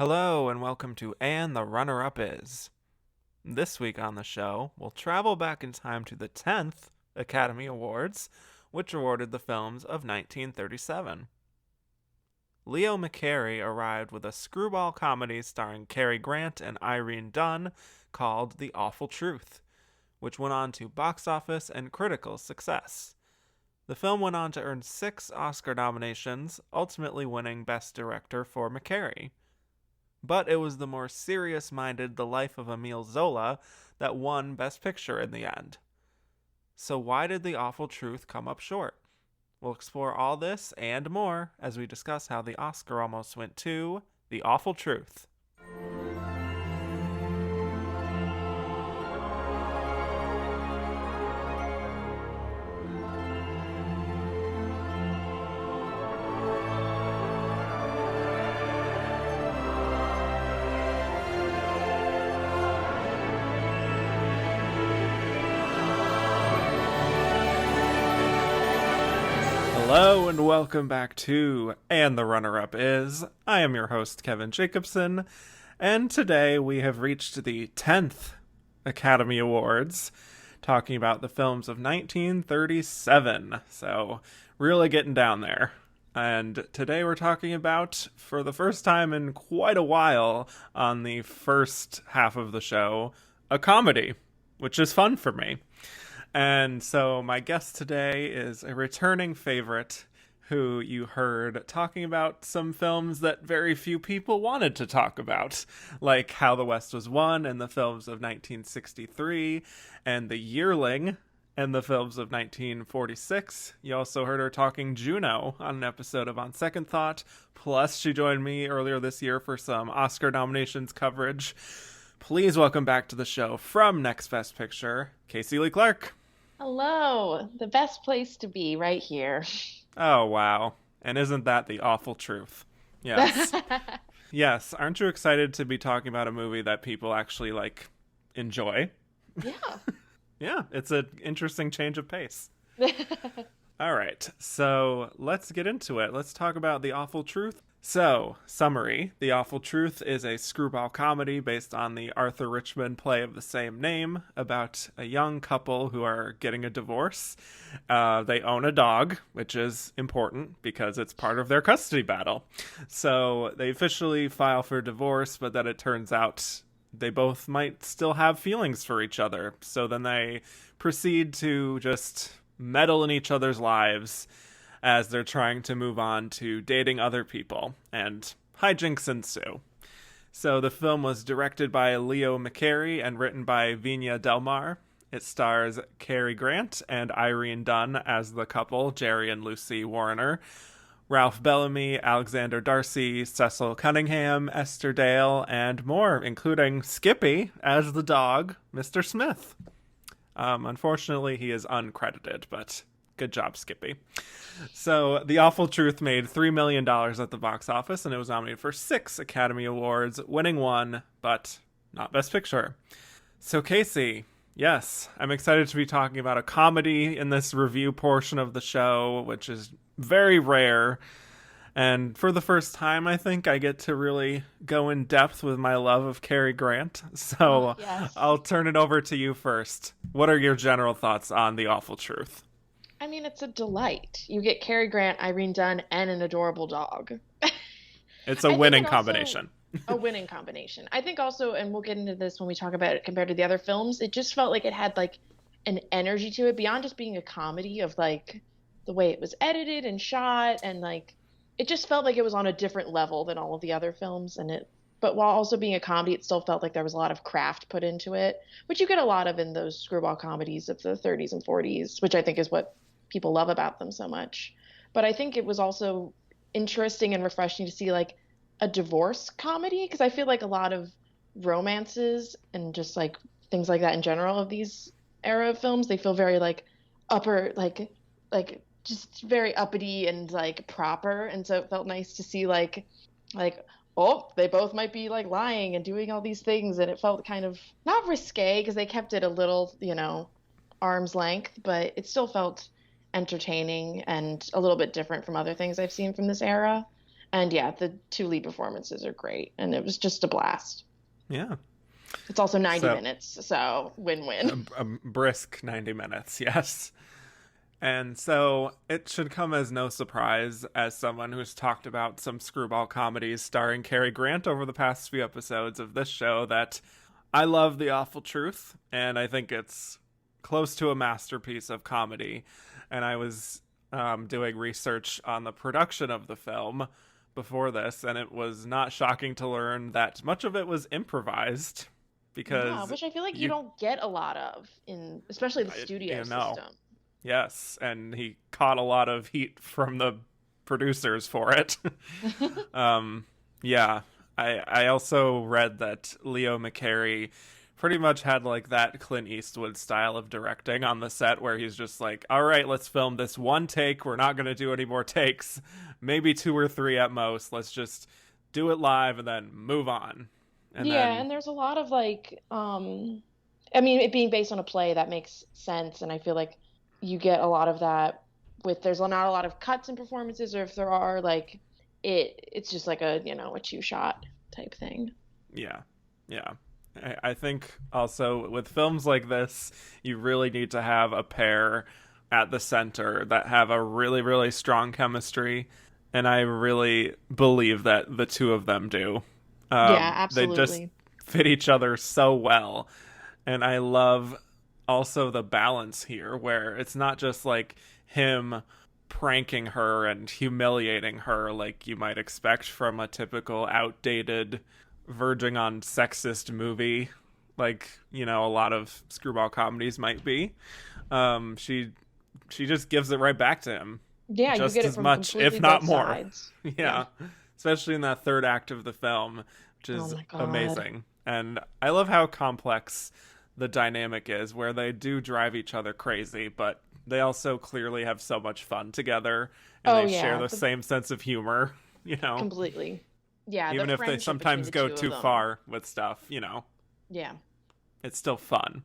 Hello and welcome to And the Runner-Up Is. This week on the show, we'll travel back in time to the 10th Academy Awards, which awarded the films of 1937. Leo McCarey arrived with a screwball comedy starring Cary Grant and Irene Dunne called The Awful Truth, which went on to box office and critical success. The film went on to earn 6 Oscar nominations, ultimately winning Best Director for McCarey. But it was the more serious-minded The Life of Emile Zola that won Best Picture in the end. So why did The Awful Truth come up short? We'll explore all this and more as we discuss how the Oscar almost went to The Awful Truth. Hello and welcome back to And the Runner-Up Is. I am your host, Kevin Jacobson, and today we have reached the 10th Academy Awards, talking about the films of 1937. So, really getting down there. And today we're talking about, for the first time in quite a while on the first half of the show, a comedy, which is fun for me. And so my guest today is a returning favorite who you heard talking about some films that very few people wanted to talk about, like How the West Was Won and the films of 1963, and The Yearling and the films of 1946. You also heard her talking Juno on an episode of On Second Thought, plus she joined me earlier this year for some Oscar nominations coverage. Please welcome back to the show from Next Best Picture, Casey Lee Clark. Hello, the best place to be right here. Oh, wow. And isn't that the awful truth? Yes. Yes. Aren't you excited to be talking about a movie that people actually, enjoy? Yeah. Yeah, it's an interesting change of pace. All right, so let's get into it. Let's talk about The Awful Truth. So, summary. The Awful Truth is a screwball comedy based on the Arthur Richmond play of the same name about a young couple who are getting a divorce. They own a dog, which is important because it's part of their custody battle. So, they officially file for divorce, but then it turns out they both might still have feelings for each other. So then they proceed to just meddle in each other's lives as they're trying to move on to dating other people, and hijinks ensue. So the film was directed by Leo McCarey and written by Vigna Del Mar. It stars Cary Grant and Irene Dunne as the couple, Jerry and Lucy Warner, Ralph Bellamy, Alexander Darcy, Cecil Cunningham, Esther Dale, and more, including Skippy as the dog, Mr. Smith. Unfortunately, he is uncredited, but good job, Skippy. So, The Awful Truth made $3 million at the box office, and it was nominated for 6 Academy Awards, winning 1, but not Best Picture. So, Casey, yes, I'm excited to be talking about a comedy in this review portion of the show, which is very rare. And for the first time, I think I get to really go in depth with my love of Cary Grant. So, Yes. I'll turn it over to you first. What are your general thoughts on The Awful Truth? I mean, it's a delight. You get Cary Grant, Irene Dunne, and an adorable dog. It's a I think winning it also combination. a winning combination. I think also, and we'll get into this when we talk about it compared to the other films, it just felt like it had an energy to it beyond just being a comedy of the way it was edited and shot, and it just felt like it was on a different level than all of the other films, but while also being a comedy, it still felt like there was a lot of craft put into it, which you get a lot of in those screwball comedies of the 30s and 40s, which I think is what people love about them so much. But I think it was also interesting and refreshing to see a divorce comedy, because I feel like a lot of romances and just things like that in general of these era of films, they feel very upper, just very uppity and proper, and so it felt nice to see oh, they both might be lying and doing all these things, and it felt kind of not risque because they kept it a little, arm's length, but it still felt entertaining and a little bit different from other things I've seen from this era. And yeah, the two lead performances are great, and it was just a blast. Yeah. It's also 90 So minutes, so win-win. a brisk 90 minutes, yes. And so it should come as no surprise, as someone who's talked about some screwball comedies starring Cary Grant over the past few episodes of this show, that I love The Awful Truth, and I think it's close to a masterpiece of comedy. And I was doing research on the production of the film before this, and it was not shocking to learn that much of it was improvised, Yeah, because which I feel like you don't get a lot of in especially the studio system. Yes, and he caught a lot of heat from the producers for it. Yeah, I also read that Leo McCarey pretty much had like that Clint Eastwood style of directing on the set, where he's just like, all right, let's film this one take. We're not going to do any more takes, maybe 2 or 3 at most. Let's just do it live and then move on. And Yeah, then, and there's a lot of like, I mean, it being based on a play, that makes sense, and I feel like you get a lot of that with there's not a lot of cuts in performances, or if there are, like, it's just like a, a two shot type thing. yeah, yeah. I think also with films like this, you really need to have a pair at the center that have a really, really strong chemistry. And I really believe that the two of them do. Yeah, They just absolutely. fit each other so well. And I love also the balance here, where it's not just like him pranking her and humiliating her like you might expect from a typical outdated, verging on sexist movie, like, a lot of screwball comedies might be. She just gives it right back to him, Yeah, you just get it as from much, completely if not both more. sides. Yeah. Yeah, especially in that third act of the film, which Oh is my God. amazing. And I love how complex the dynamic is, where they do drive each other crazy, but they also clearly have so much fun together, and Oh they share yeah, the same sense of humor, completely. Yeah, the even if they friendship between sometimes the go two of too them. far with stuff, Yeah. it's still fun.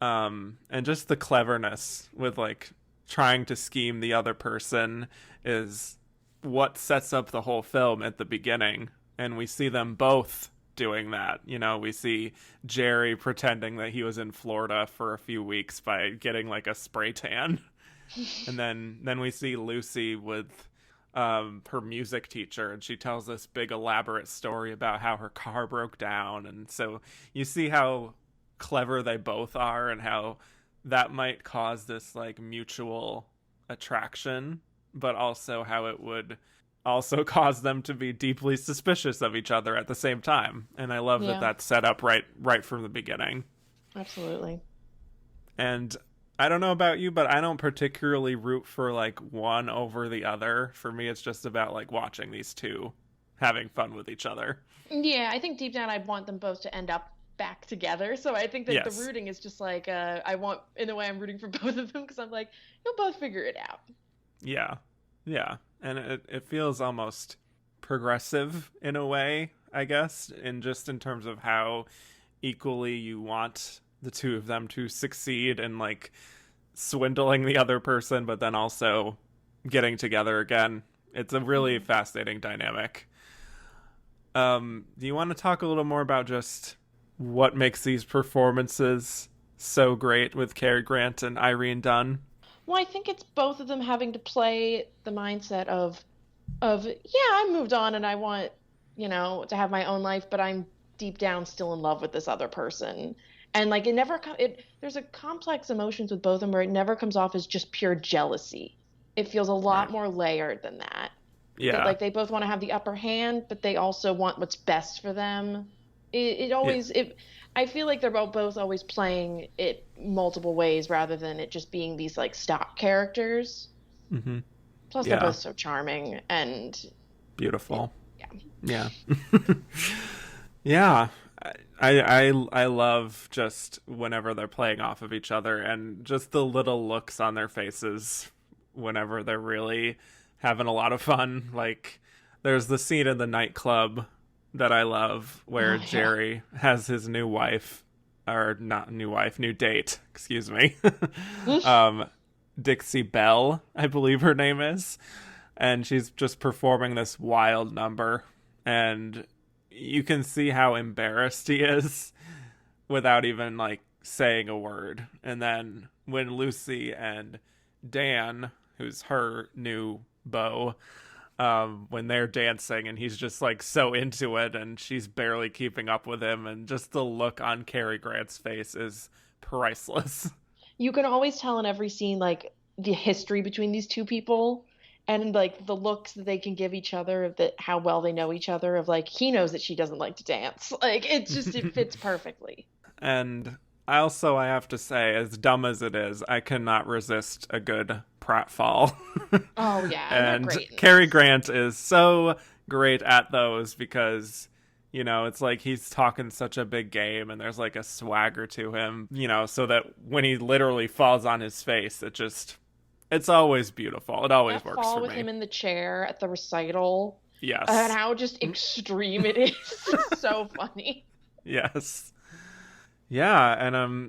And just the cleverness with like trying to scheme the other person is what sets up the whole film at the beginning. And we see them both doing that. We see Jerry pretending that he was in Florida for a few weeks by getting like a spray tan. And then we see Lucy with her music teacher, and she tells this big elaborate story about how her car broke down. And so you see how clever they both are, and how that might cause this like mutual attraction, but also how it would also cause them to be deeply suspicious of each other at the same time. And I love that Yeah, that's set up right from the beginning. absolutely. And I don't know about you, but I don't particularly root for like one over the other. For me, it's just about like watching these two having fun with each other. Yeah, I think deep down I want them both to end up back together. So I think that the Yes. rooting is just like I want, in a way, I'm rooting for both of them because I'm like, you'll both figure it out. Yeah. Yeah. And it feels almost progressive in a way, I guess, in terms of how equally you want the two of them to succeed in like swindling the other person, but then also getting together again. It's a really Mhm. fascinating dynamic. Do you want to talk a little more about just what makes these performances so great with Cary Grant and Irene Dunn? Well, I think it's both of them having to play the mindset of yeah, I moved on and I want, to have my own life, but I'm deep down still in love with this other person. And like it never there's a complex emotions with both of them where it never comes off as just pure jealousy. It feels a lot Right. more layered than that. That Yeah. like they both want to have the upper hand, but they also want what's best for them. It Yeah. always it I feel like they're both always playing it multiple ways rather than it just being these like stock characters. Hmm. Plus, they're Yeah. both so charming, and Beautiful. yeah, Yeah. Yeah. I love just whenever they're playing off of each other, and just the little looks on their faces whenever they're really having a lot of fun. Like there's the scene in the nightclub that I love, where oh yeah, Jerry has his new wife, or not new wife, new date, excuse me. um Dixie Belle, I believe her name is. and she's just performing this wild number, and you can see how embarrassed he is without even like saying a word. And then when Lucy and Dan, who's her new beau, when they're dancing and he's just like so into it and she's barely keeping up with him, and just the look on Cary Grant's face is priceless. You can always tell in every scene like the history between these two people and like the looks that they can give each other of that how well they know each other, of like he knows that she doesn't like to dance. Like it's just it fits perfectly. And I have to say, as dumb as it is, I cannot resist a good pratfall. Oh yeah, and they're great. Cary Grant is so great at those because, you know, it's like he's talking such a big game and there's like a swagger to him, you know, so that when he literally falls on his face, it's always beautiful. It always That works fall for with me. him in the chair at the recital Yes. and how just extreme it is. So funny. Yes. Yeah,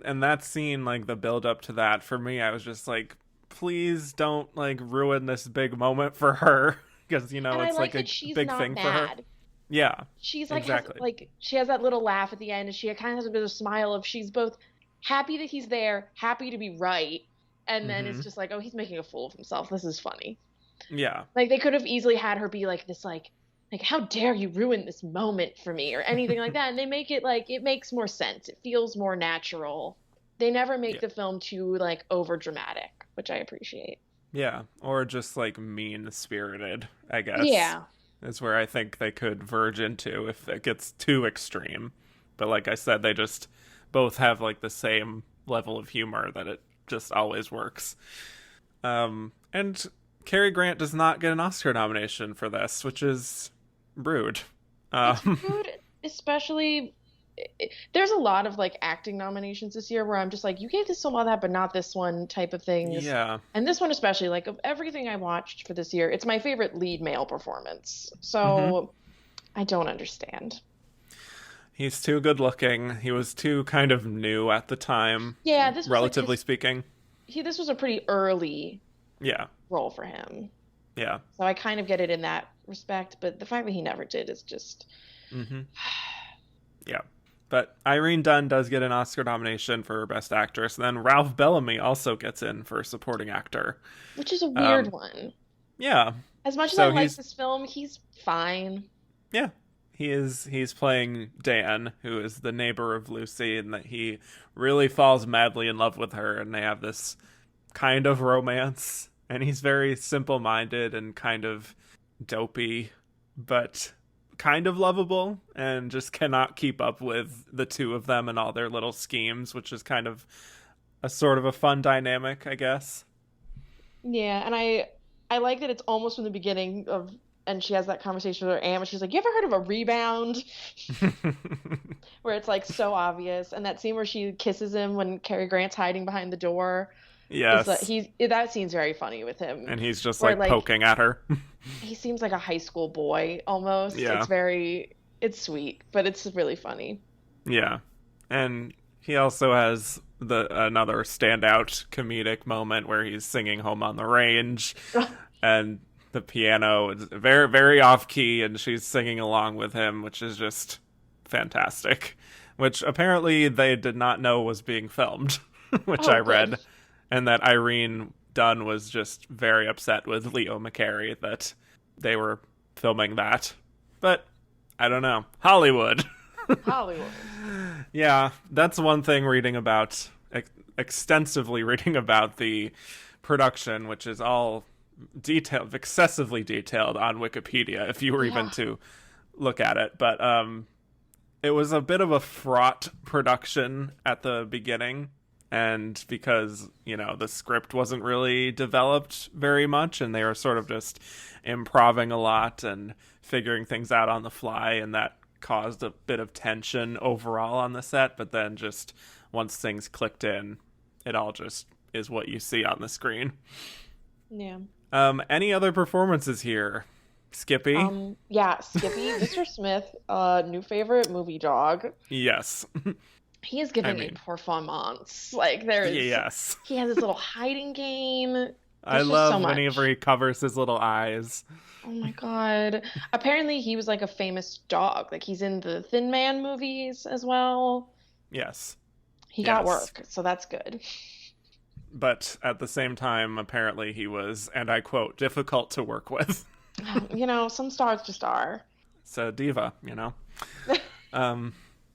and that scene, like the build up to that, for me, I was just like, please don't like ruin this big moment for her, because you know And I it's like like a that she's big not thing for her. mad. Yeah, She's like has exactly. like she has that little laugh at the end, and she kind of has a bit of a smile of she's both happy that he's there, happy to be right, and then it's Mm-hmm. just like, oh, he's making a fool of himself. This is funny. Yeah, Like they could have easily had her be like this, like how dare you ruin this moment for me or anything like that, and they make it like it makes more sense. It feels more natural. They never make yeah, the film too like over dramatic, which I appreciate. yeah. Or just like mean spirited, I guess, Yeah. is where I think they could verge into if it gets too extreme. But like I said, they just both have like the same level of humor that it just always works. And Cary Grant does not get an Oscar nomination for this, which is rude. It's Um, rude, especially there's a lot of like acting nominations this year where I'm just like, you gave this film all that, but not this one type of things. yeah. And this one especially, like of everything I watched for this year, it's my favorite lead male performance. Hmm. So I don't understand. He's too good looking. He was too kind of new at the time, Yeah, this was like relatively speaking. this was a pretty early Yeah, role for him. yeah. So I kind of get it in that respect, but the fact that he never did is just Hmm. Yeah. But Irene Dunn does get an Oscar nomination for Best Actress, and then Ralph Bellamy also gets in for Supporting Actor. which is a weird Um, one. yeah. As much as I So like he's this film, he's fine. yeah, he's playing Dan, who is the neighbor of Lucy, and that he really falls madly in love with her, and they have this kind of romance. And he's very simple-minded and kind of dopey, but kind of lovable, and just cannot keep up with the two of them and all their little schemes, which is kind of a sort of a fun dynamic, I guess. Yeah, and I like that it's almost from the beginning of and she has that conversation with her aunt, and she's like, "You ever heard of a rebound?" Where it's like so obvious, and that scene where she kisses him when Cary Grant's hiding behind the door is Yes. that scene's very funny with him. And he's just Where like like poking at her. he seems like a high school boy almost. Yeah. It's sweet, but it's really funny. Yeah. And he also has the another standout comedic moment where he's singing Home on the Range, and the piano is very, very off key, and she's singing along with him, which is just fantastic. Which apparently they did not know was being filmed, which Oh, I read. good. And that Irene Dunn was just very upset with Leo McCarey that they were filming that. But I don't know. Hollywood. Hollywood. Yeah, that's one thing reading about, extensively reading about the production, which is all detailed, excessively detailed on Wikipedia, if you were even Yeah. to look at it. But it was a bit of a fraught production at the beginning. And because, you know, the script wasn't really developed very much, and they were sort of just improving a lot and figuring things out on the fly, and that caused a bit of tension overall on the set. But then just once things clicked in, it all just is what you see on the screen. Yeah. Any other performances here? Skippy? Yeah, Skippy, Mr. Smith, new favorite movie dog. Yes. He is I giving a mean, performance. Like there is yes. he has this little hiding game. I There's just so love much. whenever he covers his little eyes. Oh my God. Apparently he was like a famous dog. Like he's in the Thin Man movies as well. Yes. He got Yes. work, so that's good. But at the same time, apparently he was, and I quote, difficult to work with. Some stars just are. It's a diva,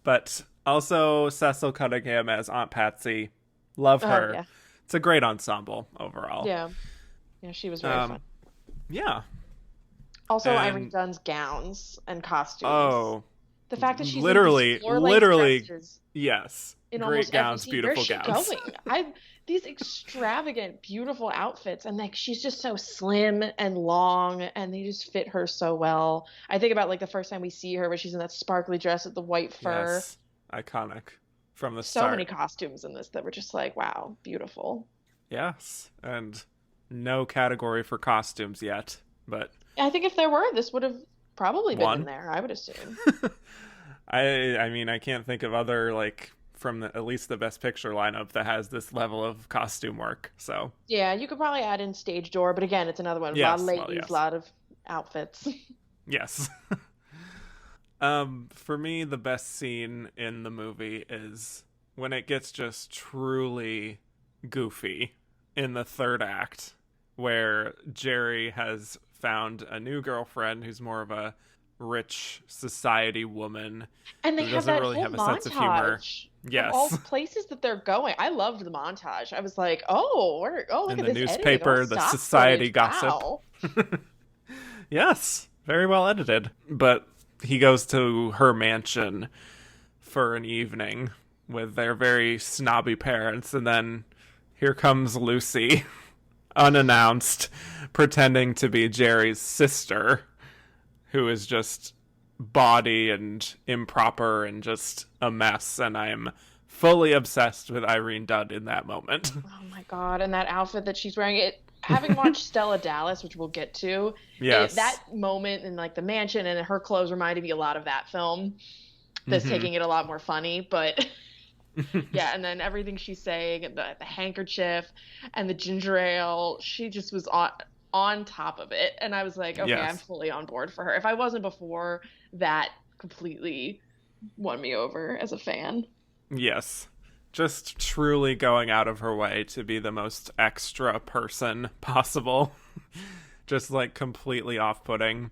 But also Cecil Cunningham as Aunt Patsy. Love Oh her. yeah. It's a great ensemble overall. Yeah. Yeah, she was very fun. Yeah. Also, Irene And Dunn's gowns and costumes. Oh, The fact that she's literally, in these floor-length literally, dresses yes. in Great almost gowns, every scene. beautiful Where's gowns. she going? These extravagant, beautiful outfits, and like she's just so slim and long, and they just fit her so well. I think about like the first time we see her, where she's in that sparkly dress with the white fur. Yes. Iconic from the So start. many costumes in this that were just like, wow, beautiful. Yes. And no category for costumes yet, but I think if there were, this would have probably been one. in there, I would assume. I mean, I can't think of other, like, from at least the Best Picture lineup that has this level of costume work. So Yeah, you could probably add in stage door, but again, it's another one. A lot of ladies, a lot of outfits. yes. For me, the best scene in the movie is when it gets just truly goofy in the third act, where Jerry has found a new girlfriend who's more of a rich society woman And they who have doesn't that really whole have a sense of humor. montage Yes. of all the places that they're going. I loved the montage. I was like, oh, look In at the this newspaper, editing, all the stock society footage. gossip. Wow. Yes, very well edited. But he goes to her mansion for an evening with their very snobby parents, and then here comes Lucy, unannounced, pretending to be Jerry's sister, who is just bawdy and improper and just a mess, and I'm fully obsessed with Irene Dunn in that moment. Oh my God. And that outfit that she's wearing, having watched Stella Dallas, which we'll get to, Yes. that moment in like the mansion and her clothes reminded me a lot of that film. That's taking it a lot more funny, but yeah, and then everything she's saying, and the handkerchief and the ginger ale, she just was on top of it. And I was like, okay, Yes. I'm fully on board for her. If I wasn't before, that completely won me over as a fan. Yes. Just truly going out of her way to be the most extra person possible. Just like completely off-putting.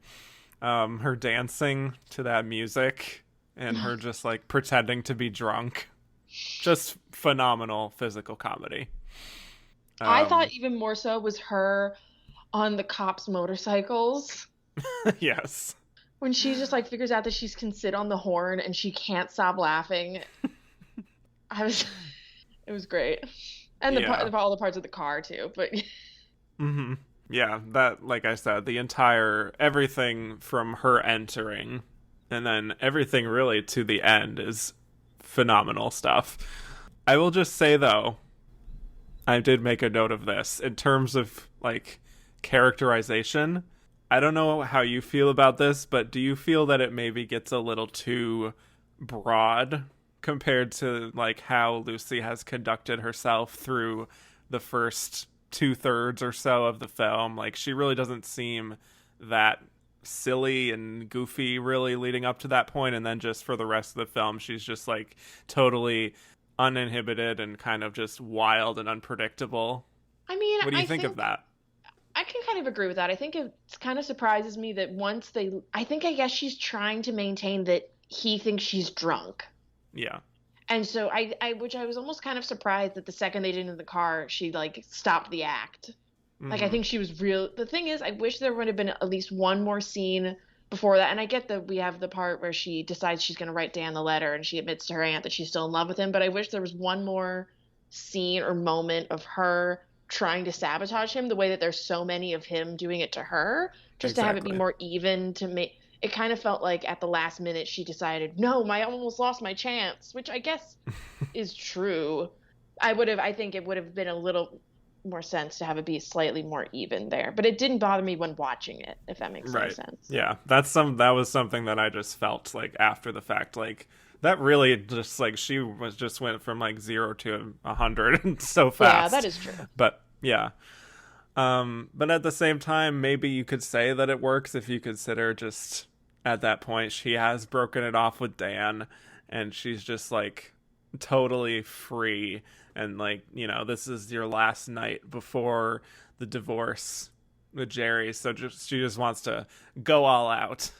Her dancing to that music and her just like pretending to be drunk. Just phenomenal physical comedy. I thought even more so was her on the cops' motorcycles. Yes. When she just like figures out that she can sit on the horn and she can't stop laughing. It was great. And all the parts of the car too, but Mm-hmm. Yeah, that, like I said, everything from her entering and then everything really to the end is phenomenal stuff. I will just say, though, I did make a note of this in terms of, like, characterization. I don't know how you feel about this, but do you feel that it maybe gets a little too broad compared to, like, how Lucy has conducted herself through the first 2/3 or so of the film? Like, she really doesn't seem that silly and goofy really leading up to that point, and then just for the rest of the film she's just like totally uninhibited and kind of just wild and unpredictable. I mean, what do you think of that? I can kind of agree with that. I think it kind of surprises me that I guess she's trying to maintain that he thinks she's drunk. Yeah. And so which I was almost kind of surprised that the second they did in the car, she like stopped the act. Like, I think she was real. The thing is, I wish there would have been at least one more scene before that. And I get that we have the part where she decides she's going to write Dan the letter and she admits to her aunt that she's still in love with him. But I wish there was one more scene or moment of her trying to sabotage him the way that there's so many of him doing it to her, just to have it be more even, to make it kind of felt like at the last minute she decided, no, I almost lost my chance, which I guess is true. I think it would have been a little more sense to have it be slightly more even there, but it didn't bother me when watching it, if that makes any sense. Yeah, that was something that I just felt like after the fact, like that really just like she went from like 0 to 100 so fast. Yeah, that is true. But yeah, But at the same time, maybe you could say that it works if you consider just at that point she has broken it off with Dan and she's just like totally free and like, you know, this is your last night before the divorce with Jerry, so she just wants to go all out.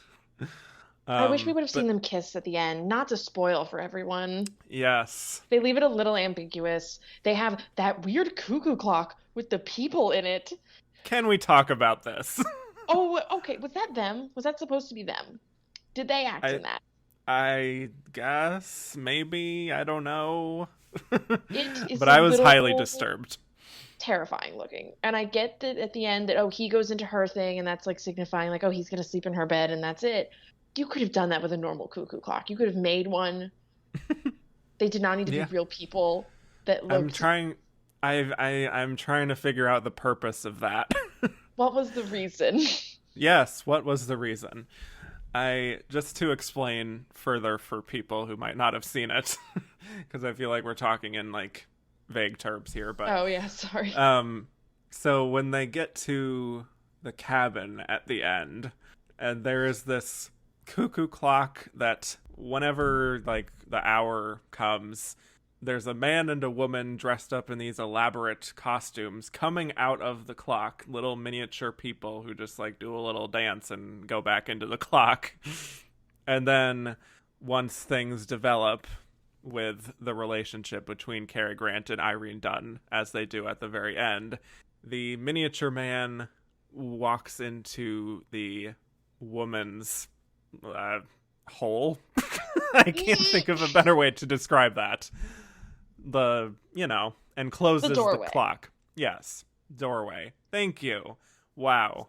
I wish we would have seen them kiss at the end, not to spoil for everyone. Yes. They leave it a little ambiguous. They have that weird cuckoo clock with the people in it. Can we talk about this? Oh, okay. Was that them? Was that supposed to be them? Did they act in that? I guess, maybe, I don't know. It is but I was highly disturbed. Terrifying looking. And I get that at the end that, oh, he goes into her thing and that's like signifying like, oh, he's going to sleep in her bed and that's it. You could have done that with a normal cuckoo clock. You could have made one. They did not need to be real people that looked... I'm trying to figure out the purpose of that. What was the reason? Yes, what was the reason? Just to explain further for people who might not have seen it, because I feel like we're talking in like vague terms here, but... Oh yeah, sorry. So when they get to the cabin at the end, and there is this cuckoo clock that whenever like the hour comes, there's a man and a woman dressed up in these elaborate costumes coming out of the clock, little miniature people who just like do a little dance and go back into the clock. And then once things develop with the relationship between Cary Grant and Irene Dunne, as they do at the very end, the miniature man walks into the woman's hole. I can't think of a better way to describe that. And closes the clock. Yes, doorway. Thank you. Wow.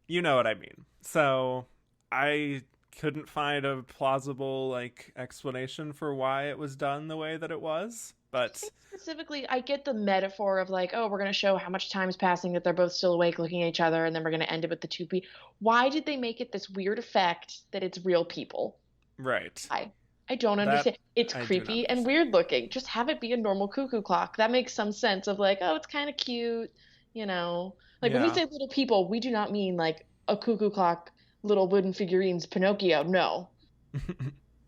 You know what I mean. So I couldn't find a plausible like explanation for why it was done the way that it was. But specifically, I get the metaphor of like, oh, we're going to show how much time is passing, that they're both still awake looking at each other, and then we're going to end it with the two people. Why did they make it this weird effect that it's real people? Right. I don't understand. It's creepy and weird looking. Just have it be a normal cuckoo clock. That makes some sense of like, oh, it's kind of cute, you know. Like when we say little people, we do not mean like a cuckoo clock, little wooden figurines, Pinocchio. No.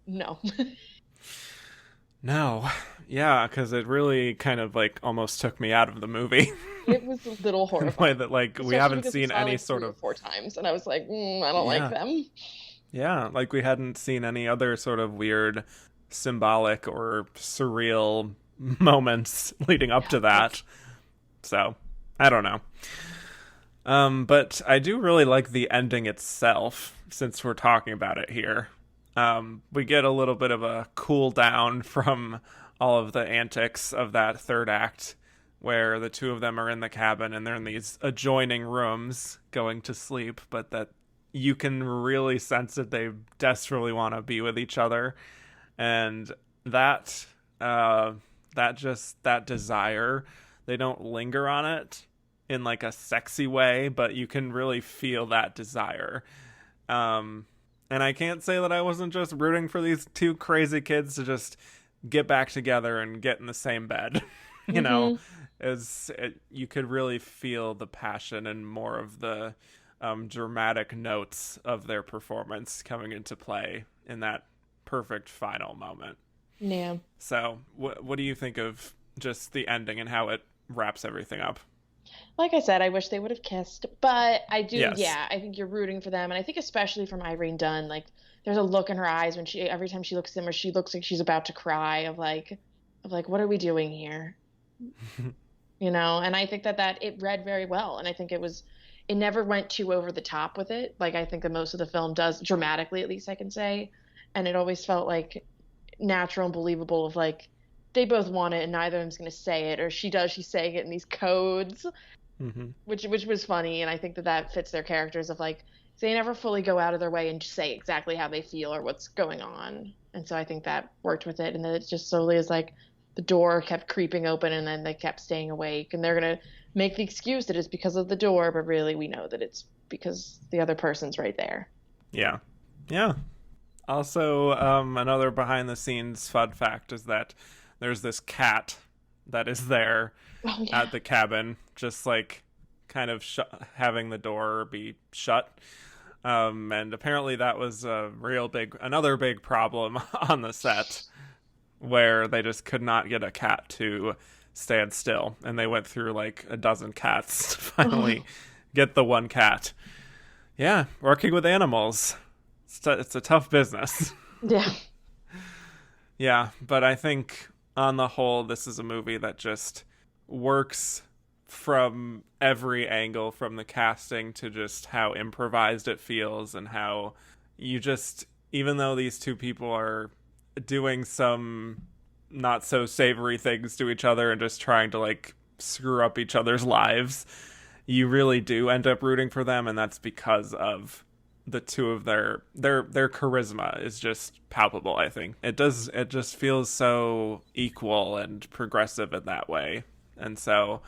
No. No. Yeah, because it really kind of like almost took me out of the movie. It was a little horrifying. That like we haven't seen any like sort of 4 times, and I was like, I don't like them. Yeah, like we hadn't seen any other sort of weird, symbolic or surreal moments leading up to that. So I don't know. But I do really like the ending itself, since we're talking about it here. We get a little bit of a cool down from all of the antics of that third act, where the two of them are in the cabin and they're in these adjoining rooms going to sleep, but that you can really sense that they desperately want to be with each other. And that desire, they don't linger on it in like a sexy way, but you can really feel that desire. And I can't say that I wasn't just rooting for these two crazy kids to just get back together and get in the same bed. You know, you could really feel the passion and more of the dramatic notes of their performance coming into play in that perfect final moment. Yeah. So what do you think of just the ending and how it wraps everything up? Like I said, I wish they would have kissed, but I do. Yes. Yeah, I think you're rooting for them. And I think especially from Irene Dunne, like there's a look in her eyes when every time she looks at them, or she looks like she's about to cry of like, what are we doing here? You know? And I think that it read very well. And I think it never went too over the top with it. Like I think that most of the film does, dramatically, at least I can say. And it always felt like natural and believable of like, they both want it and neither of them's going to say it, or she's saying it in these codes, which was funny. And I think that fits their characters of like, they never fully go out of their way and just say exactly how they feel or what's going on. And so I think that worked with it. And then it just slowly is like the door kept creeping open and then they kept staying awake, and they're going to make the excuse that it's because of the door, but really we know that it's because the other person's right there. Yeah. Yeah. Also, another behind the scenes fun fact is that there's this cat that is there Oh yeah. at the cabin, just like kind of having the door be shut. And apparently that was another big problem on the set, where they just could not get a cat to stand still, and they went through like a dozen cats to finally get the one cat. Yeah, working with animals, it's a tough business. Yeah. Yeah, but I think on the whole, this is a movie that just works from every angle, from the casting to just how improvised it feels, and how you just, even though these two people are doing some not so savory things to each other and just trying to like screw up each other's lives, you really do end up rooting for them, and that's because of the two of their charisma is just palpable. I think it just feels so equal and progressive in that way. And so,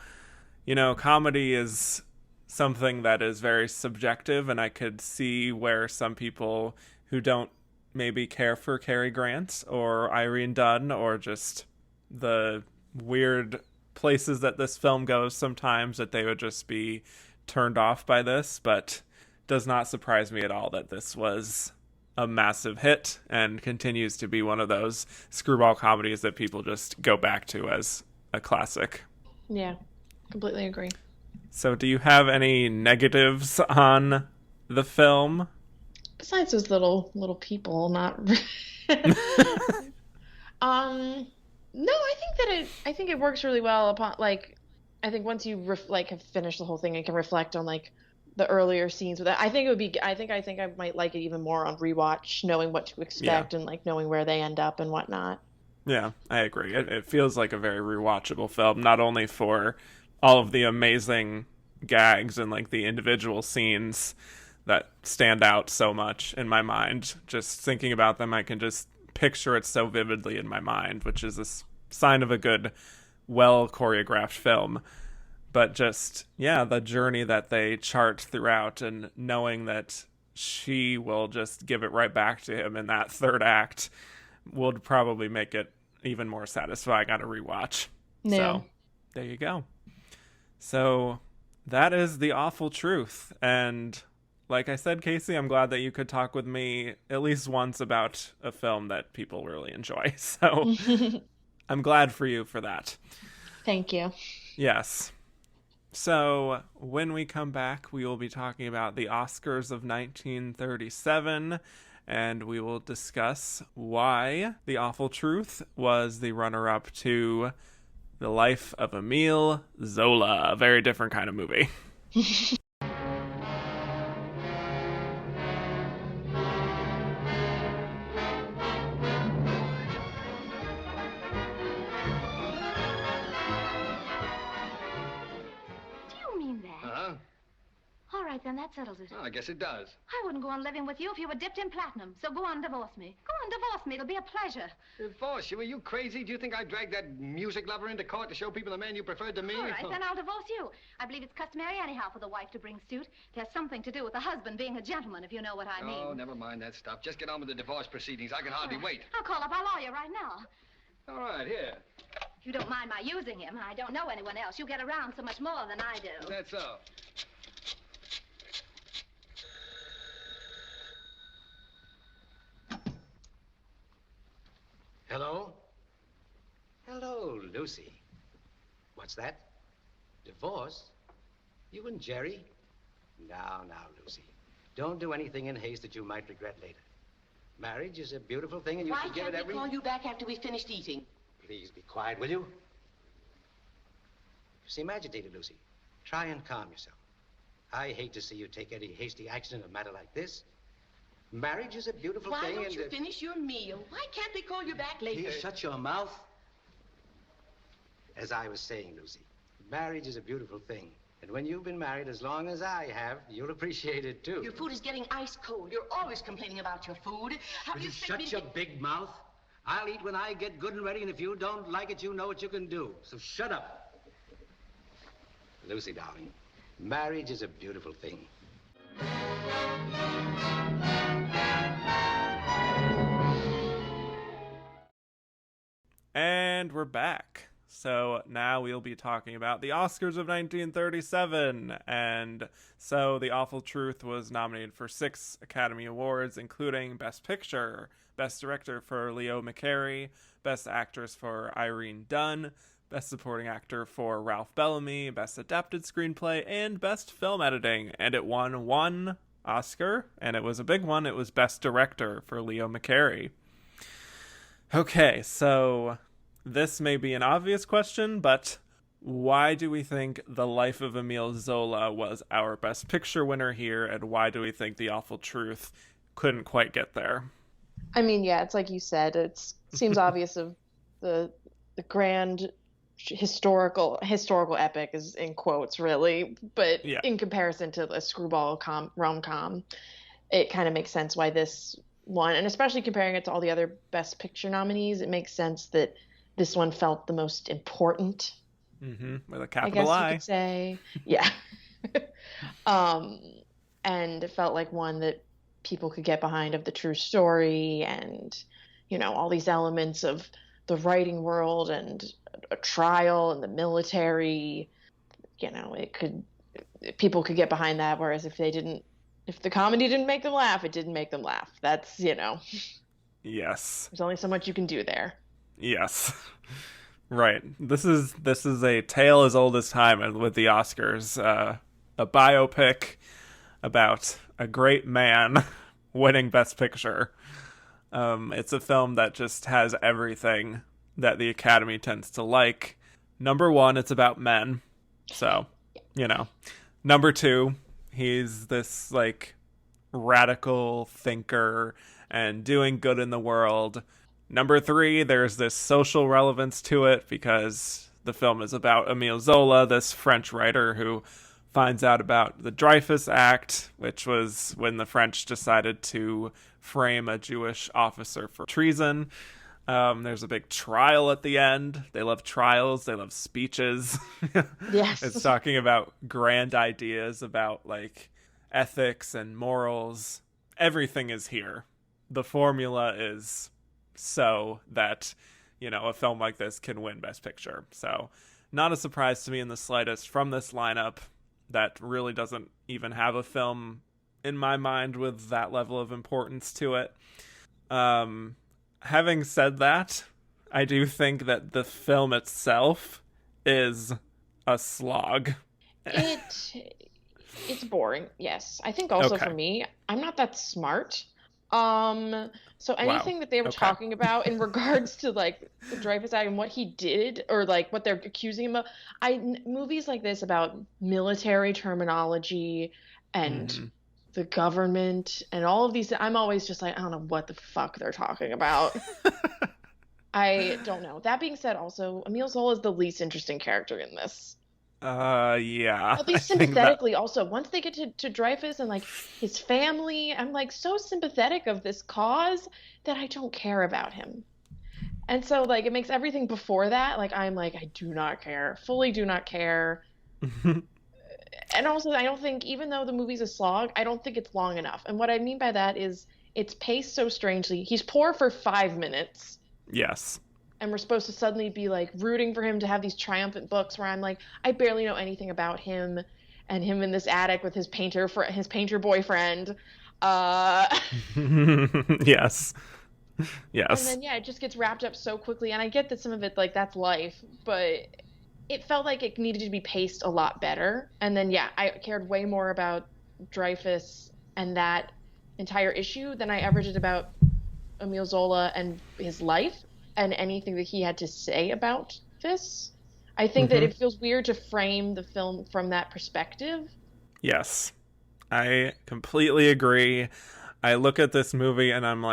comedy is something that is very subjective, and I could see where some people who don't maybe care for Cary Grant or Irene Dunn, or just the weird places that this film goes sometimes, that they would just be turned off by this. But does not surprise me at all that this was a massive hit and continues to be one of those screwball comedies that people just go back to as a classic. Yeah, completely agree. So do you have any negatives on the film? Besides those little people, not. No, I think it works really well upon, like, I think once you have finished the whole thing and can reflect on like the earlier scenes with that, I think it would be. I think I might like it even more on rewatch, knowing what to expect and like knowing where they end up and whatnot. Yeah, I agree. It feels like a very rewatchable film, not only for all of the amazing gags and like the individual scenes that stand out so much in my mind. Just thinking about them, I can just picture it so vividly in my mind, which is a sign of a good, well choreographed film. But just, the journey that they chart throughout, and knowing that she will just give it right back to him in that third act would probably make it even more satisfying on a rewatch. Yeah. So there you go. So that is The Awful Truth. And like I said, Casey, I'm glad that you could talk with me at least once about a film that people really enjoy. So I'm glad for you for that. Thank you. Yes. So when we come back, we will be talking about the Oscars of 1937, and we will discuss why The Awful Truth was the runner-up to The Life of Emile Zola, a very different kind of movie. All right, then, that settles it. Well, I guess it does. I wouldn't go on living with you if you were dipped in platinum. So go on, divorce me. Go on, divorce me. It'll be a pleasure. Divorce you? Are you crazy? Do you think I dragged that music lover into court to show people the man you preferred to me? All right, then I'll divorce you. I believe it's customary anyhow for the wife to bring suit. It has something to do with the husband being a gentleman, if you know what I mean. Oh, never mind that stuff. Just get on with the divorce proceedings. I can hardly wait. I'll call up our lawyer right now. All right, here. If you don't mind my using him, I don't know anyone else. You get around so much more than I do. That's so. Hello? Hello, Lucy. What's that? Divorce? You and Jerry? Now, Lucy. Don't do anything in haste that you might regret later. Marriage is a beautiful thing, and you should give it every... Why can't we call you back after we finished eating? Please be quiet, will you? You seem agitated, Lucy. Try and calm yourself. I hate to see you take any hasty action in a matter like this. Marriage is a beautiful thing, Why don't you finish your meal? Why can't they call you back later? Please shut your mouth. As I was saying, Lucy, marriage is a beautiful thing. And when you've been married as long as I have, you'll appreciate it, too. Your food is getting ice cold. You're always complaining about your food. How Will do you expect me shut to your big mouth? I'll eat when I get good and ready, and if you don't like it, you know what you can do. So shut up. Lucy, darling, marriage is a beautiful thing. And we're back. So now we'll be talking about the Oscars of 1937. And so The Awful Truth was nominated for 6 Academy Awards, including Best Picture, Best Director for Leo McCarey, Best Actress for Irene Dunne, Best Supporting Actor for Ralph Bellamy, Best Adapted Screenplay, and Best Film Editing. And it won 1 Oscar, and it was a big one. It was Best Director for Leo McCarey. Okay, so this may be an obvious question, but why do we think The Life of Emile Zola was our Best Picture winner here, and why do we think The Awful Truth couldn't quite get there? I mean, yeah, it's like you said, it seems obvious of the grand historical epic is in quotes, really, but Yeah. in comparison to the screwball rom-com, it kind of makes sense why this one, and especially comparing it to all the other Best Picture nominees, it makes sense that this one felt the most important. With a I capital guess I. you could say. Yeah. And it felt like one that people could get behind, of the true story and, all these elements of the writing world and a trial and the military. People could get behind that, whereas if the comedy didn't make them laugh, it didn't make them laugh. That's, Yes. there's only so much you can do there. Yes. Right. This is a tale as old as time with the Oscars. A biopic about a great man winning Best Picture. It's a film that just has everything that the Academy tends to like. Number 1, it's about men. So, Number 2, he's this, radical thinker and doing good in the world. Number 3, there's this social relevance to it because the film is about Emile Zola, this French writer who finds out about the Dreyfus Act, which was when the French decided to frame a Jewish officer for treason. There's a big trial at the end. They love trials. They love speeches. Yes. It's talking about grand ideas about, ethics and morals. Everything is here. The formula is so that, a film like this can win Best Picture. So, not a surprise to me in the slightest from this lineup that really doesn't even have a film in my mind with that level of importance to it. Having said that, I do think that the film itself is a slog. It's boring, yes. I think also for me, I'm not that smart. So anything that they were talking about in regards to the Dreyfus Act and what he did, or what they're accusing him of, movies like this about military terminology and the government and all of these, I'm always just I don't know what the fuck they're talking about. I don't know. That being said, also, Emile Zola is the least interesting character in this. Yeah. At least sympathetically, also, once they get to Dreyfus and his family, I'm so sympathetic of this cause that I don't care about him. And so it makes everything before that, I'm I do not care, fully do not care. And also, I don't think, even though the movie's a slog, I don't think it's long enough. And what I mean by that is it's paced so strangely. He's poor for 5 minutes. Yes. And we're supposed to suddenly be rooting for him to have these triumphant books where I'm I barely know anything about him and him in this attic with his painter boyfriend. Yes. Yes. And then, it just gets wrapped up so quickly. And I get that some of it, that's life, but it felt like it needed to be paced a lot better. And then, I cared way more about Dreyfus and that entire issue than I ever did about Emile Zola and his life and anything that he had to say about this. I think that it feels weird to frame the film from that perspective. Yes. I completely agree. I look at this movie and I'm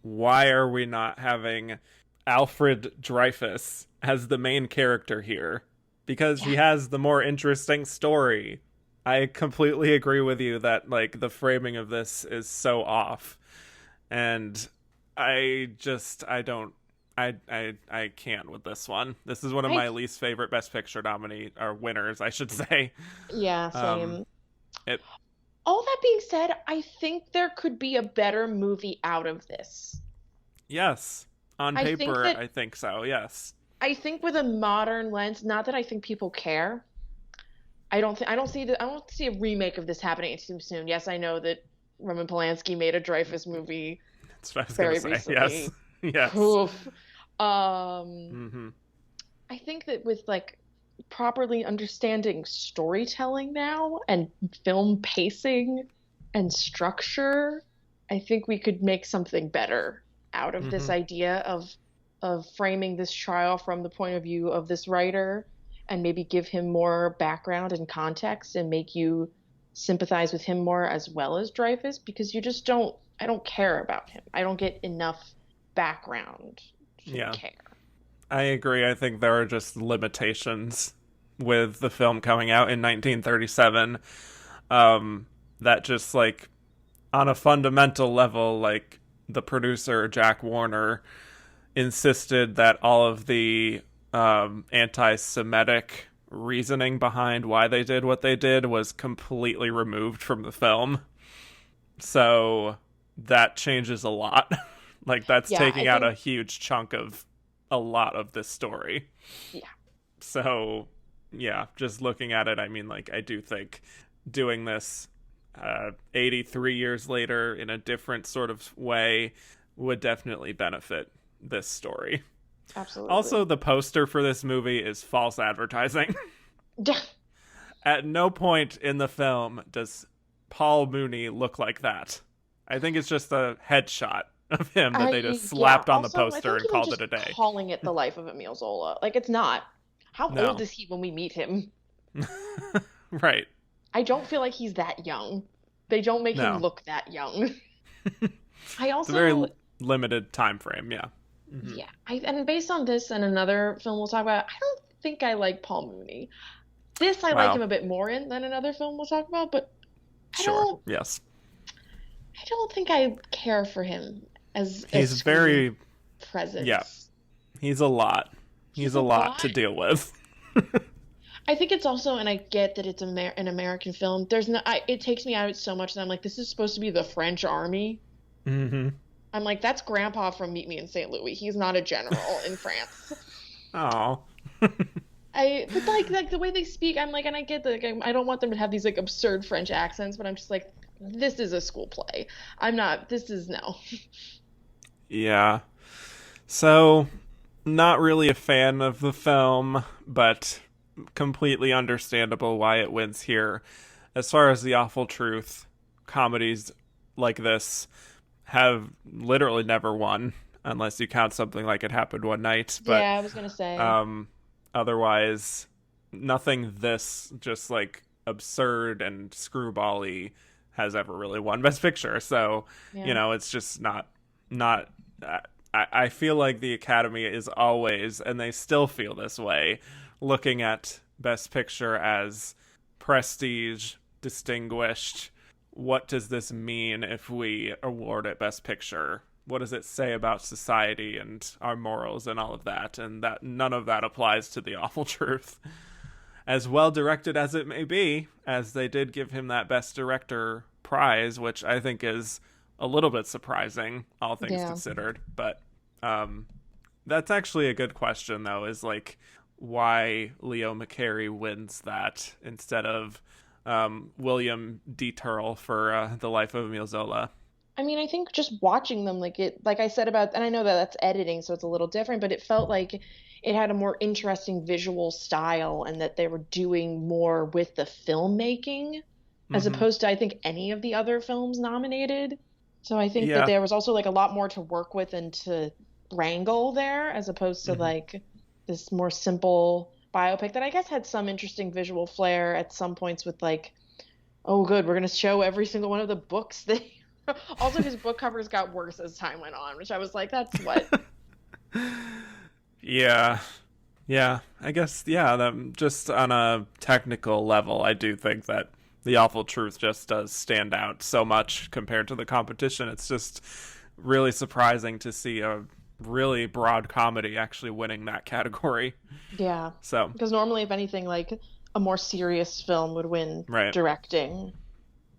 why are we not having Alfred Dreyfus as the main character here? Because he has the more interesting story. I completely agree with you that the framing of this is so off. And I can't with this one. This is one of my least favorite Best Picture winners, I should say. Yeah, same. All that being said, I think there could be a better movie out of this. Yes. On paper, I think so, yes. I think with a modern lens, not that I think people care. I don't see a remake of this happening too soon. Yes, I know that Roman Polanski made a Dreyfus movie That's what I was very gonna say. Yes. recently. Yes. Oof. Mm-hmm. I think that with like properly understanding storytelling now and film pacing and structure, I think we could make something better out of this Mm-hmm. idea of framing this trial from the point of view of this writer and maybe give him more background and context and make you sympathize with him more as well as Dreyfus because you just don't I don't care about him. I don't get enough background to Yeah. care. I agree. I think there are just limitations with the film coming out in 1937. That just like on a fundamental level, like the producer Jack Warner insisted that all of the anti-Semitic reasoning behind why they did what they did was completely removed from the film. So that changes a lot. Like that's Yeah, taking I out a think huge chunk of a lot of this story. yeah. So yeah, just looking at it, I mean, like I do think doing this 83 years later in a different sort of way would definitely benefit this story. Absolutely. Also, the poster for this movie is false advertising. At no point in the film does Paul Mooney look like that. I think it's just a headshot of him that they just slapped on the Also, I poster think and even called just it a day. calling it The Life of Emile Zola. Like, it's not. How No. old is he when we meet him? Right. I don't feel like he's that young. They don't make No. him look that young. I It's also, a very limited time frame, yeah. yeah. And based on this and another film we'll talk about, I don't think I like Paul Mooney. This I like Wow. him a bit more in than another film we'll talk about, but Sure. Yes. I don't think I care for him as a He's screen very presence. yeah. He's a lot. He's a lot to deal with. I think it's also, and I get that it's an American film. There's no, it takes me out so much that I'm like, this is supposed to be the French army. Mm-hmm. I'm like, that's Grandpa from Meet Me in St. Louis. He's not a general in France. Oh. But like the way they speak, I'm like, and I get that like, I don't want them to have these like absurd French accents, but I'm just like, this is a school play. I'm not. This is no. Yeah. So, not really a fan of the film, but completely understandable why it wins here. As far as the awful truth, comedies like this have literally never won, unless you count something like It Happened One Night. But Yeah, I was gonna say. otherwise, nothing this just like absurd and screwball-y has ever really won Best Picture. So, Yeah. it's just not. I feel like the Academy is always, and they still feel this way, looking at Best Picture as prestige, distinguished. What does this mean if we award it Best Picture? What does it say about society and our morals and all of that? And that none of that applies to The Awful Truth. As well directed as it may be, as they did give him that Best Director prize, which I think is a little bit surprising, all things considered. But that's actually a good question, though, is like why Leo McCarey wins that instead of William D. Turrell for The Life of Emile Zola. I mean, I think just watching them, like I said about, and I know that that's editing, so it's a little different, but it felt like it had a more interesting visual style and that they were doing more with the filmmaking as opposed to, I think, any of the other films nominated. So I think that there was also like a lot more to work with and to wrangle there as opposed to like this more simple biopic that I guess had some interesting visual flair at some points with like, oh, good, we're going to show every single one of the books that. Also, his book covers got worse as time went on, which I was like, that's what. Yeah. I guess, just on a technical level, I do think that The Awful Truth just does stand out so much compared to the competition. It's just really surprising to see a really broad comedy actually winning that category. Yeah. So, because normally, if anything, like a more serious film would win directing,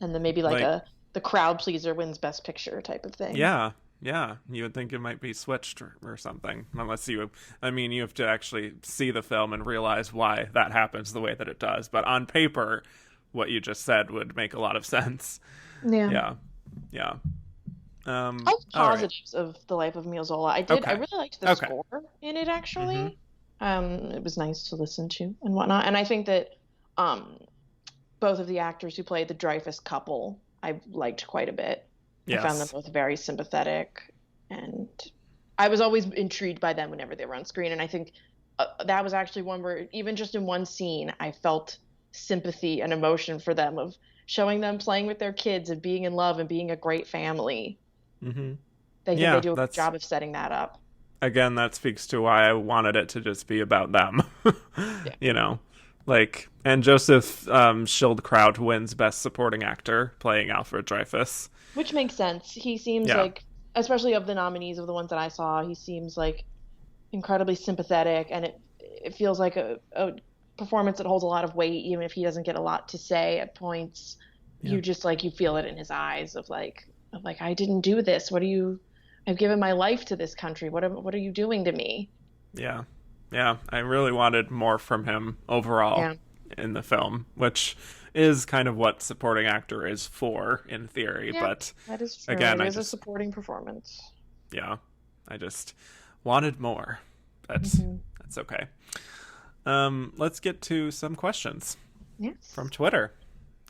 and then maybe like the crowd pleaser wins Best Picture type of thing. Yeah. Yeah, you would think it might be switched or something, unless you have to actually see the film and realize why that happens the way that it does. But on paper, what you just said would make a lot of sense. Yeah. Yeah. All all right. positives of The Life of Emile Zola. I Okay. really liked the Okay. score in it, actually. Mm-hmm. It was nice to listen to and whatnot. And I think that both of the actors who played the Dreyfus couple, I liked quite a bit. Yes. I found them both very sympathetic, and I was always intrigued by them whenever they were on screen. And I think that was actually one where, even just in one scene, I felt sympathy and emotion for them, of showing them playing with their kids and being in love and being a great family. Mm-hmm. They do a good job of setting that up. Again, that speaks to why I wanted it to just be about them. You know, like, and Joseph Schildkraut wins Best Supporting Actor playing Alfred Dreyfus. Which makes sense. He seems like, especially of the nominees, of the ones that I saw, he seems like incredibly sympathetic, and it feels like a performance that holds a lot of weight, even if he doesn't get a lot to say at points. Yeah. You feel it in his eyes of like, I didn't do this. I've given my life to this country. What are you doing to me? Yeah. Yeah. I really wanted more from him overall in the film, which is kind of what supporting actor is for in theory. Yeah, but that is true. Again, it is a supporting performance. Yeah. I just wanted more. That's okay. Let's get to some questions from Twitter.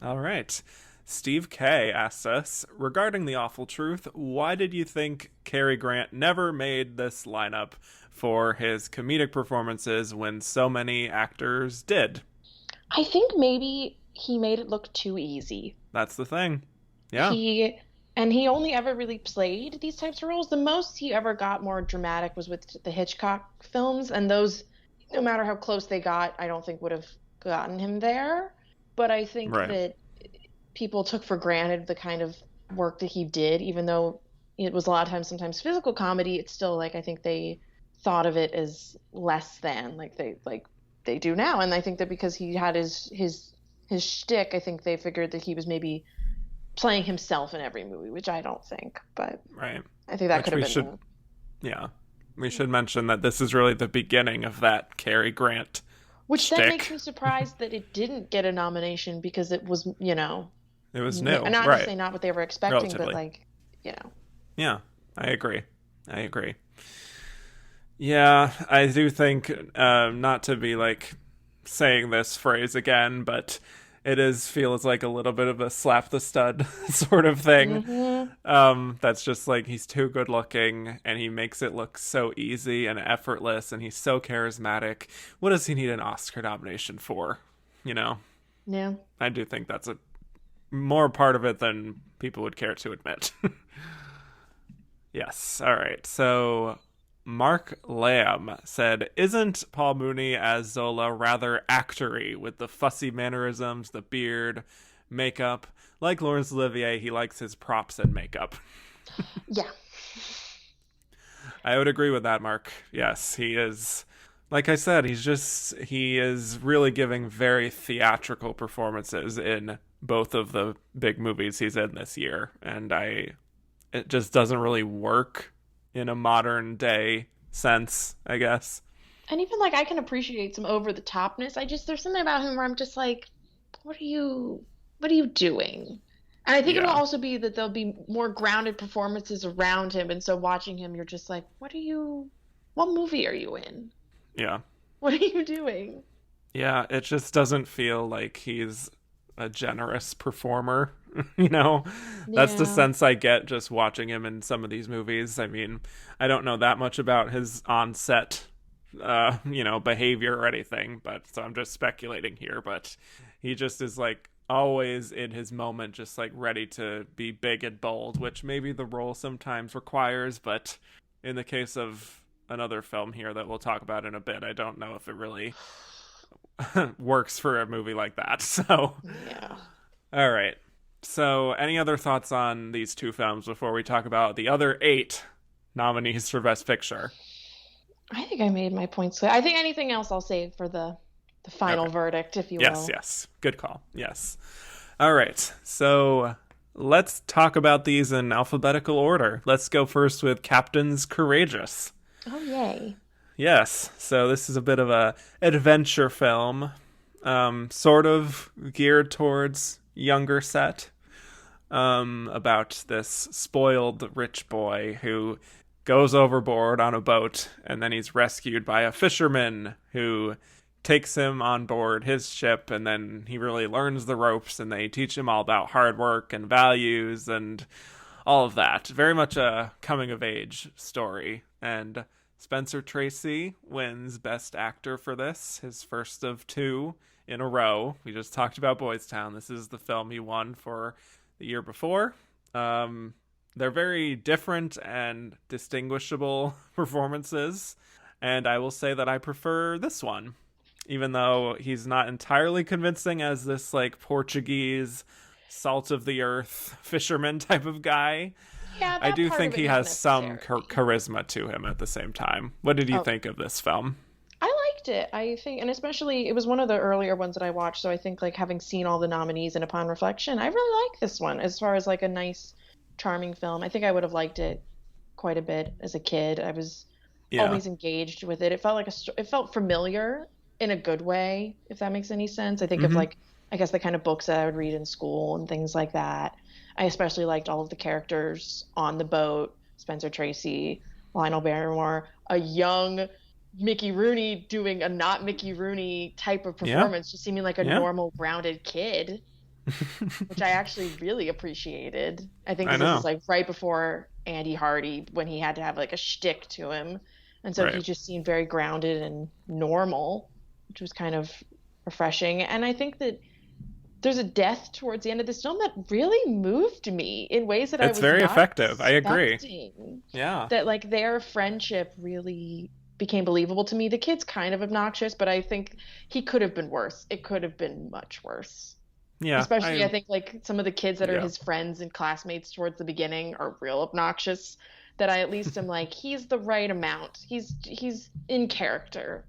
All right. Steve K asked us, regarding The Awful Truth, why did you think Cary Grant never made this lineup for his comedic performances when so many actors did? I think maybe he made it look too easy. That's the thing. Yeah. He only ever really played these types of roles. The most he ever got more dramatic was with the Hitchcock films, and those, no matter how close they got, I don't think would have gotten him there. But I think that people took for granted the kind of work that he did, even though it was a lot of times sometimes physical comedy. It's still like, I think they thought of it as less than like they do now. And I think that because he had his shtick, I think they figured that he was maybe playing himself in every movie, which I don't think. But I think that could have been. We should mention that this is really the beginning of that Cary Grant Which shtick. Then makes me surprised that it didn't get a nomination, because it was, it was new. And not to say not what they were expecting, Relatively. But Yeah, I agree. Yeah, I do think, not to be saying this phrase again, but it feels like a little bit of a slap the stud sort of thing. Mm-hmm. That's just he's too good looking, and he makes it look so easy and effortless, and he's so charismatic. What does he need an Oscar nomination for? Yeah. I do think that's a more part of it than people would care to admit. Yes. All right. So Mark Lamb said, isn't Paul Mooney as Zola rather actory with the fussy mannerisms, the beard, makeup? Like Laurence Olivier, he likes his props and makeup. Yeah. I would agree with that, Mark. Yes, he is. Like I said, he is really giving very theatrical performances in both of the big movies he's in this year. And it just doesn't really work in a modern day sense, I guess. And even I can appreciate some over the topness. There's something about him where I'm just like, what are you doing? And I think it'll also be that there'll be more grounded performances around him. And so watching him, you're just like, what movie are you in? Yeah. What are you doing? Yeah, it just doesn't feel like he's a generous performer. That's the sense I get just watching him in some of these movies. I mean, I don't know that much about his on-set behavior or anything, but so I'm just speculating here, but he just is always in his moment, just ready to be big and bold, which maybe the role sometimes requires, but in the case of another film here that we'll talk about in a bit, I don't know if it really works for a movie like that. So yeah. All right. So any other thoughts on these two films before we talk about the other 8 nominees for Best Picture? I think I made my points clear. I think anything else I'll save for the final verdict, if you will. Yes. Good call. Yes. All right. So let's talk about these in alphabetical order. Let's go first with Captain's Courageous. Oh, yay. Yes, so this is a bit of a adventure film, sort of geared towards younger set, about this spoiled rich boy who goes overboard on a boat, and then he's rescued by a fisherman who takes him on board his ship, and then he really learns the ropes, and they teach him all about hard work and values and all of that. Very much a coming-of-age story, and Spencer Tracy wins Best Actor for this, his first of 2 in a row. We just talked about Boys Town. This is the film he won for the year before. They're very different and distinguishable performances, and I will say that I prefer this one, even though he's not entirely convincing as this like Portuguese salt of the earth fisherman type of guy. Yeah, I do think he has some necessary. charisma to him at the same time. What did you think of this film? I liked it. I think, and especially it was one of the earlier ones that I watched, so I think like having seen all the nominees and upon reflection, I really like this one as far as like a nice, charming film. I think I would have liked it quite a bit as a kid. I was always engaged with it. It felt like it felt familiar in a good way, if that makes any sense. I think of like, I guess the kind of books that I would read in school and things like that. I especially liked all of the characters on the boat, Spencer Tracy, Lionel Barrymore, a young Mickey Rooney doing a not Mickey Rooney type of performance, just seeming like a normal, grounded kid, which I actually really appreciated. I think this is like right before Andy Hardy, when he had to have like a shtick to him. And so he just seemed very grounded and normal, which was kind of refreshing. And I think that there's a death towards the end of this film that really moved me in ways that I was very not effective. I agree. expecting. Yeah. That like their friendship really became believable to me. The kid's kind of obnoxious, but I think he could have been worse. It could have been much worse. Yeah. Especially I think like some of the kids that are his friends and classmates towards the beginning are real obnoxious. That I at least am like, he's the right amount. He's in character.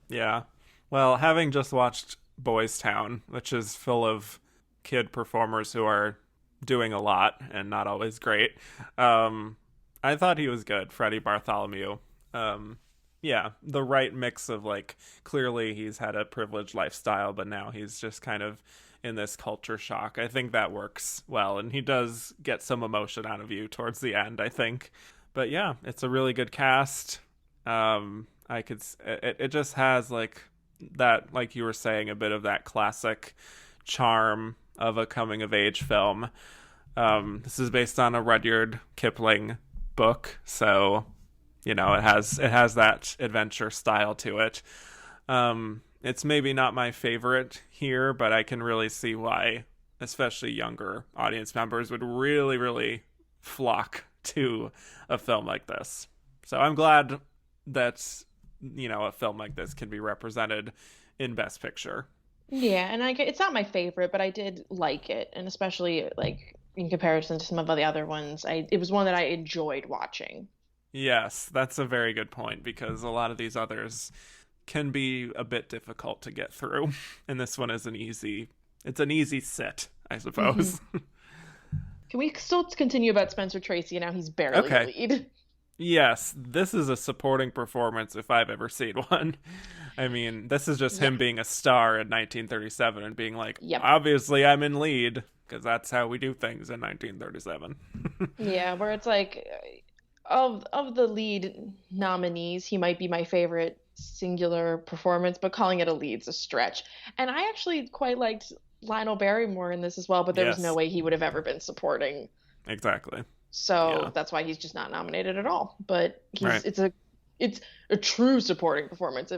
Yeah. Well, having just watched Boys Town, which is full of kid performers who are doing a lot and not always great, I thought he was good, Freddie Bartholomew. Yeah, the right mix of like, clearly he's had a privileged lifestyle, but now he's just kind of in this culture shock. I think that works well, and he does get some emotion out of you towards the end, I think. But yeah, it's a really good cast. It just has like that, like you were saying, a bit of that classic charm of a coming of age film. This is based on a Rudyard Kipling book, so you know it has that adventure style to it. It's maybe not my favorite here, but I can really see why especially younger audience members would really, really flock to a film like this. So I'm glad that, you know, a film like this can be represented in Best Picture. Yeah, and it's not my favorite, but I did like it, and especially like in comparison to some of the other ones, it was one that I enjoyed watching. Yes, that's a very good point, because a lot of these others can be a bit difficult to get through, and this one is an easy sit, I suppose. Mm-hmm. Can we still continue about Spencer Tracy and how he's barely the lead? Yes, this is a supporting performance if I've ever seen one. I mean, this is just him being a star in 1937 and being like, obviously I'm in lead, because that's how we do things in 1937. Yeah, where it's like, of the lead nominees, he might be my favorite singular performance, but calling it a lead's a stretch. And I actually quite liked Lionel Barrymore in this as well, but there was no way he would have ever been supporting. Exactly. So that's why he's just not nominated at all. But it's a true supporting performance.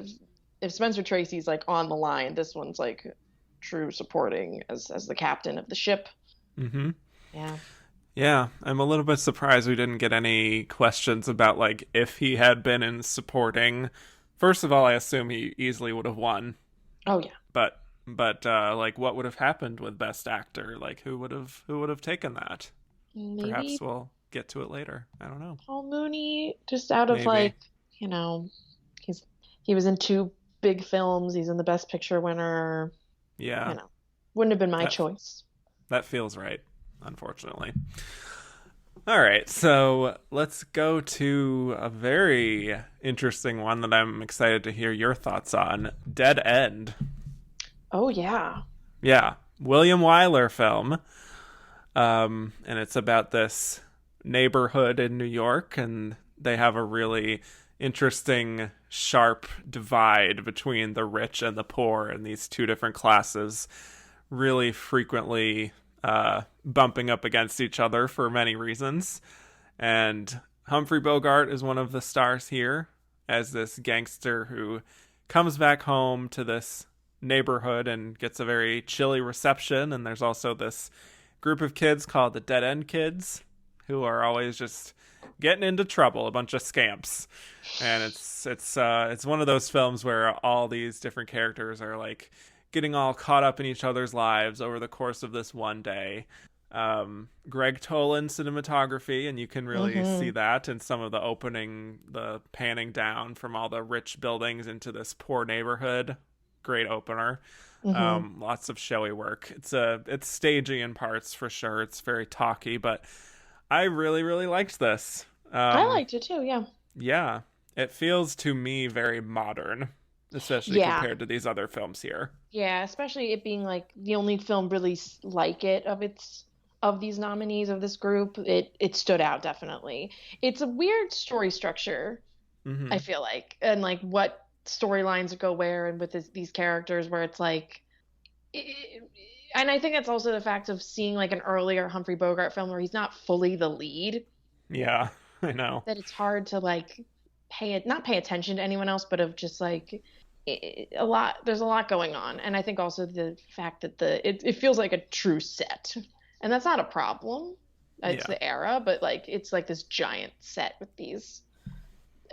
If Spencer Tracy's like on the line, this one's like true supporting as the captain of the ship. Mm-hmm. Yeah. Yeah, I'm a little bit surprised we didn't get any questions about like if he had been in supporting. First of all, I assume he easily would have won. Oh yeah. But like what would have happened with Best Actor? Like who would have taken that? Maybe perhaps we'll get to it later. I don't know. Paul Mooney, just out of like, you know, he was in 2 big films. He's in the Best Picture winner. Yeah. You know, wouldn't have been my choice. That feels right. unfortunately. All right, so let's go to a very interesting one that I'm excited to hear your thoughts on. Dead End. Oh, yeah. Yeah, William Wyler film. And it's about this neighborhood in New York, and they have a really interesting, sharp divide between the rich and the poor, and these two different classes really frequently bumping up against each other for many reasons. And Humphrey Bogart is one of the stars here as this gangster who comes back home to this neighborhood and gets a very chilly reception. And there's also this group of kids called the Dead End Kids who are always just getting into trouble, a bunch of scamps. And it's one of those films where all these different characters are like getting all caught up in each other's lives over the course of this one day. Greg Tolan cinematography, and you can really see that in some of the panning down from all the rich buildings into this poor neighborhood. Great opener. Lots of showy work. It's stagey in parts for sure. It's very talky, but I really, really liked this. I liked it too, yeah. Yeah. It feels to me very modern, especially compared to these other films here. Yeah, especially it being like the only film really like it of these nominees of this group. It stood out definitely. It's a weird story structure, I feel like, and like what storylines go where and with these characters where it's like, and I think that's also the fact of seeing like an earlier Humphrey Bogart film where he's not fully the lead. Yeah, I know. That it's hard to like not pay attention to anyone else, but of just like there's a lot going on. And I think also the fact that it feels like a true set, and that's not a problem. It's the era, but like it's like this giant set with these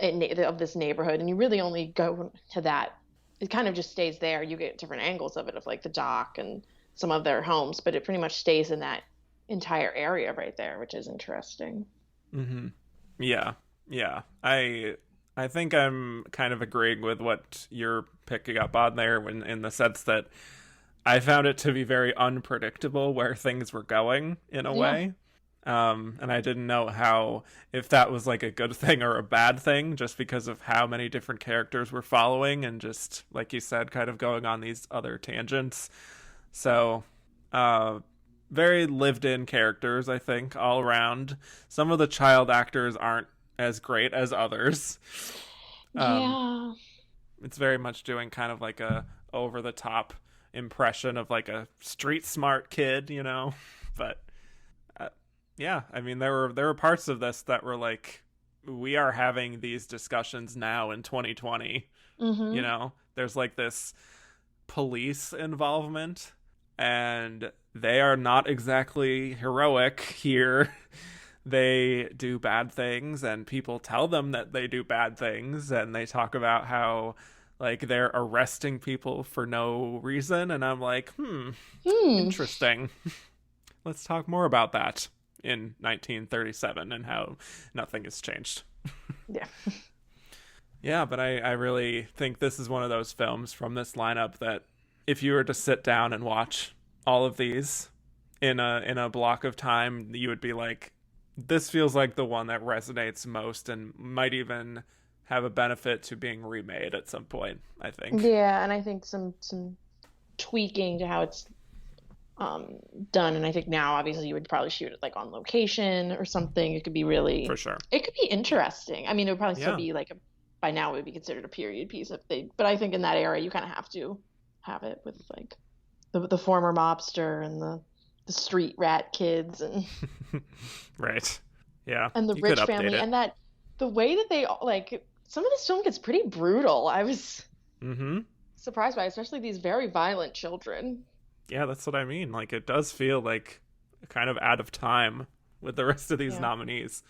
of this neighborhood, and you really only go to that. It kind of just stays there. You get different angles of it, of like the dock and some of their homes, but it pretty much stays in that entire area right there, which is interesting. Yeah. I think I'm kind of agreeing with what you're picking up on there in the sense that I found it to be very unpredictable where things were going in a way. And I didn't know if that was like a good thing or a bad thing, just because of how many different characters we're following and just, like you said, kind of going on these other tangents. So, very lived in characters, I think, all around. Some of the child actors aren't as great as others. It's very much doing kind of like a over the top impression of like a street smart kid, you know, but yeah, I mean, there were parts of this that were like, we are having these discussions now in 2020. You know, there's like this police involvement, and they are not exactly heroic here. They do bad things, and people tell them that they do bad things, and they talk about how like they're arresting people for no reason, and I'm like, interesting. Let's talk more about that in 1937 and how nothing has changed. Yeah, but I really think this is one of those films from this lineup that if you were to sit down and watch all of these in a block of time, you would be like, this feels like the one that resonates most and might even have a benefit to being remade at some point, I think. Yeah, and I think some tweaking to how it's done, and I think now obviously you would probably shoot it like on location or something. It could be really, for sure, it could be interesting. I mean, it would probably still be like by now it would be considered a period piece but I think in that era you kind of have to have it with like the former mobster and the street rat kids and right, yeah, and the rich family, and that the way that they like some of this film gets pretty brutal. I was surprised by it, especially these very violent children. Yeah, that's what I mean. Like, it does feel like kind of out of time with the rest of these nominees.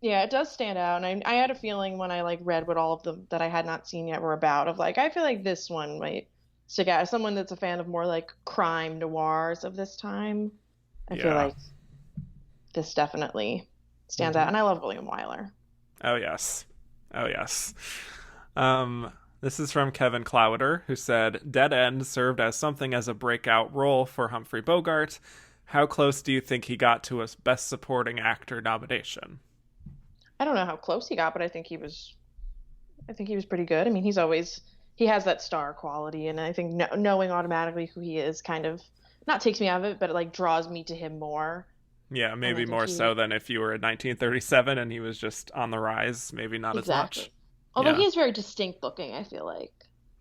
Yeah, it does stand out. And I had a feeling when I like read what all of them that I had not seen yet were about, of like, I feel like this one might stick out. As someone that's a fan of more like crime noirs of this time, I feel like this definitely stands out. And I love William Wyler. Oh, yes. This is from Kevin Clowder, who said, Dead End served as something as a breakout role for Humphrey Bogart. How close do you think he got to a Best Supporting Actor nomination? I don't know how close he got, but I think he was pretty good. I mean, he has that star quality, and I think knowing automatically who he is kind of not takes me out of it, but it like draws me to him more. Yeah, And I maybe think more so than if you were in 1937 and he was just on the rise. Maybe not exactly. as much. Although Yeah. he is very distinct looking, I feel like.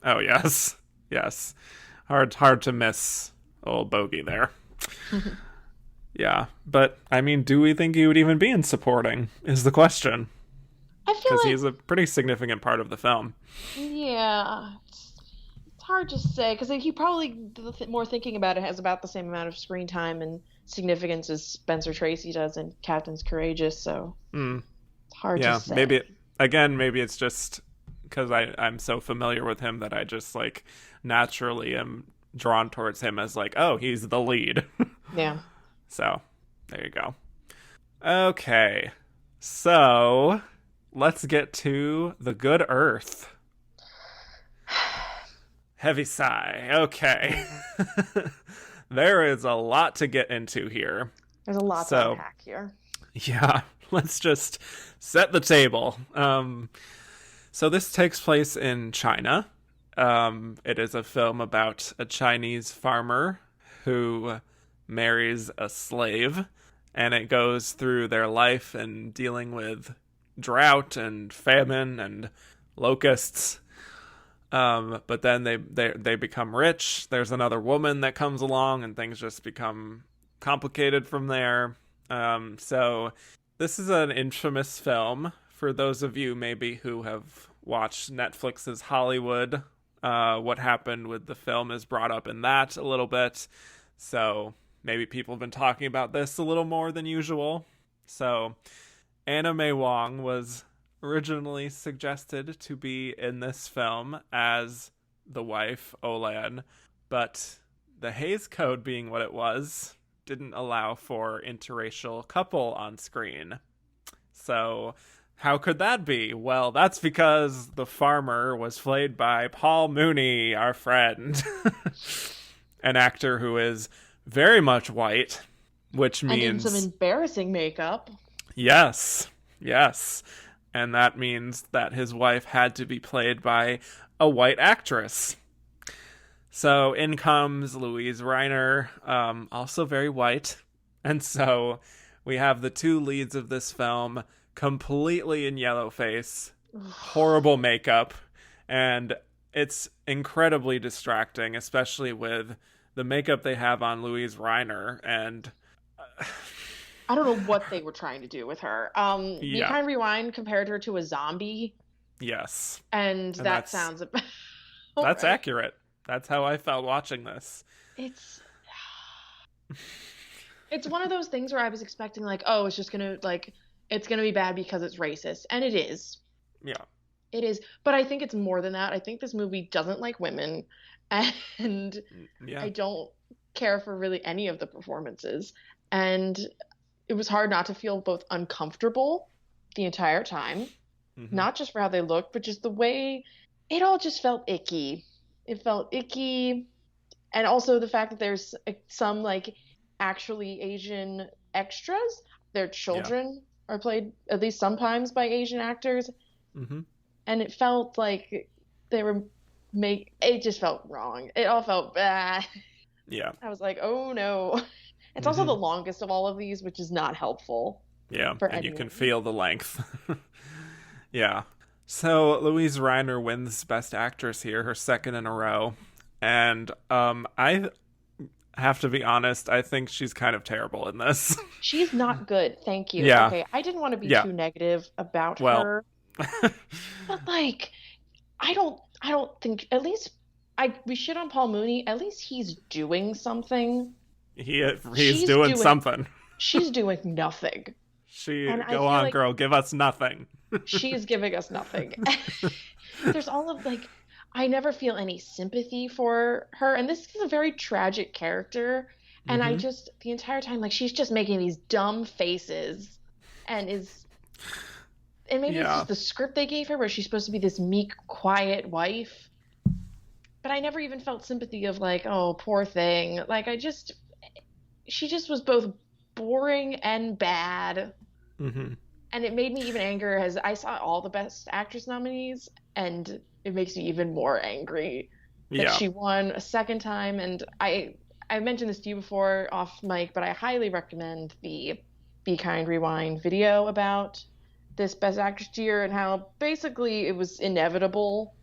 Oh, yes. Yes. Hard to miss old Bogey there. Yeah. But, I mean, do we think he would even be in supporting is the question. I feel Because like, he's a pretty significant part of the film. yeah, it's hard to say because he probably, more thinking about it, has about the same amount of screen time and significance as Spencer Tracy does in Captain's Courageous. So it's hard to say. Maybe it's just because I'm so familiar with him that I just like naturally am drawn towards him as like, oh, he's the lead. Yeah. So there you go. Okay, so let's get to The Good Earth. Heavy sigh. Okay. There is a lot to get into here. There's a lot to unpack here. Yeah, let's just set the table. So this takes place in China. It is a film about a Chinese farmer who marries a slave, and it goes through their life and dealing with drought and famine and locusts. But then they become rich. There's another woman that comes along, and things just become complicated from there. So this is an infamous film for those of you maybe who have watched Netflix's Hollywood. What happened with the film is brought up in that a little bit. So maybe people have been talking about this a little more than usual. So Anna May Wong was originally suggested to be in this film as the wife, Olan, but the Hays Code being what it was, didn't allow for interracial couple on screen. So how could that be? Well, that's because the farmer was played by Paul Mooney, our friend. An actor who is very much white, which means... And in some embarrassing makeup. Yes. And that means that his wife had to be played by a white actress. So in comes Louise Reiner, also very white. And so we have the two leads of this film completely in yellow face, horrible makeup, and it's incredibly distracting, especially with the makeup they have on Louise Reiner. And I don't know what they were trying to do with her. You kind of rewind compared her to a zombie. Yes. And that sounds about that's right. accurate. That's how I felt watching this. It's one of those things where I was expecting like, oh, it's just gonna it's gonna be bad because it's racist. And it is. Yeah. It is. But I think it's more than that. I think this movie doesn't like women. And I don't care for really any of the performances. And it was hard not to feel both uncomfortable the entire time, not just for how they looked, but just the way it all just felt icky. It felt icky. And also the fact that there's some like actually Asian extras. Their children are played at least sometimes by Asian actors. And it felt like they were it just felt wrong. It all felt bad. Yeah. I was like, oh no. It's also the longest of all of these, which is not helpful. Yeah, and you can feel the length. Yeah. So Louise Reiner wins Best Actress here, her second in a row. And I have to be honest, I think she's kind of terrible in this. She's not good, thank you. Yeah. Okay, I didn't want to be too negative about her. But like, I don't think, at least we shit on Paul Mooney, at least he's doing something. He's doing something. She's doing nothing. Go on, girl, give us nothing. She's giving us nothing. There's all of like, I never feel any sympathy for her, and this is a very tragic character, and I just, the entire time, like, she's just making these dumb faces, and maybe it's just the script they gave her, where she's supposed to be this meek, quiet wife, but I never even felt sympathy of like, oh, poor thing. Like, she just was both boring and bad. Mm-hmm. And it made me even angrier as I saw all the Best Actress nominees, and it makes me even more angry that Yeah. she won a second time. And I mentioned this to you before off mic, but I highly recommend the Be Kind Rewind video about this Best Actress year and how basically it was inevitable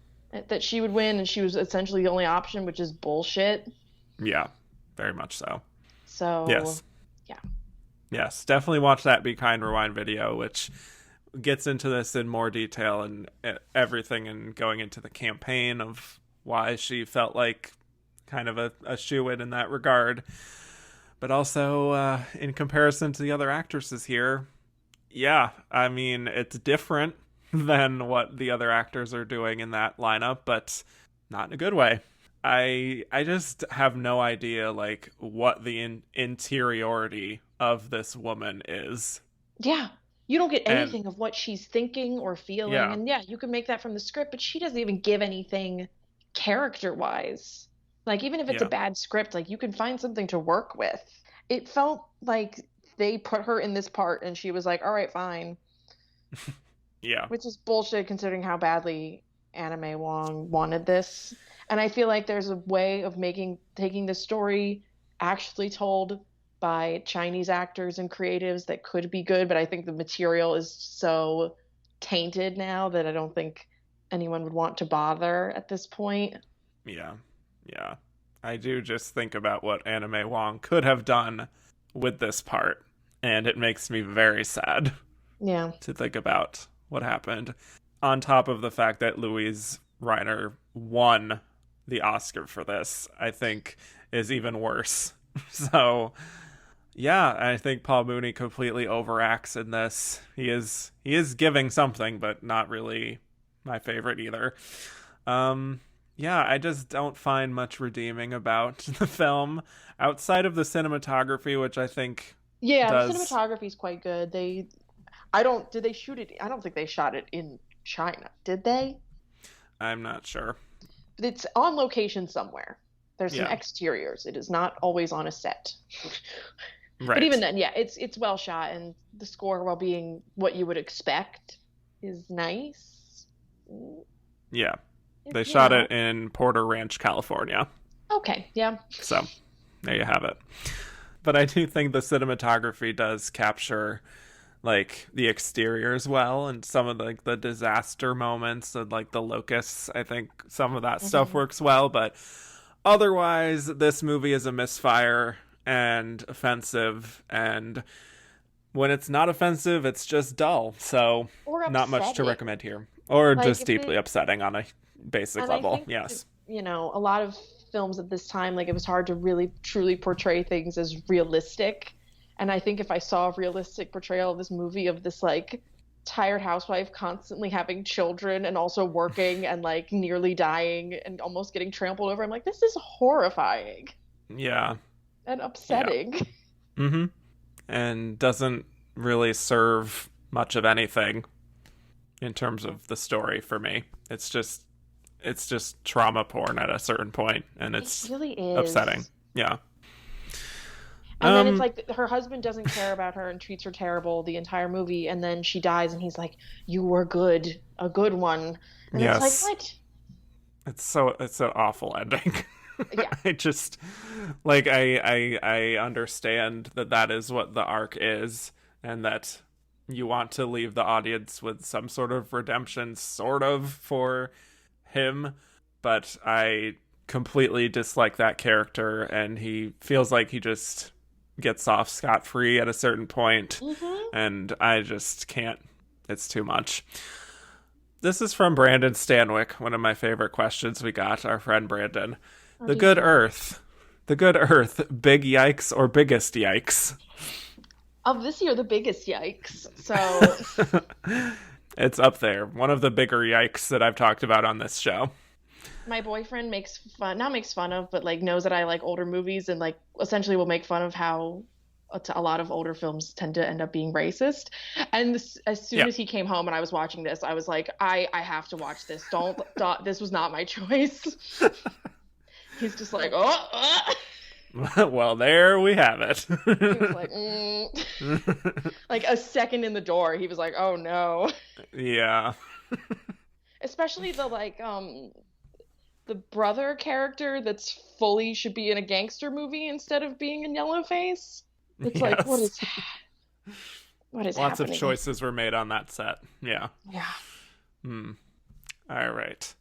that she would win, and she was essentially the only option, which is bullshit. Yeah. Very much so. So, Yes. yeah. Yes. Definitely watch that Be Kind Rewind video, which gets into this in more detail and everything, and going into the campaign of why she felt like kind of a shoo-in in that regard. But also, in comparison to the other actresses here, yeah, I mean, it's different than what the other actors are doing in that lineup, but not in a good way. I just have no idea, like, what the interiority of this woman is. Yeah. You don't get And anything of what she's thinking or feeling. yeah, And yeah, you can make that from the script, but she doesn't even give anything character-wise. Like, even if it's a yeah, bad script, like, you can find something to work with. It felt like they put her in this part and she was like, all right, fine. yeah, Which is bullshit considering how badly Anna May Wong wanted this. And I feel like there's a way of taking the story actually told by Chinese actors and creatives that could be good, but I think the material is so tainted now that I don't think anyone would want to bother at this point. yeah, yeah. I do just think about what Anna May Wong could have done with this part, and it makes me very sad Yeah. to think about what happened. On top of the fact that Louise Reiner won the Oscar for this, I think is even worse. So, yeah, I think Paul Mooney completely overacts in this. He is giving something, but not really my favorite either. Yeah, I just don't find much redeeming about the film outside of the cinematography, which I think Yeah, the does. cinematography is quite good. Did they shoot it? I don't think they shot it in China, did they? I'm not sure. It's on location somewhere. There's some Yeah. exteriors. It is not always on a set. Right. But even then, yeah, it's well shot, and the score, while being what you would expect, is nice. Yeah. They You shot know. it in Porter Ranch, California. Okay, yeah. So, there you have it. But I do think the cinematography does capture, like, the exteriors well, and some of the disaster moments and, like, the locusts. I think some of that stuff works well, but otherwise, this movie is a misfire and offensive, and when it's not offensive, it's just dull. So, Or not much to upsetting. recommend here. Or Like, just if deeply it- upsetting on a basic And I level. think, Yes. a lot of films at this time, like, it was hard to really truly portray things as realistic. And I think if I saw a realistic portrayal of this movie, of this, like, tired housewife constantly having children and also working and, like, nearly dying and almost getting trampled over, I'm like, this is horrifying Yeah. and upsetting. Mm-hmm. And doesn't really serve much of anything in terms of the story for me. It's just trauma porn at a certain point, and it's It really is. upsetting. Yeah. And then it's like her husband doesn't care about her and treats her terrible the entire movie, and then she dies and he's like, you were good, a good one. And Yes. it's like, what? It's an awful ending. Yeah. I just, like, I understand that is what the arc is, and that you want to leave the audience with some sort of redemption, sort of, for him, but I completely dislike that character, and he feels like he just gets off scot-free at a certain point, and I just can't. It's too much. This is from Brandon Stanwyck, one of my favorite questions we got, our friend Brandon. The Good Earth, big yikes or biggest yikes? Of this year, the biggest yikes. So It's up there. One of the bigger yikes that I've talked about on this show. my boyfriend not makes fun of, but, like, knows that I like older movies, and, like, essentially will make fun of how a lot of older films tend to end up being racist. And as soon as he came home and I was watching this, I was like, I have to watch this. This was not my choice. He's just like, oh. Well, there we have it. He was like, like a second in the door, he was like, oh no. Yeah. Especially the the brother character that's fully should be in a gangster movie instead of being in Yellowface. It's like, what is Lots happening? of choices were made on that set. Yeah. Yeah. All right.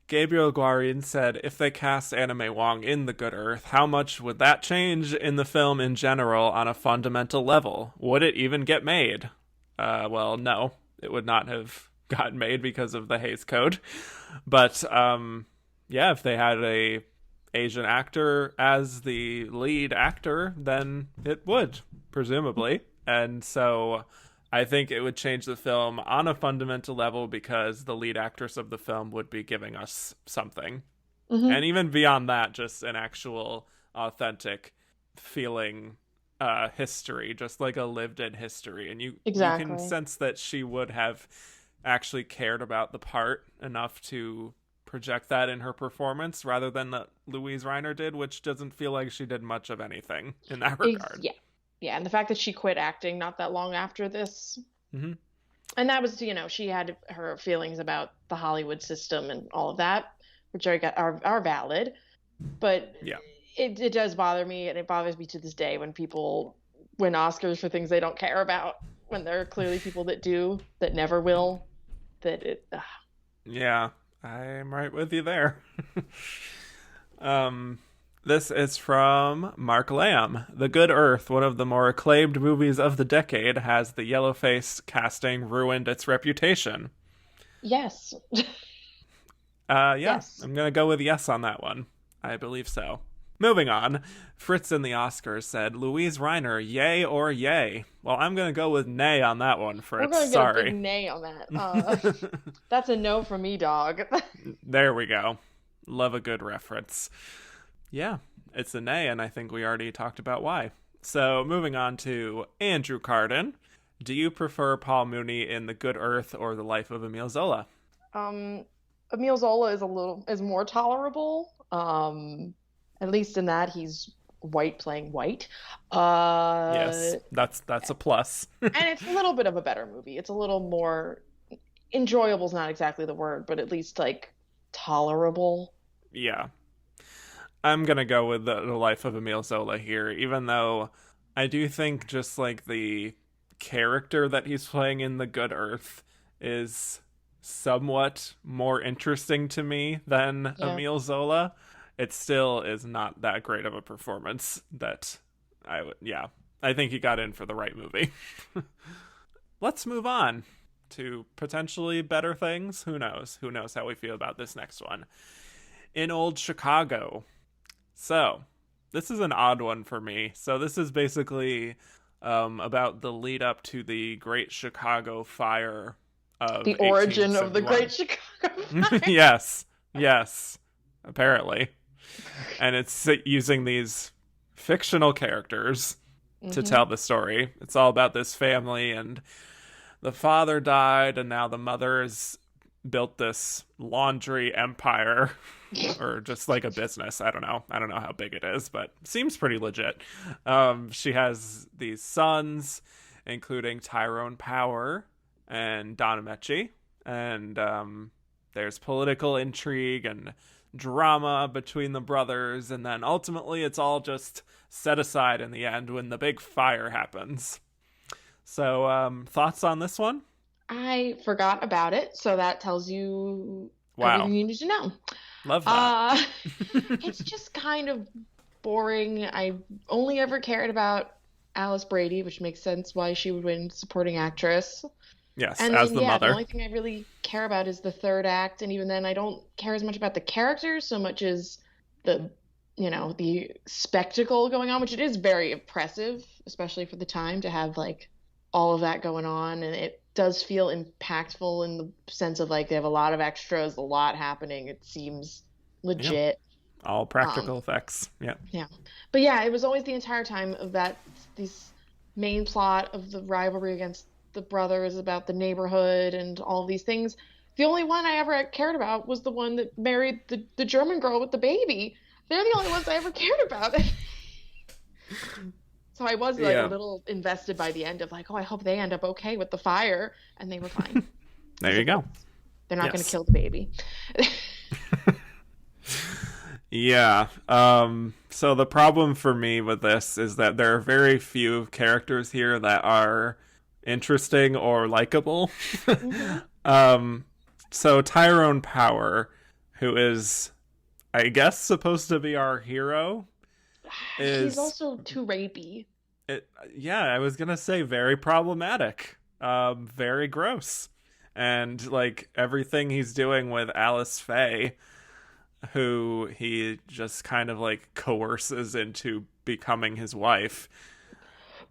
Gabriel Guarin said, if they cast Anna May Wong in The Good Earth, how much would that change in the film in general on a fundamental level? Would it even get made? Well, no. It would not have gotten made because of the Hays Code. But, yeah, if they had a Asian actor as the lead actor, then it would, presumably. And so I think it would change the film on a fundamental level because the lead actress of the film would be giving us something. Mm-hmm. And even beyond that, just an actual authentic feeling history, just like a lived-in history. And you can sense that she would have actually cared about the part enough to project that in her performance rather than that Louise Reiner did, which doesn't feel like she did much of anything in that regard. Yeah, and the fact that she quit acting not that long after this. Mm-hmm. And that was, she had her feelings about the Hollywood system and all of that, which are valid. But it does bother me, and it bothers me to this day when people win Oscars for things they don't care about, when there are clearly people that do, that never will. Yeah, I'm right with you there. This is from Mark Lamb. The Good Earth, one of the more acclaimed movies of the decade, has the yellowface casting ruined its reputation. Yes. Yes. I'm going to go with yes on that one. I believe so. Moving on, Fritz in the Oscars said, Louise Reiner, yay or yay? Well, I'm going to go with nay on that one, Fritz. We're going to Sorry. get a big nay on that. That's a no for me, dog. There we go. Love a good reference. Yeah, it's a nay, and I think we already talked about why. So, moving on to Andrew Carden. Do you prefer Paul Mooney in The Good Earth or The Life of Emile Zola? Emile Zola is more tolerable. At least in that he's white playing white. Yes, that's a plus. And it's a little bit of a better movie. It's a little more enjoyable is not exactly the word, but at least like tolerable. Yeah. I'm going to go with the Life of Emile Zola here, even though I do think just like the character that he's playing in The Good Earth is somewhat more interesting to me than Emile Zola. It still is not that great of a performance that I think he got in for the right movie. Let's move on to potentially better things. Who knows? Who knows how we feel about this next one? In Old Chicago. So, this is an odd one for me. So this is basically about the lead up to the Great Chicago Fire of the origin of the Great Chicago Fire. Yes, apparently. And it's using these fictional characters to tell the story. It's all about this family, and the father died, and now the mother has built this laundry empire, or just like a business. I don't know how big it is, but it seems pretty legit. She has these sons, including Tyrone Power and Adamich, and there's political intrigue and drama between the brothers, and then ultimately it's all just set aside in the end when the big fire happens. So, thoughts on this one? I forgot about it, so that tells you everything you need to know. Love that. It's just kind of boring. I only ever cared about Alice Brady, which makes sense why she would win supporting actress. Yes, and as then, the mother. The only thing I really care about is the third act, and even then I don't care as much about the characters so much as the spectacle going on, which it is very impressive, especially for the time, to have like all of that going on, and it does feel impactful in the sense of like they have a lot of extras, a lot happening. It seems legit. Yep. All practical effects. Yeah. Yeah. But yeah, it was always the entire time of this main plot of the rivalry against the brothers about the neighborhood and all of these things. The only one I ever cared about was the one that married the German girl with the baby. They're the only ones I ever cared about. So I was like a little invested by the end of like, oh, I hope they end up okay with the fire, and they were fine. There you go. They're not going to kill the baby. Yeah. So the problem for me with this is that there are very few characters here that are interesting or likable. So Tyrone Power, who is, I guess, supposed to be our hero, he's also too rapey. Yeah, I was gonna say very problematic, very gross, and like everything he's doing with Alice Faye, who he just kind of like coerces into becoming his wife.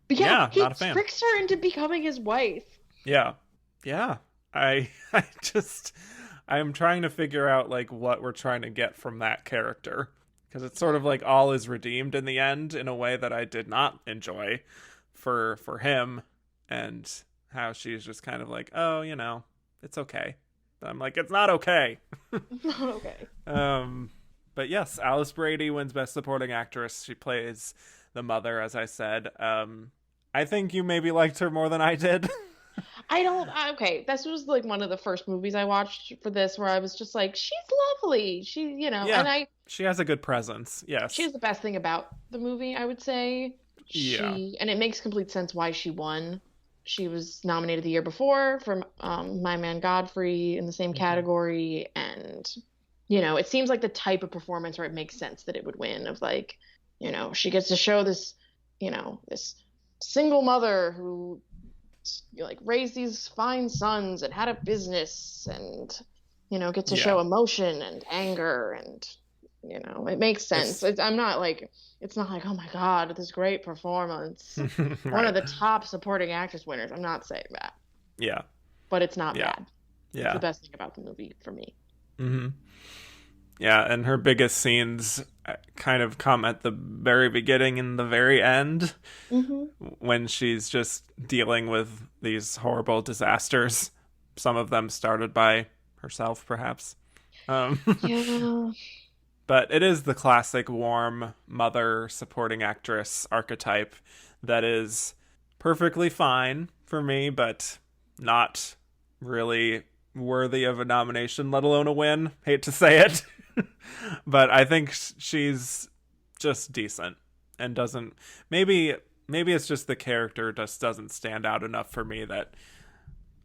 Yeah, he not a fan. Tricks her into becoming his wife. Yeah. I'm trying to figure out like what we're trying to get from that character, because it's sort of like all is redeemed in the end in a way that I did not enjoy for him, and how she's just kind of like, oh, it's okay. I'm like, it's not okay. Not okay. But yes, Alice Brady wins Best Supporting Actress. She plays the mother, as I said. I think you maybe liked her more than I did. Okay, this was like one of the first movies I watched for this where I was just like, she's lovely. And she has a good presence. Yes. She's the best thing about the movie, I would say. And it makes complete sense why she won. She was nominated the year before for My Man Godfrey in the same category, and it seems like the type of performance where it makes sense that it would win, of like, she gets to show this, this single mother who like raised these fine sons and had a business, and get to show emotion and anger, and it makes sense. It's not like, oh my god, this great performance. Right. One of the top supporting actress winners. I'm not saying that. Yeah. But it's not bad. Yeah. It's the best thing about the movie for me. Mm-hmm. Yeah, and her biggest scenes kind of come at the very beginning and the very end, when she's just dealing with these horrible disasters. Some of them started by herself, perhaps. Yeah. But it is the classic warm mother supporting actress archetype that is perfectly fine for me, but not really worthy of a nomination, let alone a win. Hate to say it. But I think she's just decent and doesn't... Maybe it's just the character just doesn't stand out enough for me, that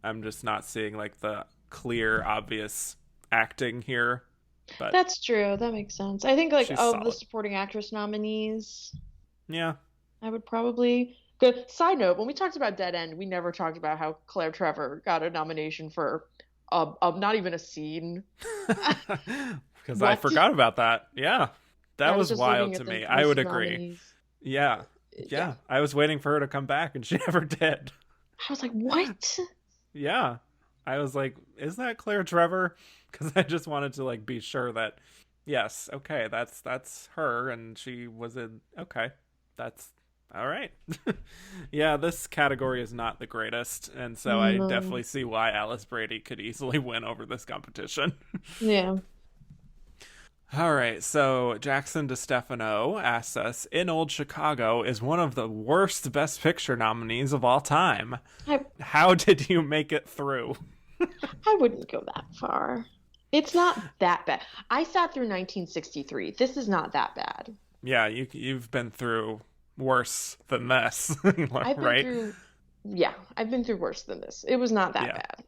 I'm just not seeing like the clear, obvious acting here. But that's true. That makes sense. I think like of solid. The supporting actress nominees, yeah, I would probably... Good. Side note, when we talked about Dead End, we never talked about how Claire Trevor got a nomination for not even a scene. Because I forgot about that. Yeah. That was wild to me. I would agree. Nominees. Yeah. I was waiting for her to come back, and she never did. I was like, what? Yeah. I was like, is that Claire Trevor? Because I just wanted to like be sure that, yes, okay, that's her, and she was in... Okay, that's... All right. Yeah, this category is not the greatest, and so I definitely see why Alice Brady could easily win over this competition. Yeah. All right, so Jackson DeStefano asks us, In Old Chicago is one of the worst Best Picture nominees of all time. How did you make it through? I wouldn't go that far. It's not that bad. I sat through 1963. This is not that bad. Yeah, you've been through worse than this, right? I've been through worse than this. It was not that bad.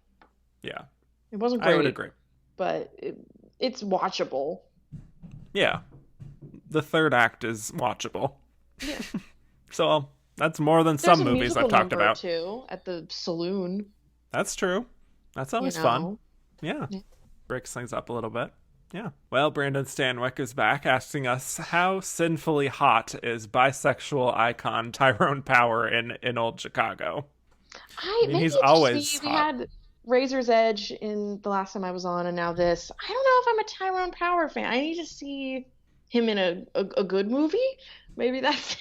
Yeah. It wasn't great. I would agree. But it's watchable. Yeah. The third act is watchable. Yeah. So that's more than some movies I've talked about. Too, at the saloon. That's true. That's always fun. Yeah. Breaks things up a little bit. Yeah. Well, Brandon Stanwyck is back asking us, how sinfully hot is bisexual icon Tyrone Power in Old Chicago? I mean, he's always hot. We had Razor's Edge in the last time I was on, and now this. I don't know if I'm a Tyrone Power fan. I need to see him in a good movie. Maybe that's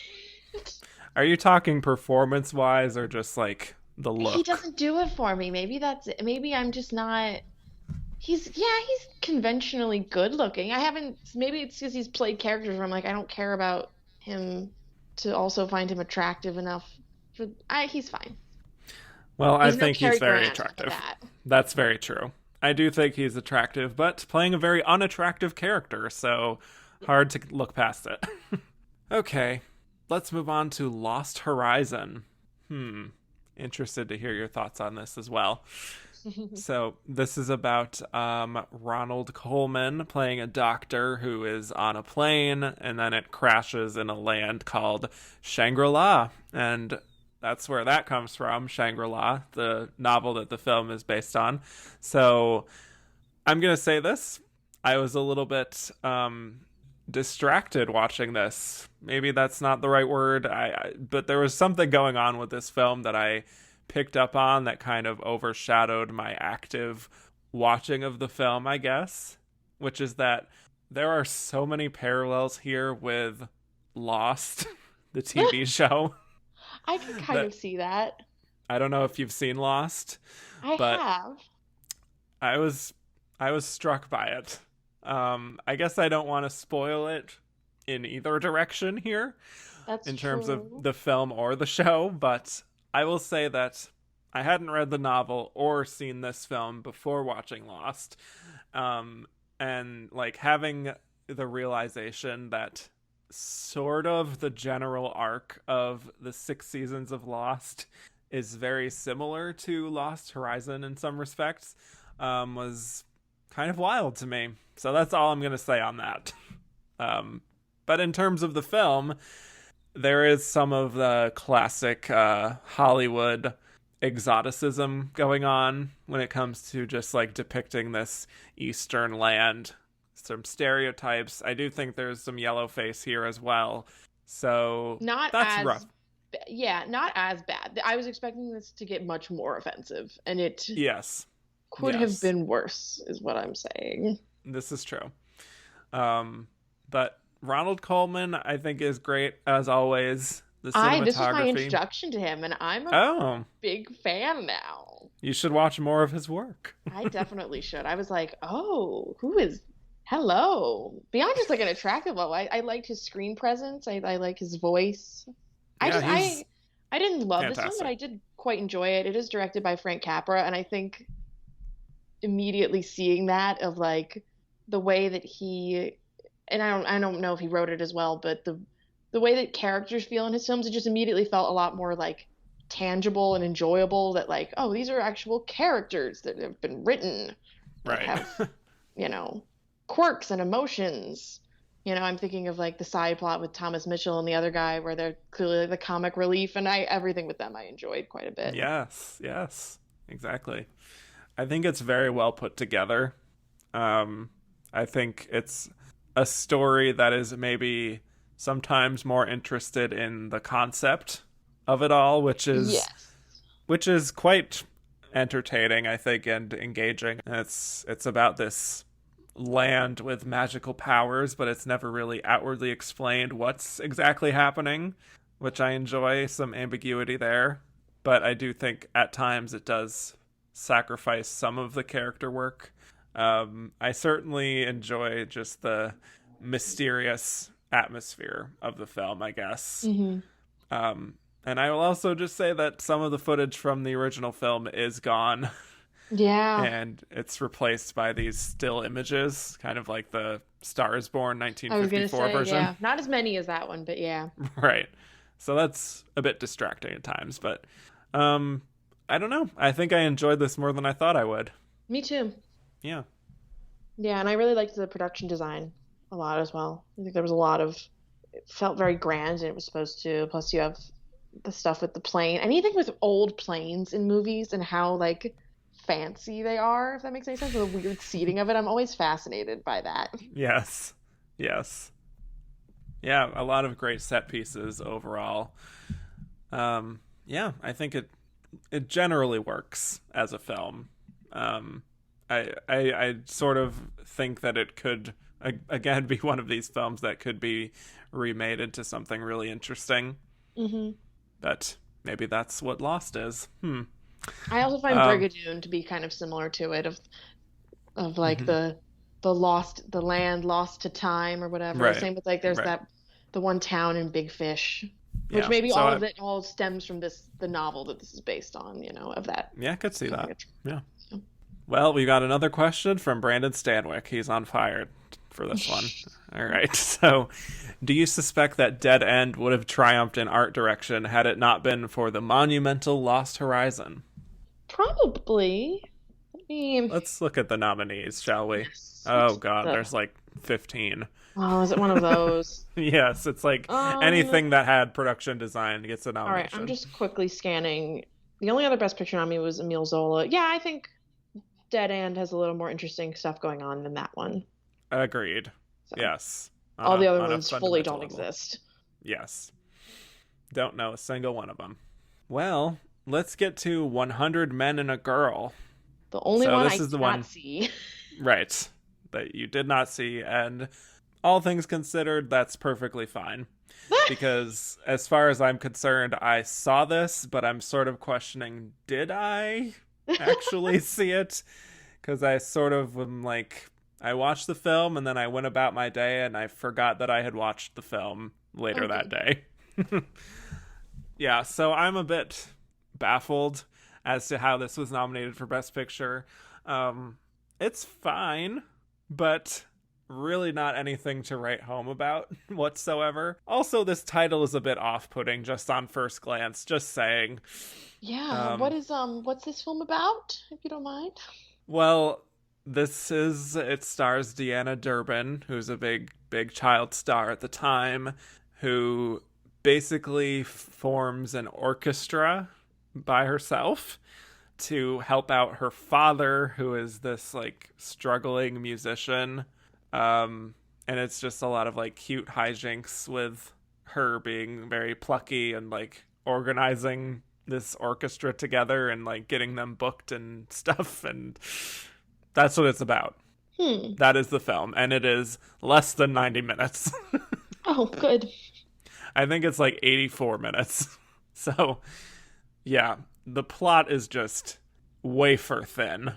it. Are you talking performance-wise or just like the look? He doesn't do it for me. Maybe that's it. Maybe I'm just not... He's conventionally good looking. Maybe it's because he's played characters where I'm like, I don't care about him to also find him attractive enough for. He's fine. Well, I He's no think he's Cary very Grant for attractive. that. That's very true. I do think he's attractive, but playing a very unattractive character, so hard to look past it. Okay, let's move on to Lost Horizon. Interested to hear your thoughts on this as well. So this is about Ronald Colman playing a doctor who is on a plane, and then it crashes in a land called Shangri-La, and that's where that comes from, Shangri-La, the novel that the film is based on. So I'm going to say this. I was a little bit distracted watching this. Maybe that's not the right word, but there was something going on with this film that I picked up on that kind of overshadowed my active watching of the film, I guess, which is that there are so many parallels here with Lost, the TV show. I can kind of see that. I don't know if you've seen Lost, but have. I was struck by it. I guess I don't want to spoil it in either direction here. That's in terms true. of the film or the show, but I will say that I hadn't read the novel or seen this film before watching Lost. And like having the realization that sort of the general arc of the 6 seasons of Lost is very similar to Lost Horizon in some respects, was kind of wild to me. So that's all I'm going to say on that. But in terms of the film, there is some of the classic Hollywood exoticism going on when it comes to just like depicting this Eastern land. Some stereotypes. I do think there's some yellow face here as well. So that's rough. Yeah, not as bad. I was expecting this to get much more offensive, and it could have been worse, is what I'm saying. This is true. But Ronald Colman, I think, is great as always. The cinematography. This was my introduction to him, and I'm a big fan now. You should watch more of his work. I definitely should. I was like, hello. Beyond just like an attractive level, I liked his screen presence. I like his voice. I didn't love this one, but I did quite enjoy it. It is directed by Frank Capra, and I think immediately seeing that of like the way that he, and I don't know if he wrote it as well, but the way that characters feel in his films, it just immediately felt a lot more like tangible and enjoyable, that like, oh, these are actual characters that have been written, that have, quirks and emotions. I'm thinking of like the side plot with Thomas Mitchell and the other guy where they're clearly like the comic relief, and everything with them I enjoyed quite a bit. Yes, exactly. I think it's very well put together. I think it's a story that is maybe sometimes more interested in the concept of it all, which is quite entertaining, I think, and engaging. It's about this land with magical powers, but it's never really outwardly explained what's exactly happening, which I enjoy, some ambiguity there. But I do think at times it does sacrifice some of the character work. I certainly enjoy just the mysterious atmosphere of the film, I guess. Mm-hmm. And I will also just say that some of the footage from the original film is gone. Yeah. And it's replaced by these still images, kind of like the Star is Born 1954 version. Yeah. Not as many as that one, but yeah. Right. So that's a bit distracting at times, but I don't know. I think I enjoyed this more than I thought I would. Me too. Yeah. Yeah, and I really liked the production design a lot as well. I think there was a lot of, it felt very grand, and it was supposed to, plus you have the stuff with the plane. Anything with old planes in movies and how like fancy they are, if that makes any sense, the weird seating of it. I'm always fascinated by that. Yes. Yeah, a lot of great set pieces overall. Yeah, I think it generally works as a film. I sort of think that it could again be one of these films that could be remade into something really interesting. Mm-hmm. But maybe that's what Lost is. I also find Brigadoon to be kind of similar to it, of like the land lost to time or whatever. Right. Same with like there's the one town in Big Fish Which Yeah. maybe So all of it all stems from the novel that this is based on, of that. Yeah, I could see that. Yeah. Yeah. Well, we got another question from Brandon Stanwyck. He's on fire for this one. All right. So, do you suspect that Dead End would have triumphed in art direction had it not been for the monumental Lost Horizon? Probably. I mean, Let's look at the nominees, shall we? yes. Oh, God, there's like 15. Oh, is it one of those? Yes, it's like anything that had production design gets a All right, nomination. I'm just quickly scanning. The only other Best Picture nominee was Emile Zola. Yeah, I think Dead End has a little more interesting stuff going on than that one. Agreed. So, Yes. all the other ones fully don't exist. Yes. Don't know a single one of them. Well, let's get to 100 Men and a Girl. The only one I is the did one not see. Right. That you did not see, and all things considered, that's perfectly fine. Because as far as I'm concerned, I saw this, but I'm sort of questioning, did I actually see it? Because I sort of am like, I watched the film and then I went about my day and I forgot that I had watched the film later that day. Yeah, so I'm a bit baffled as to how this was nominated for Best Picture. It's fine, but really not anything to write home about whatsoever. Also, this title is a bit off-putting just on first glance, just saying. Yeah, what's this film about, if you don't mind? Well, it stars Deanna Durbin, who's a big child star at the time, who basically forms an orchestra by herself to help out her father, who is this like struggling musician. And it's just a lot of like cute hijinks with her being very plucky and like organizing this orchestra together and like getting them booked and stuff, and that's what it's about. That is the film, and it is less than 90 minutes. Oh, good. I think it's like 84 minutes. So, yeah, the plot is just wafer thin.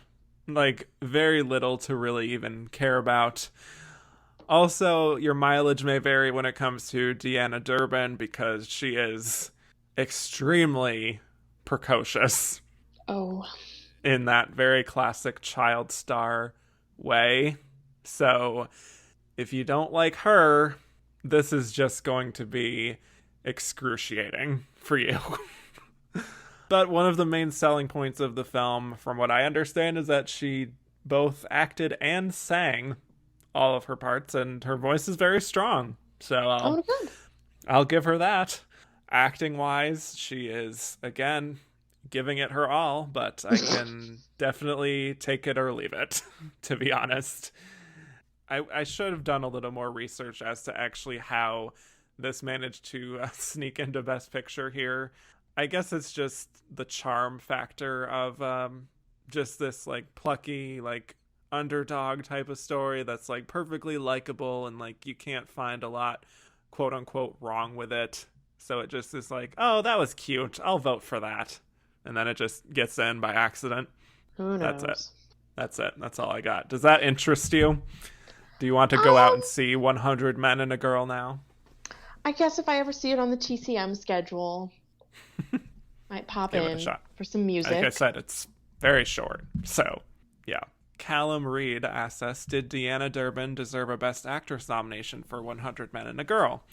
Like, very little to really even care about. Also, your mileage may vary when it comes to Deanna Durbin because she is extremely precocious. Oh. In that very classic child star way. So, if you don't like her, this is just going to be excruciating for you. But one of the main selling points of the film, from what I understand, is that she both acted and sang all of her parts, and her voice is very strong. So I'll give her that. Acting-wise, she is, again, giving it her all, but I can definitely take it or leave it, to be honest. I should have done a little more research as to actually how this managed to sneak into Best Picture here. I guess it's just the charm factor of just this like plucky, like underdog type of story that's like perfectly likable, and like you can't find a lot quote unquote wrong with it. So it just is like, oh, that was cute, I'll vote for that. And then it just gets in by accident. Who knows? That's it. That's all I got. Does that interest you? Do you want to go out and see 100 Men and a Girl now? I guess if I ever see it on the TCM schedule, might pop Give it a in shot. for some music. Like I said, it's very short. So, yeah. Callum Reed asks us, did Deanna Durbin deserve a Best Actress nomination for 100 Men and a Girl?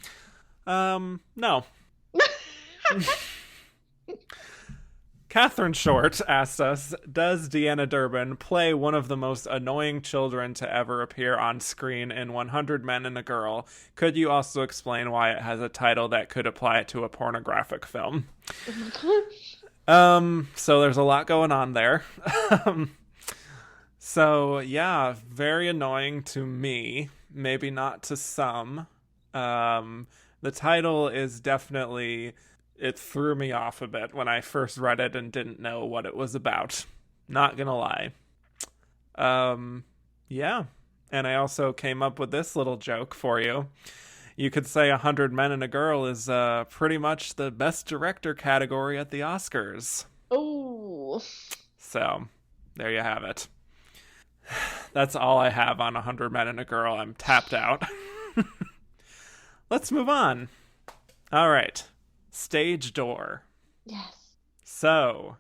No. Catherine Short asked us, does Deanna Durbin play one of the most annoying children to ever appear on screen in 100 Men and a Girl? Could you also explain why it has a title that could apply to a pornographic film? So there's a lot going on there. So, yeah, very annoying to me. Maybe not to some. The title is definitely... It threw me off a bit when I first read it and didn't know what it was about. Not gonna lie. Yeah. And I also came up with this little joke for you. You could say 100 Men and a Girl is pretty much the Best Director category at the Oscars. Oh. So, there you have it. That's all I have on 100 Men and a Girl. I'm tapped out. Let's move on. All right. Stage door. Yes. So,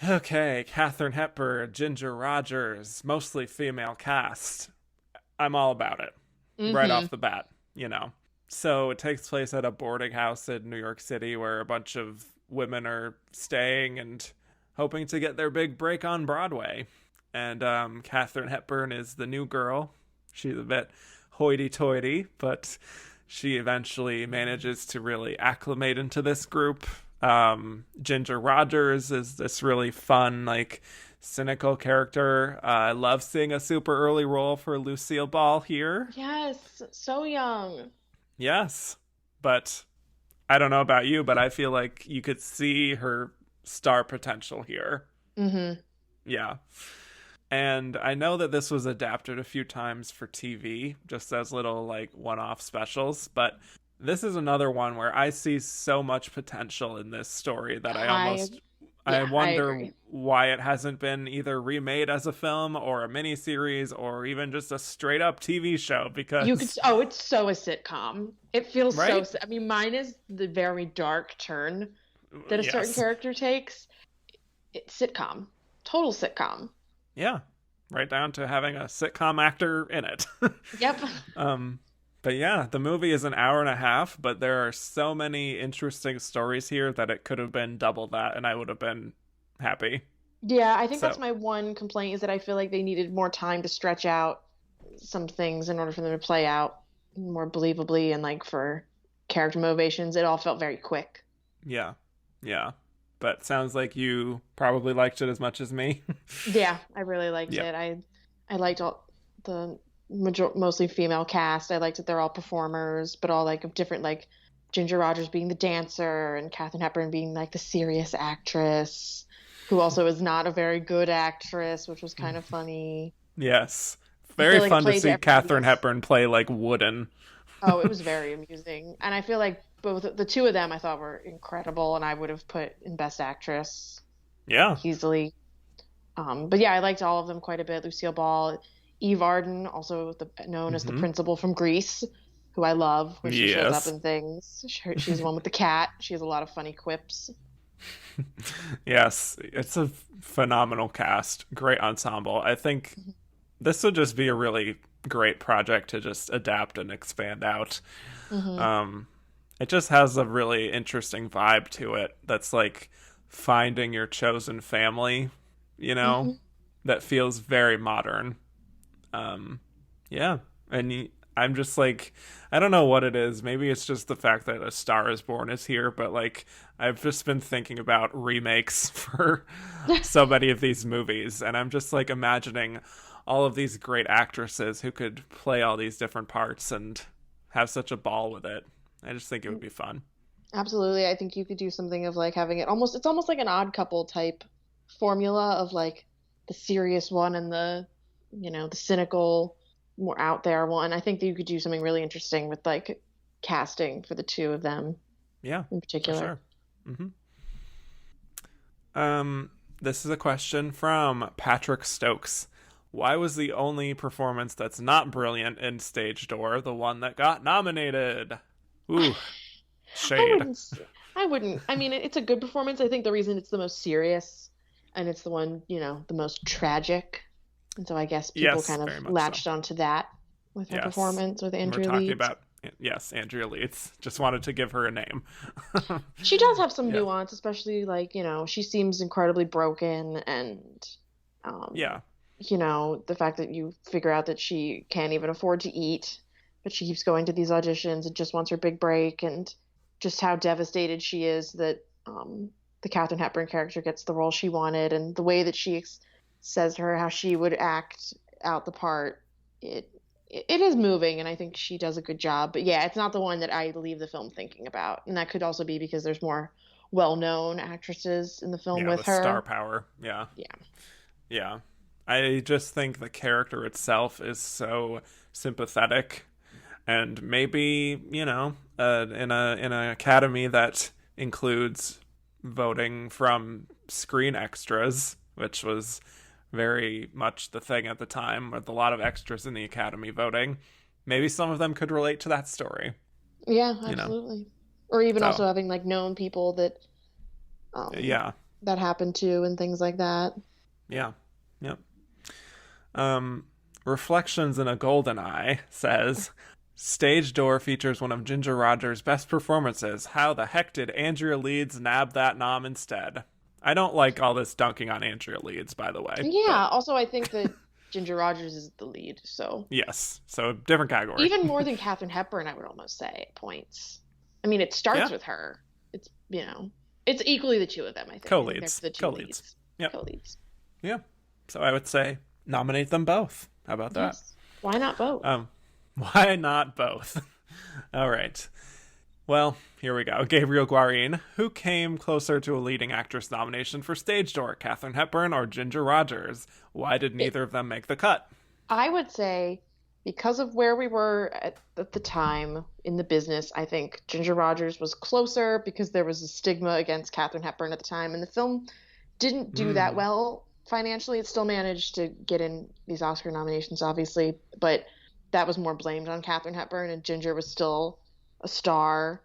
okay, Katharine Hepburn, Ginger Rogers, mostly female cast. I'm all about it. Right off the bat, you know. So it takes place at a boarding house in New York City where a bunch of women are staying and hoping to get their big break on Broadway. And Katharine Hepburn is the new girl. She's a bit hoity-toity, but she eventually manages to really acclimate into this group. Ginger Rogers is this really fun, like, cynical character. I love seeing a super early role for Lucille Ball here. Yes, so young. Yes, but I don't know about you, but I feel like you could see her star potential here. Yeah. And I know that this was adapted a few times for TV, just as little, like, one-off specials, but this is another one where I see so much potential in this story that I wonder why it hasn't been either remade as a film or a miniseries or even just a straight up TV show, because it's so a sitcom. It feels right? I mean, mine is the very dark turn that a certain character takes. It's sitcom. Total sitcom. Yeah. Right down to having a sitcom actor in it. Yep. But yeah, the movie is an hour and a half, but there are so many interesting stories here that it could have been double that, and I would have been happy. Yeah, I think that's my one complaint, is that I feel like they needed more time to stretch out some things in order for them to play out more believably, and like for character motivations, it all felt very quick. Yeah. But sounds like you probably liked it as much as me. Yeah, I really liked it. I liked all the mostly female cast. I liked that they're all performers, but all like of different, like Ginger Rogers being the dancer and Katharine Hepburn being like the serious actress, who also is not a very good actress, which was kind of funny. Yes. Very fun to see Katharine Hepburn play like wooden. Oh, it was very amusing. And I feel like both the two of them I thought were incredible, and I would have put in Best Actress. Yeah. Easily. But yeah, I liked all of them quite a bit. Lucille Ball, Eve Arden, also known as the principal from Grease, who I love when she shows up in things. She's the one with the cat. She has a lot of funny quips. Yes, it's a phenomenal cast. Great ensemble. I think this would just be a really great project to just adapt and expand out. It just has a really interesting vibe to it that's like finding your chosen family, you know, that feels very modern. Yeah, and I'm just like, I don't know what it is. Maybe it's just the fact that A Star Is Born is here, but like I've just been thinking about remakes for so many of these movies, and I'm just like imagining all of these great actresses who could play all these different parts and have such a ball with it. I just think it would be fun. Absolutely. I think you could do something of like having it's almost like an Odd Couple type formula of like the serious one and the, you know, the cynical, more out there one. I think that you could do something really interesting with like casting for the two of them. Yeah. In particular. For sure. This is a question from Patrick Stokes. Why was the only performance that's not brilliant in Stage Door the one that got nominated? Ooh, shade. I wouldn't. I mean, it's a good performance. I think the reason it's the most serious and it's the one, you know, the most tragic. And so I guess people kind of latched onto that with her performance with Andrea Leeds. We're talking about, Andrea Leeds. Just wanted to give her a name. She does have some nuance, especially like, you know, she seems incredibly broken and, you know, the fact that you figure out that she can't even afford to eat, but she keeps going to these auditions and just wants her big break, and just how devastated she is that the Katharine Hepburn character gets the role she wanted, and the way that she says to her how she would act out the part. It is moving, and I think she does a good job. But yeah, it's not the one that I leave the film thinking about, and that could also be because there's more well-known actresses in the film with her. Star power. Yeah. I just think the character itself is so sympathetic. And maybe, you know, in an academy that includes voting from screen extras, which was very much the thing at the time, with a lot of extras in the academy voting, maybe some of them could relate to that story. Yeah, absolutely. Or even So, also having like known people that yeah. that happened to and things like that. Yeah. Yep. Reflections in a Golden Eye says, Stage Door features one of Ginger Rogers' best performances. How the heck did Andrea Leeds nab that nom instead? I don't like all this dunking on Andrea Leeds, by the way. Yeah, But also I think that Ginger Rogers is the lead, so yes, so different category. even more than Katharine Hepburn, I would almost say at points. I mean, it starts Yeah. with her. It's it's equally the two of them. I think Co-leads. they're the two Co-leads. leads. Yep. Co-leads. Yeah. So I would say nominate them both. How about that? Yes. Why not both? Why not both? All right. Well, here we go. Gabriel Guarin. Who came closer to a leading actress nomination for Stage Door? Katharine Hepburn or Ginger Rogers? Why did neither of them make the cut? I would say because of where we were at the time in the business, I think Ginger Rogers was closer because there was a stigma against Katharine Hepburn at the time, and the film didn't do that well financially. It still managed to get in these Oscar nominations, obviously, but that was more blamed on Katharine Hepburn, and Ginger was still a star.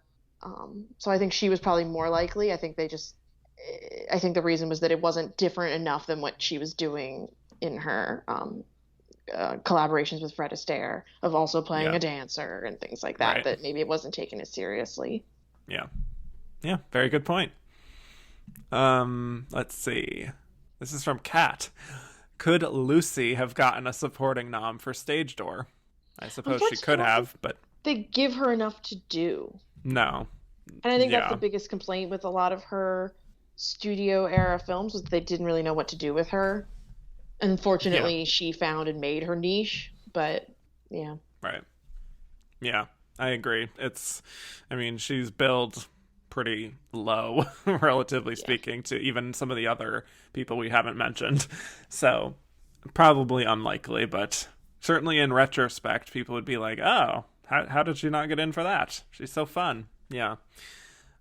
So I think she was probably more likely. I think the reason was that it wasn't different enough than what she was doing in her collaborations with Fred Astaire of also playing a dancer and things like that, that maybe it wasn't taken as seriously. Yeah. Yeah, very good point. Let's see. This is from Kat. Could Lucy have gotten a supporting nom for Stage Door? I suppose she could have, but they give her enough to do. No. And I think that's the biggest complaint with a lot of her studio era films, was that they didn't really know what to do with her. Unfortunately, she found and made her niche, but yeah. Right. Yeah, I agree. She's billed pretty low, relatively speaking, to even some of the other people we haven't mentioned. So, probably unlikely, but certainly in retrospect, people would be like, oh, how did she not get in for that? She's so fun. Yeah.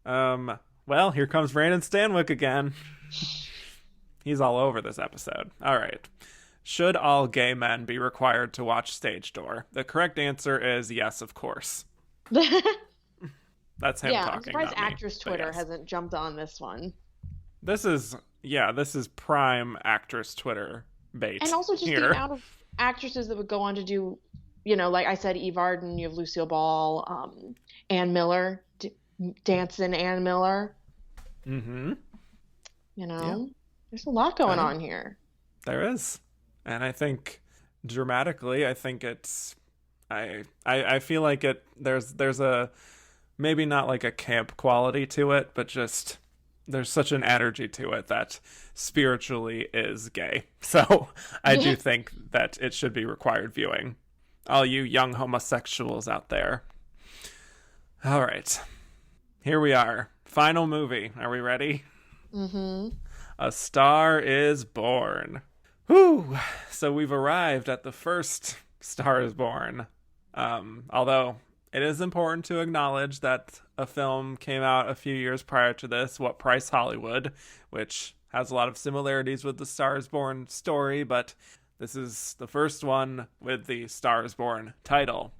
Well, here comes Brandon Stanwyck again. He's all over this episode. All right. Should all gay men be required to watch Stage Door? The correct answer is yes, of course. That's him talking. I'm surprised not me, actress Twitter hasn't jumped on this one. This is prime actress Twitter bait. And also just the amount of actresses that would go on to do, like I said, Eve Arden, you have Lucille Ball, Ann Miller, dancing Ann Miller. Mm-hmm. There's a lot going on here. There is. And I think dramatically, I feel like there's a, maybe not like a camp quality to it, but just there's such an energy to it that spiritually is gay. So I do think that it should be required viewing. All you young homosexuals out there. All right. Here we are. Final movie. Are we ready? Mm-hmm. A Star is Born. Whew. So we've arrived at the first Star is Born. Although it is important to acknowledge that a film came out a few years prior to this, What Price Hollywood, which has a lot of similarities with the Star is Born story, but this is the first one with the Star is Born title.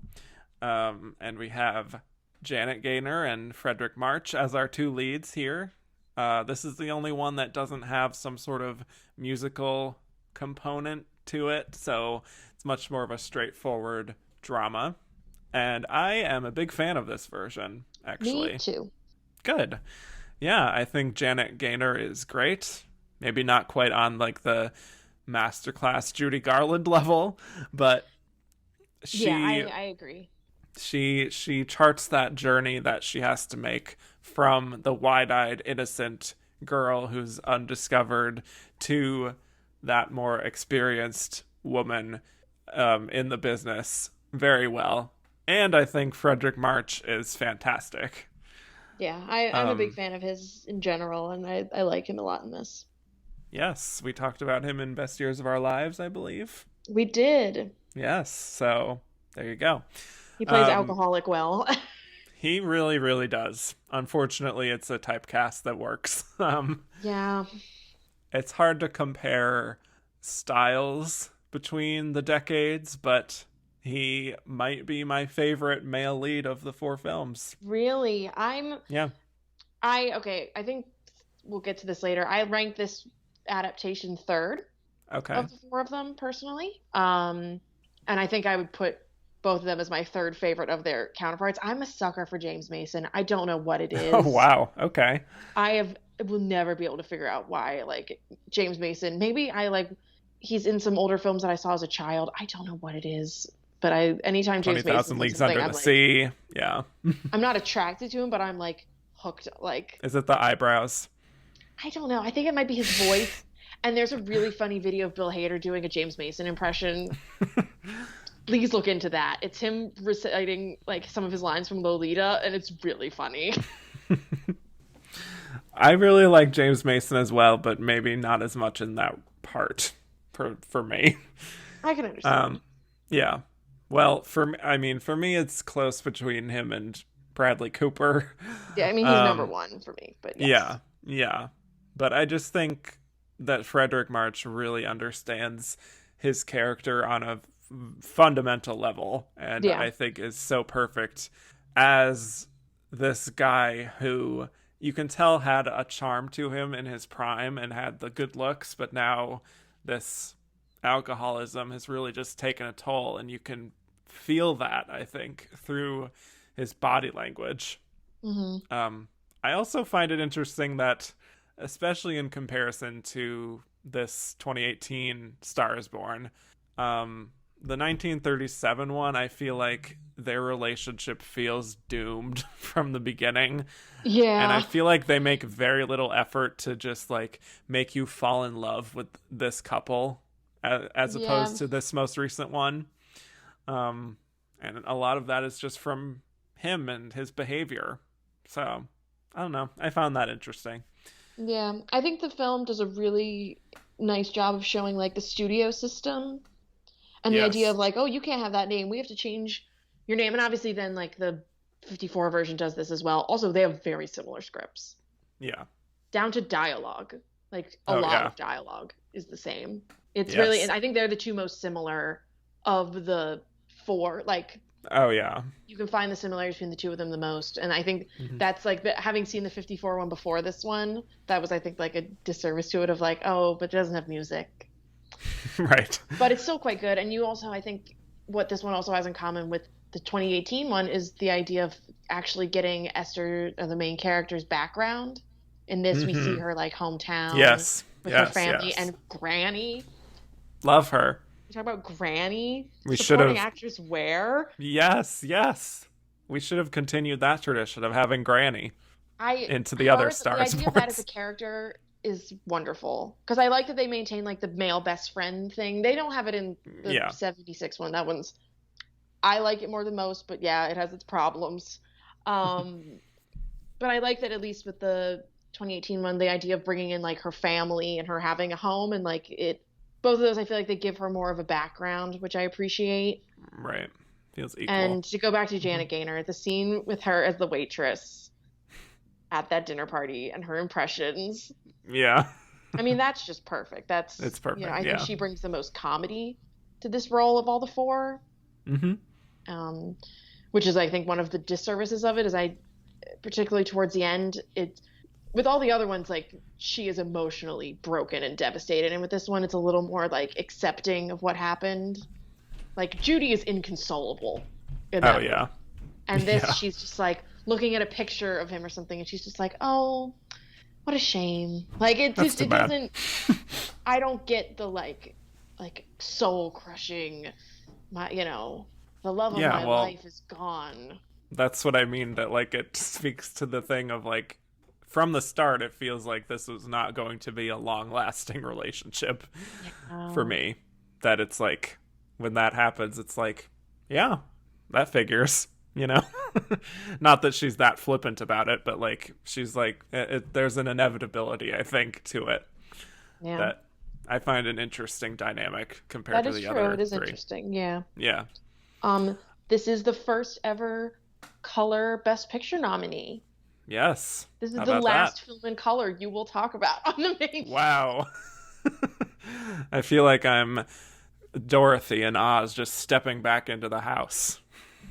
And we have Janet Gaynor and Frederick March as our two leads here. This is the only one that doesn't have some sort of musical component to it, so it's much more of a straightforward drama. And I am a big fan of this version, actually. Me too. Good. Yeah, I think Janet Gaynor is great. Maybe not quite on like the masterclass Judy Garland level, but I agree. She charts that journey that she has to make from the wide-eyed, innocent girl who's undiscovered to that more experienced woman in the business very well. And I think Frederick March is fantastic. Yeah, I'm a big fan of his in general, and I like him a lot in this. Yes, we talked about him in Best Years of Our Lives, I believe. We did. Yes, so there you go. He plays alcoholic well. He really, really does. Unfortunately, it's a typecast that works. Yeah. It's hard to compare styles between the decades, but He might be my favorite male lead of the 4 films. Really? Yeah. Okay, I think we'll get to this later. I rank this adaptation third Okay. of the 4 of them, personally. And I think I would put both of them as my third favorite of their counterparts. I'm a sucker for James Mason. I don't know what it is. Oh, wow. Okay. I will never be able to figure out why I like James Mason. Maybe he's in some older films that I saw as a child. I don't know what it is. But anytime James Mason 20,000 Leagues Under the Sea. Yeah. I'm not attracted to him, but I'm like hooked. Like, is it the eyebrows? I don't know. I think it might be his voice. And there's a really funny video of Bill Hader doing a James Mason impression. Please look into that. It's him reciting like some of his lines from Lolita, and it's really funny. I really like James Mason as well, but maybe not as much in that part for me. I can understand. Yeah. Well, for me, it's close between him and Bradley Cooper. Yeah, I mean, he's number one for me, but yes. Yeah. But I just think that Frederick March really understands his character on a fundamental level, and I think is so perfect as this guy who you can tell had a charm to him in his prime and had the good looks, but now this alcoholism has really just taken a toll, and you can feel that, I think, through his body language. Mm-hmm. I also find it interesting that, especially in comparison to this 2018 Star is Born, the 1937 one, I feel like their relationship feels doomed from the beginning. Yeah. And I feel like they make very little effort to just like make you fall in love with this couple as opposed to this most recent one. And a lot of that is just from him and his behavior. So, I don't know. I found that interesting. Yeah. I think the film does a really nice job of showing like the studio system and the idea of like, oh, you can't have that name. We have to change your name. And obviously then like the 54 version does this as well. Also, they have very similar scripts. Yeah. Down to dialogue. Like a lot of dialogue is the same. It's really, and I think they're the two most similar of the 4. Like, oh yeah, you can find the similarities between the two of them the most. And I think that's like having seen the 54 one before this one, that was, I think, like a disservice to it of like, oh, but it doesn't have music. Right. But it's still quite good. And you also, I think what this one also has in common with the 2018 one is the idea of actually getting Esther, the main character's background. In this, we see her like hometown with her family and Granny. Love her. You talk about Granny. We should have actress where? Yes. We should have continued that tradition of having Granny into the other Stars. The idea of that as a character is wonderful because I like that they maintain like the male best friend thing. They don't have it in the 76 one. That one's, I like it more than most, but yeah, it has its problems. But I like that at least with the 2018 one, the idea of bringing in like her family and her having a home and like it. Both of those, I feel like they give her more of a background, which I appreciate. Right. Feels equal. And to go back to Janet Gaynor, the scene with her as the waitress at that dinner party and her impressions. Yeah. I mean, that's just perfect. It's perfect. You know, I think she brings the most comedy to this role of all the 4. Mm-hmm. Which is, I think, one of the disservices of it is particularly towards the end, with all the other ones, like, she is emotionally broken and devastated. And with this one, it's a little more, like, accepting of what happened. Like, Judy is inconsolable in that movie. And this, she's just, like, looking at a picture of him or something, and she's just like, oh, what a shame. Like, it doesn't... I don't get the, like soul-crushing, the love of my life is gone. That's what I mean, that, like, it speaks to the thing of, like, from the start, it feels like this was not going to be a long-lasting relationship for me. That it's like, when that happens, it's like, yeah, that figures, Not that she's that flippant about it, but, like, she's like, there's an inevitability, I think, to it. Yeah. That I find an interesting dynamic compared to the other 3. That is true. It is interesting, yeah. Yeah. This is the first ever color Best Picture nominee. Yes. This is the last film in color you will talk about on the main. Wow. I feel like I'm Dorothy and Oz just stepping back into the house.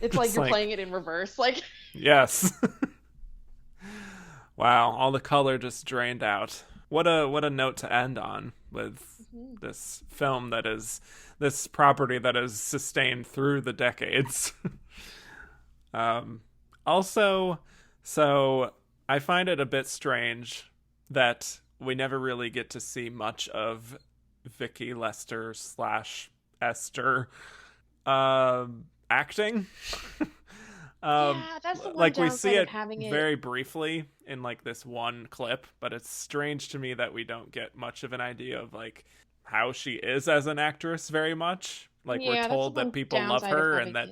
It's like you're playing it in reverse. Like, yes. Wow, all the color just drained out. What a note to end on with this film that is this property that is sustained through the decades. Also, so I find it a bit strange that we never really get to see much of Vicky Lester / Esther acting. that's the one like we downside see of it having it. very briefly in like this one clip, but it's strange to me that we don't get much of an idea of like how she is as an actress very much. Like we're told that people love her and that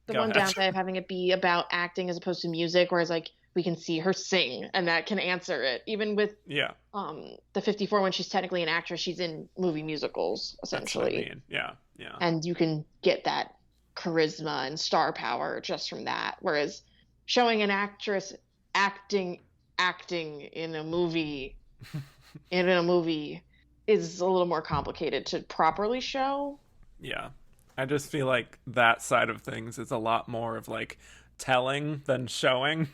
the one downside of having it be about acting as opposed to music, whereas like we can see her sing and that can answer it. Even with the 54, when she's technically an actress, she's in movie musicals essentially. That's what I mean. Yeah. And you can get that charisma and star power just from that. Whereas showing an actress acting in a movie is a little more complicated to properly show. Yeah. I just feel like that side of things is a lot more of like telling than showing.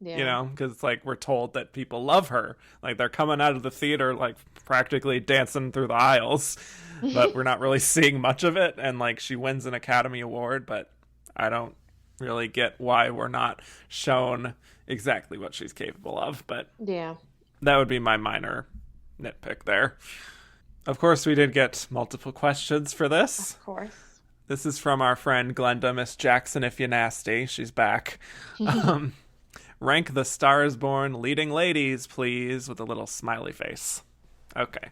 Yeah. You know, because it's like we're told that people love her. Like they're coming out of the theater like practically dancing through the aisles, but we're not really seeing much of it. And like she wins an Academy Award, but I don't really get why we're not shown exactly what she's capable of. But yeah, that would be my minor nitpick there. Of course, we did get multiple questions for this. Of course. This is from our friend Glenda, Miss Jackson, if you nasty. She's back. Rank the Stars Born leading ladies, please, with a little smiley face. Okay.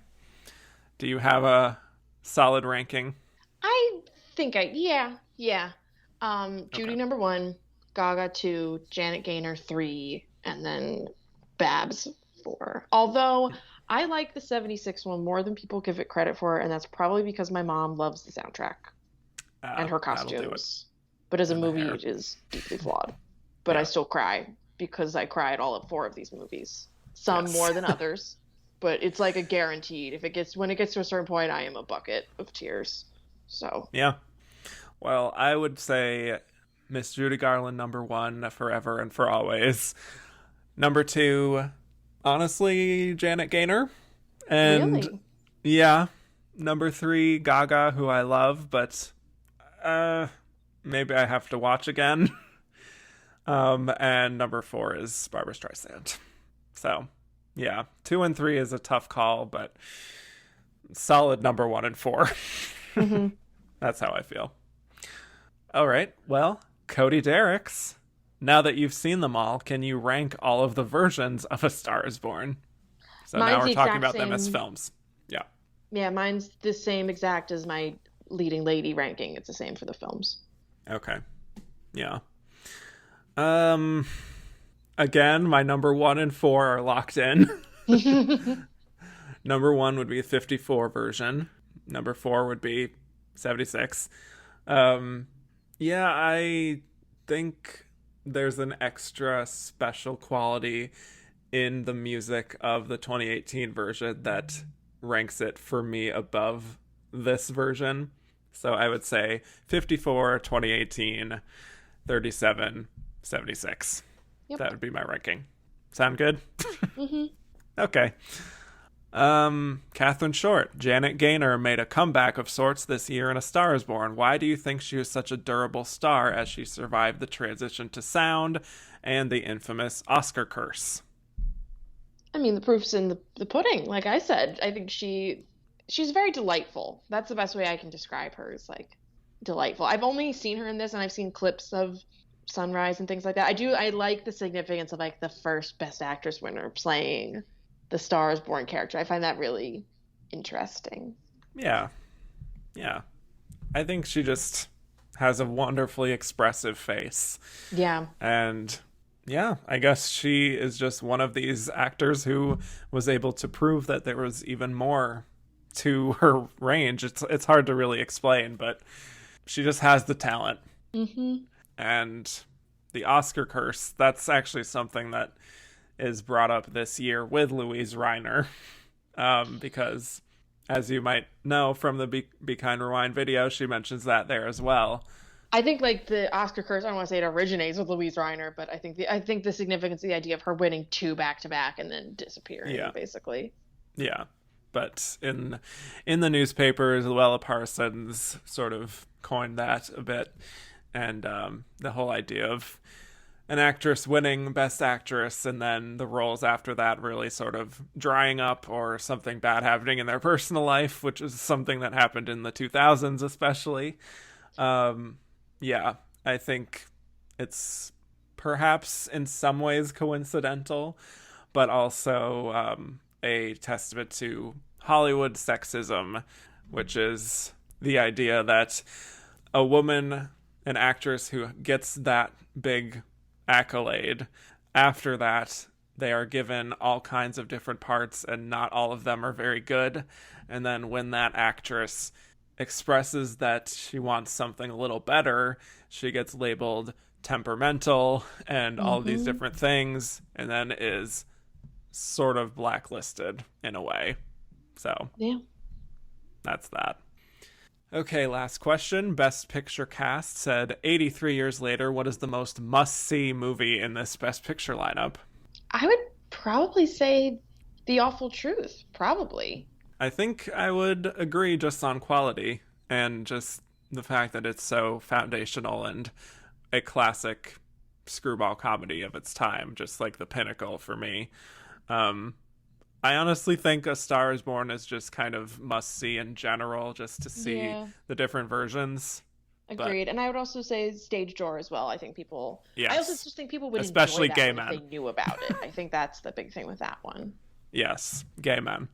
Do you have a solid ranking? I think yeah. Judy Okay. number 1, Gaga 2, Janet Gaynor 3, and then Babs 4. Although I like the 76 one more than people give it credit for, and that's probably because my mom loves the soundtrack and her costumes. But as a movie, it is deeply flawed. But I still cry because I cry at all of 4 of these movies. Some more than others, but it's like a guaranteed. When it gets to a certain point, I am a bucket of tears. So yeah. Well, I would say Miss Judy Garland number 1 forever and for always. Number 2, honestly, Janet Gaynor. And really? Yeah. Number 3, Gaga, who I love, but maybe I have to watch again. And number 4 is Barbra Streisand. So, yeah, 2 and 3 is a tough call, but solid number 1 and 4. Mm-hmm. That's how I feel. All right, well, Cody Derricks, now that you've seen them all, can you rank all of the versions of A Star is Born? So Mine's now we're the talking exact about them as same. films. Yeah. Yeah, mine's the same exact as my leading lady ranking. It's the same for the films. Okay. Yeah. Again, my number 1 and 4 are locked in. Number 1 would be a 54 version. Number 4 would be 76. Yeah, I think there's an extra special quality in the music of the 2018 version that ranks it for me above this version. So I would say 54, 2018, 37, 76. Yep. That would be my ranking. Sound good? Mm-hmm. Okay. Catherine Short. Janet Gaynor made a comeback of sorts this year in A Star is Born. Why do you think she was such a durable star as she survived the transition to sound and the infamous Oscar curse? I mean, the proof's in the pudding. Like I said, I think she's very delightful. That's the best way I can describe her, is like delightful. I've only seen her in this, and I've seen clips of Sunrise and things like that. I like the significance of like the first Best Actress winner playing the Star is Born character. I find that really interesting. Yeah. I think she just has a wonderfully expressive face. Yeah. And yeah, I guess she is just one of these actors who was able to prove that there was even more to her range. It's hard to really explain, but she just has the talent. Mm-hmm. And the Oscar curse, that's actually something that is brought up this year with Louise Reiner, because as you might know from the Be Kind Rewind video, she mentions that there as well. I think like the Oscar curse, I don't want to say it originates with Louise Reiner, but I think the significance of the idea of her winning 2 back-to-back and then disappearing, basically. Yeah. But in the newspapers, Luella Parsons sort of coined that a bit. And the whole idea of an actress winning Best Actress and then the roles after that really sort of drying up or something bad happening in their personal life, which is something that happened in the 2000s especially. Yeah, I think it's perhaps in some ways coincidental, but also a testament to Hollywood sexism, which is the idea that a woman, an actress who gets that big accolade, after that they are given all kinds of different parts and not all of them are very good. And then when that actress expresses that she wants something a little better, she gets labeled temperamental and all these different things, and then is sort of blacklisted in a way. So yeah, that's that. Okay, last question. Best Picture cast said 83 years later, what is the most must-see movie in this Best Picture lineup? I would probably say The Awful Truth, probably. I think I would agree just on quality and just the fact that it's so foundational and a classic screwball comedy of its time, just like the pinnacle for me. I honestly think A Star is Born is just kind of must-see in general, just to see the different versions. Agreed. And I would also say Stage Door as well. I think people... Yes. I also just think people would especially enjoy that gay if men. they knew about it. I think that's the big thing with that one. Yes, gay men.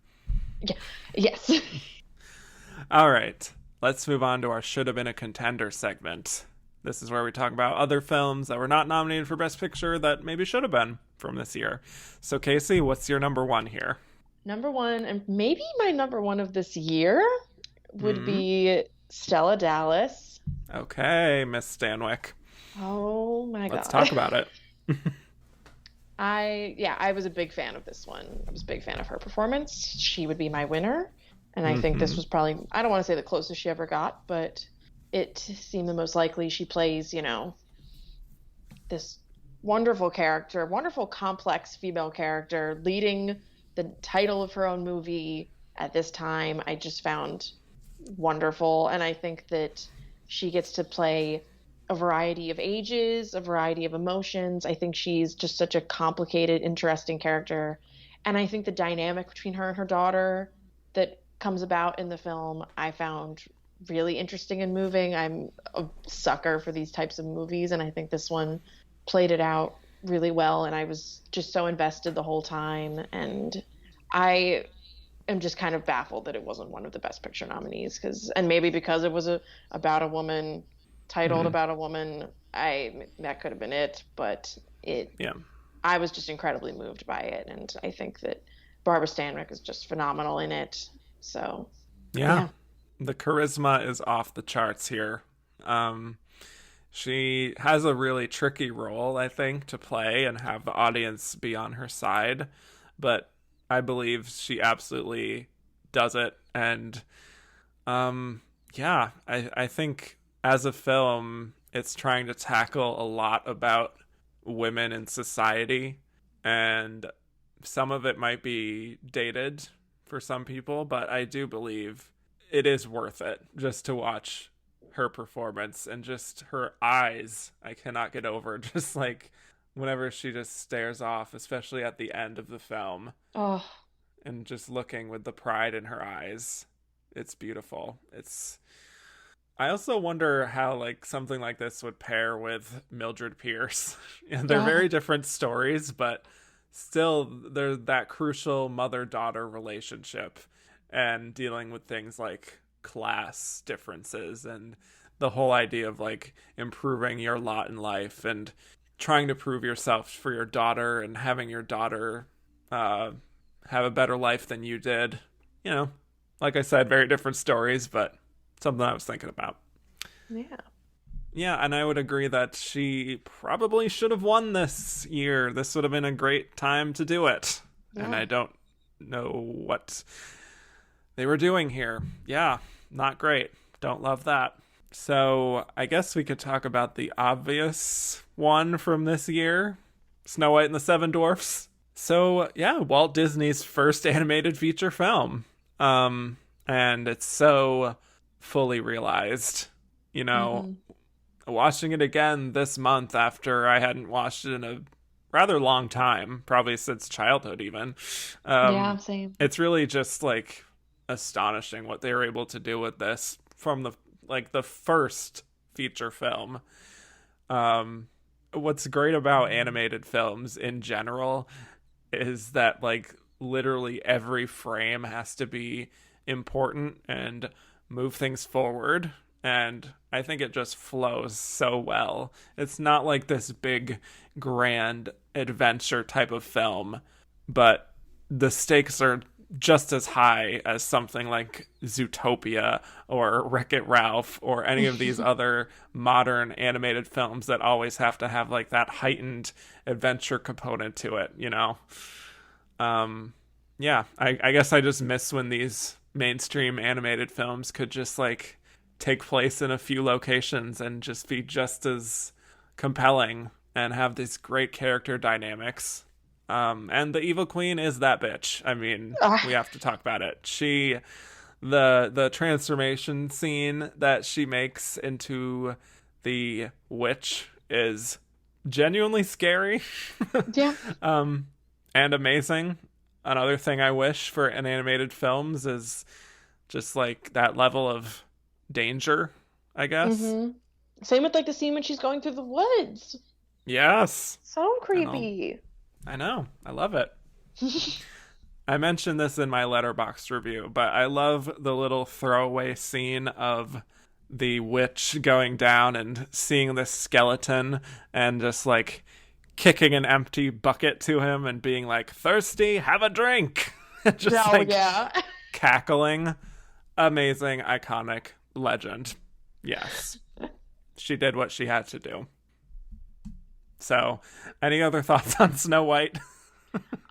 Yeah. Yes. All right. Let's move on to our Should Have Been a Contender segment. This is where we talk about other films that were not nominated for Best Picture that maybe should have been from this year. So, Casey, what's your number one here? Number one, and maybe my number one of this year, would be Stella Dallas. Okay, Miss Stanwyck. Oh, my God. Let's talk about it. I was a big fan of this one. I was a big fan of her performance. She would be my winner. And I think this was probably, I don't want to say the closest she ever got, but it seemed the most likely. She plays, this wonderful character, wonderful complex female character, leading the title of her own movie at this time. I just found wonderful. And I think that she gets to play a variety of ages, a variety of emotions. I think she's just such a complicated, interesting character. And I think the dynamic between her and her daughter that comes about in the film, I found really interesting and moving. I'm a sucker for these types of movies, and I think this one played it out really well, and I was just so invested the whole time. And I am just kind of baffled that it wasn't one of the Best Picture nominees, and maybe because it was about a woman, titled about a woman, that could have been it, but I was just incredibly moved by it, and I think that Barbara Stanwyck is just phenomenal in it. So yeah. The charisma is off the charts here. She has a really tricky role, I think, to play and have the audience be on her side, but I believe she absolutely does it. And I think as a film, it's trying to tackle a lot about women in society, and some of it might be dated for some people, but I do believe it is worth it just to watch her performance and just her eyes. I cannot get over just like whenever she just stares off, especially at the end of the film. Oh, and just looking with the pride in her eyes. It's beautiful. I also wonder how like something like this would pair with Mildred Pierce. And they're very different stories, but still there's that crucial mother-daughter relationship and dealing with things like class differences and the whole idea of like improving your lot in life and trying to prove yourself for your daughter and having your daughter have a better life than you did. Like I said, very different stories, but something I was thinking about. Yeah, and I would agree that she probably should have won this year. This would have been a great time to do it. And I don't know what they were doing here. Yeah, not great. Don't love that. So I guess we could talk about the obvious one from this year, Snow White and the Seven Dwarfs. So yeah, Walt Disney's first animated feature film. And it's so fully realized, you know, watching it again this month after I hadn't watched it in a rather long time, probably since childhood even. Yeah, same. It's really just like astonishing what they were able to do with this from the first feature film. What's great about animated films in general is that like literally every frame has to be important and move things forward, and I think it just flows so well. It's not like this big grand adventure type of film, but the stakes are just as high as something like Zootopia or Wreck-It Ralph or any of these other modern animated films that always have to have like that heightened adventure component to it, you know? Yeah, I guess I just miss when these mainstream animated films could just like take place in a few locations and just be just as compelling and have these great character dynamics. And the evil queen is that bitch. I mean, we have to talk about it. The transformation scene that she makes into the witch is genuinely scary. Yeah. And amazing. Another thing I wish for an animated films is just like that level of danger, I guess. Same with like the scene when she's going through the woods. Yes. So creepy. I know. I love it. I mentioned this in my Letterboxd review, but I love the little throwaway scene of the witch going down and seeing this skeleton and just like kicking an empty bucket to him and being like, thirsty, have a drink. Just cackling. Amazing, iconic, legend. Yes. She did what she had to do. So, any other thoughts on Snow White?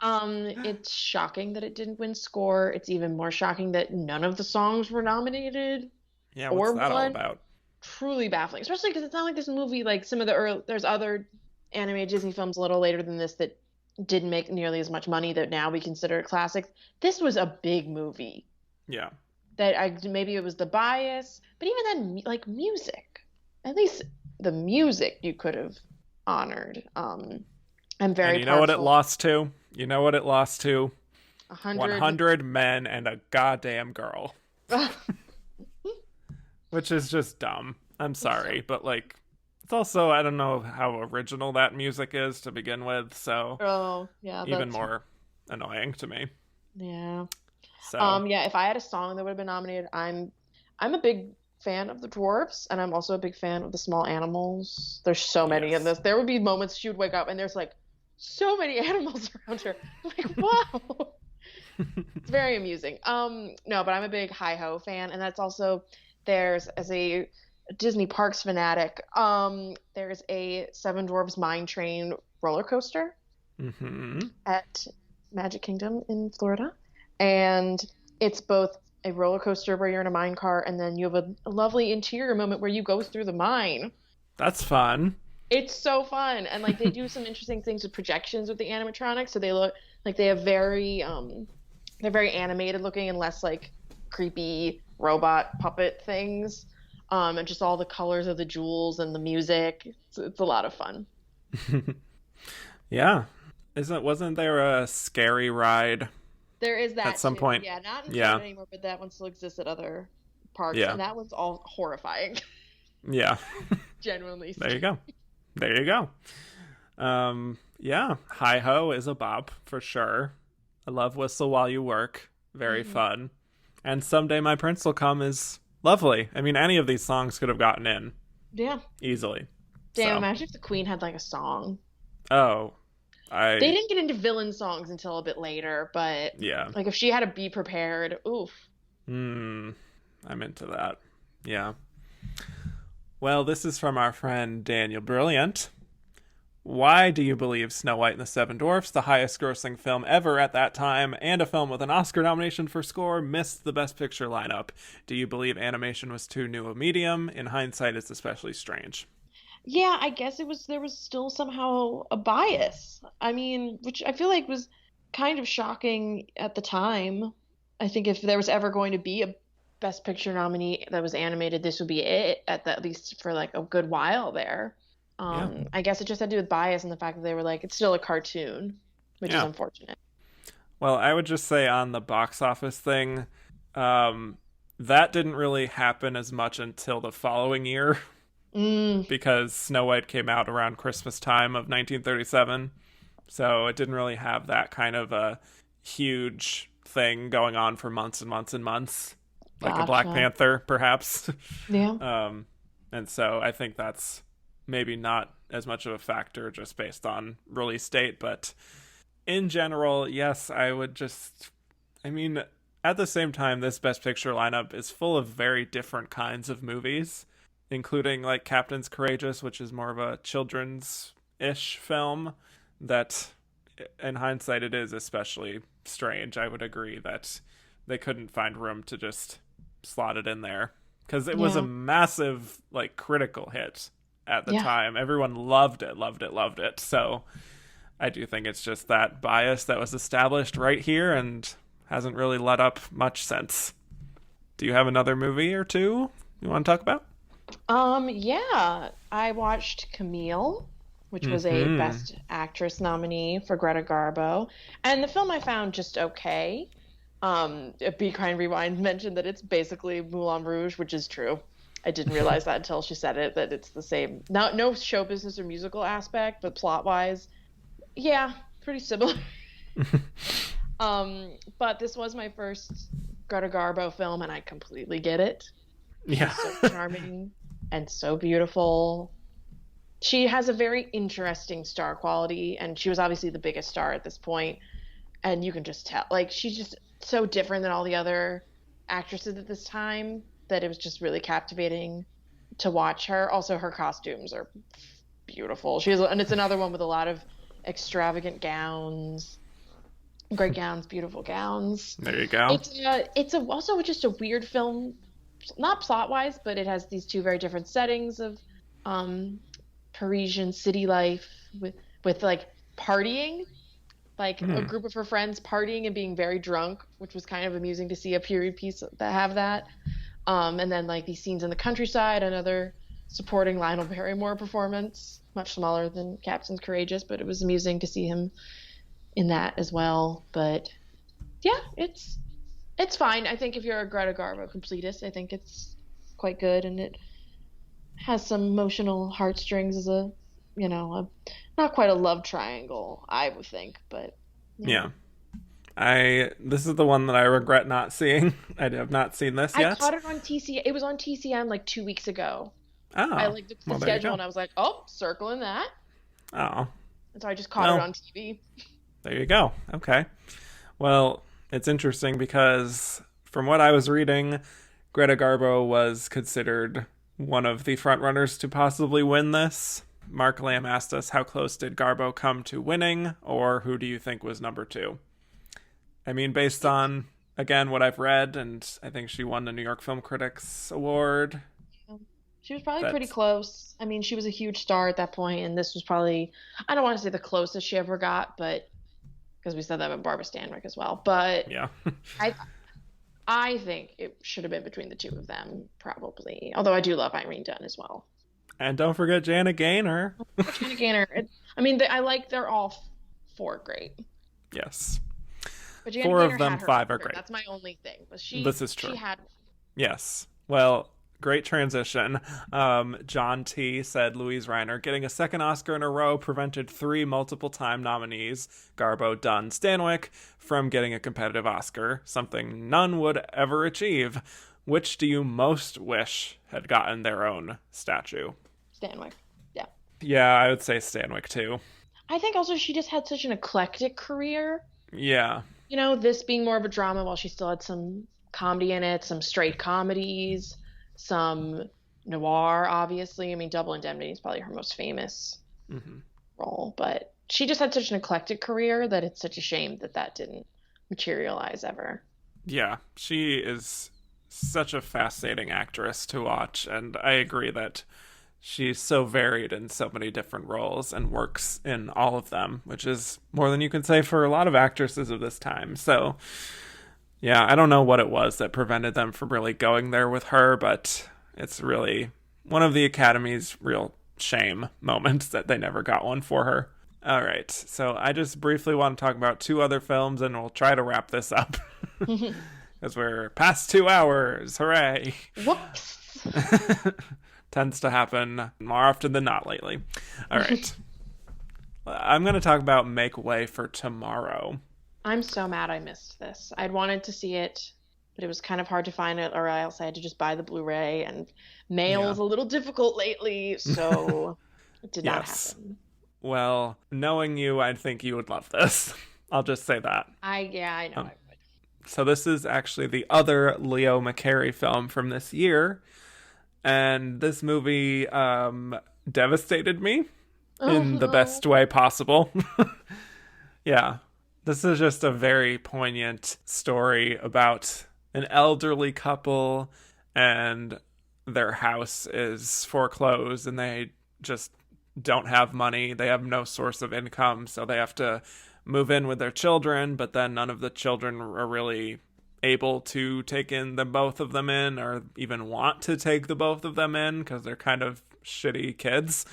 It's shocking that it didn't win score. It's even more shocking that none of the songs were nominated. Yeah, what's that all won. about? Truly baffling, especially because it's not like this movie, like some of the early, there's other animated Disney films a little later than this that didn't make nearly as much money that now we consider classics. This was a big movie. Yeah. Maybe it was the bias, but even then, like music, at least the music you could have honored. I'm very. And you know what it lost to? You know what it lost to? 100 men and a goddamn girl. Which is just dumb. I'm sorry, but like, it's also, I don't know how original that music is to begin with, so even more annoying to me. Yeah. So yeah, if I had a song that would have been nominated, I'm a big fan of the dwarfs, and I'm also a big fan of the small animals. There's so many in this. There would be moments she would wake up and there's like so many animals around her. I'm like, wow. It's very amusing. No, but I'm a big Hi-Ho fan, and that's also as a Disney Parks fanatic, there's a Seven Dwarfs Mine Train roller coaster at Magic Kingdom in Florida. And it's both a roller coaster where you're in a mine car, and then you have a lovely interior moment where you go through the mine. That's fun. It's so fun. And like they do some interesting things with projections with the animatronics. So they look like they have they're very animated looking and less like creepy robot puppet things. And just all the colors of the jewels and the music. It's a lot of fun. Yeah. Wasn't there a scary ride? There is that at some too. point. Yeah, not in Florida anymore, but that one still exists at other parks. Yeah. And that one's all horrifying. Yeah. Genuinely. There you go. There you go. Yeah, Hi-Ho is a bop for sure. I love Whistle While You Work. Very fun. And Someday My Prince Will Come is lovely. I mean, any of these songs could have gotten in. Yeah. Easily. Damn, imagine if the Queen had like a song. Oh. They didn't get into villain songs until a bit later, but yeah, like if she had to Be Prepared, oof. I'm into that. Yeah. Well, this is from our friend Daniel Brilliant. Why do you believe Snow White and the Seven Dwarfs, the highest grossing film ever at that time, and a film with an Oscar nomination for score, missed the Best Picture lineup? Do you believe animation was too new a medium? In hindsight, it's especially strange. Yeah, I guess there was still somehow a bias. I mean, which I feel like was kind of shocking at the time. I think if there was ever going to be a Best Picture nominee that was animated, this would be it at least for like a good while there. I guess it just had to do with bias and the fact that they were like, it's still a cartoon, which is unfortunate. Well, I would just say on the box office thing, that didn't really happen as much until the following year because Snow White came out around Christmas time of 1937. So it didn't really have that kind of a huge thing going on for months and months and months, like a Black Panther, perhaps. Yeah. And so I think that's maybe not as much of a factor just based on release date, but in general, yes, I mean, at the same time, this Best Picture lineup is full of very different kinds of movies, including like Captain's Courageous, which is more of a children's-ish film that in hindsight it is especially strange. I would agree that they couldn't find room to just slot it in there because it was a massive like critical hit at the time. Everyone loved it. So I do think it's just that bias that was established right here and hasn't really let up much since. Do you have another movie or two you want to talk about? Yeah, I watched Camille, which was a Best Actress nominee for Greta Garbo, and the film I found just okay. Be Kind Rewind mentioned that it's basically Moulin Rouge, which is true. I didn't realize that until she said it, that it's the same. No show business or musical aspect, but plot-wise, yeah, pretty similar. But this was my first Greta Garbo film, and I completely get it. Yeah. She's so charming and so beautiful. She has a very interesting star quality, and she was obviously the biggest star at this point, and you can just tell, like, she's just so different than all the other actresses at this time that it was just really captivating to watch her. Also, her costumes are beautiful. And it's another one with a lot of extravagant gowns, great gowns, beautiful gowns. There you go. It's also just a weird film, not plot-wise, but it has these two very different settings of Parisian city life with like partying, like a group of her friends partying and being very drunk, which was kind of amusing to see a period piece that have that. And then like these scenes in the countryside, another supporting Lionel Barrymore performance, much smaller than Captain's Courageous, but it was amusing to see him in that as well. But yeah, it's fine. I think if you're a Greta Garbo completist, I think it's quite good, and it has some emotional heartstrings as not quite a love triangle, I would think, but yeah. This is the one that I regret not seeing. I have not seen this yet. I caught it on TCM. It was on TCM like 2 weeks ago. Oh, I looked at the schedule and I was like, oh, circling that. Oh. And so I just caught it on TV. There you go. Okay. Well, it's interesting because from what I was reading, Greta Garbo was considered one of the frontrunners to possibly win this. Mark Lamb asked us, how close did Garbo come to winning, or who do you think was number two? I mean, based on, again, what I've read, and I think she won the New York Film Critics Award. She was probably pretty close. I mean, she was a huge star at that point, and this was probably, I don't want to say the closest she ever got, but because we said that with Barbara Stanwyck as well. But yeah, I think it should have been between the two of them, probably. Although I do love Irene Dunne as well. And don't forget Janet Gaynor. Janet Gaynor. They're all four great. Yes. But Janet Four Gaynor of them, had her five number. are great. That's my only thing. But this is true. She had. Yes. Well, great transition. John T. said Louise Reiner getting a second Oscar in a row prevented 3 multiple-time nominees, Garbo, Dunn, Stanwyck, from getting a competitive Oscar, something none would ever achieve. Which do you most wish had gotten their own statue? Stanwyck. Yeah. Yeah, I would say Stanwyck, too. I think also she just had such an eclectic career. Yeah. This being more of a drama while she still had some comedy in it, some straight comedies, some noir, obviously. I mean, Double Indemnity is probably her most famous role. But she just had such an eclectic career that it's such a shame that that didn't materialize ever. Yeah, she is such a fascinating actress to watch, and I agree that she's so varied in so many different roles and works in all of them, which is more than you can say for a lot of actresses of this time. So, yeah, I don't know what it was that prevented them from really going there with her, but it's really one of the Academy's real shame moments that they never got one for her. All right, so I just briefly want to talk about 2 other films, and we'll try to wrap this up. Because we're past 2 hours. Hooray. Whoops. Tends to happen more often than not lately. All right. I'm going to talk about Make Way for Tomorrow. I'm so mad I missed this. I'd wanted to see it, but it was kind of hard to find it, or else I had to just buy the Blu-ray, and mail is a little difficult lately, so it did not happen. Well, knowing you, I think you would love this. I'll just say that. I know I would. So this is actually the other Leo McCarey film from this year. And this movie devastated me in the best way possible. Yeah. This is just a very poignant story about an elderly couple, and their house is foreclosed, and they just don't have money. They have no source of income, so they have to move in with their children, but then none of the children are really able to take in the both of them in, or even want to take the both of them in, because they're kind of shitty kids.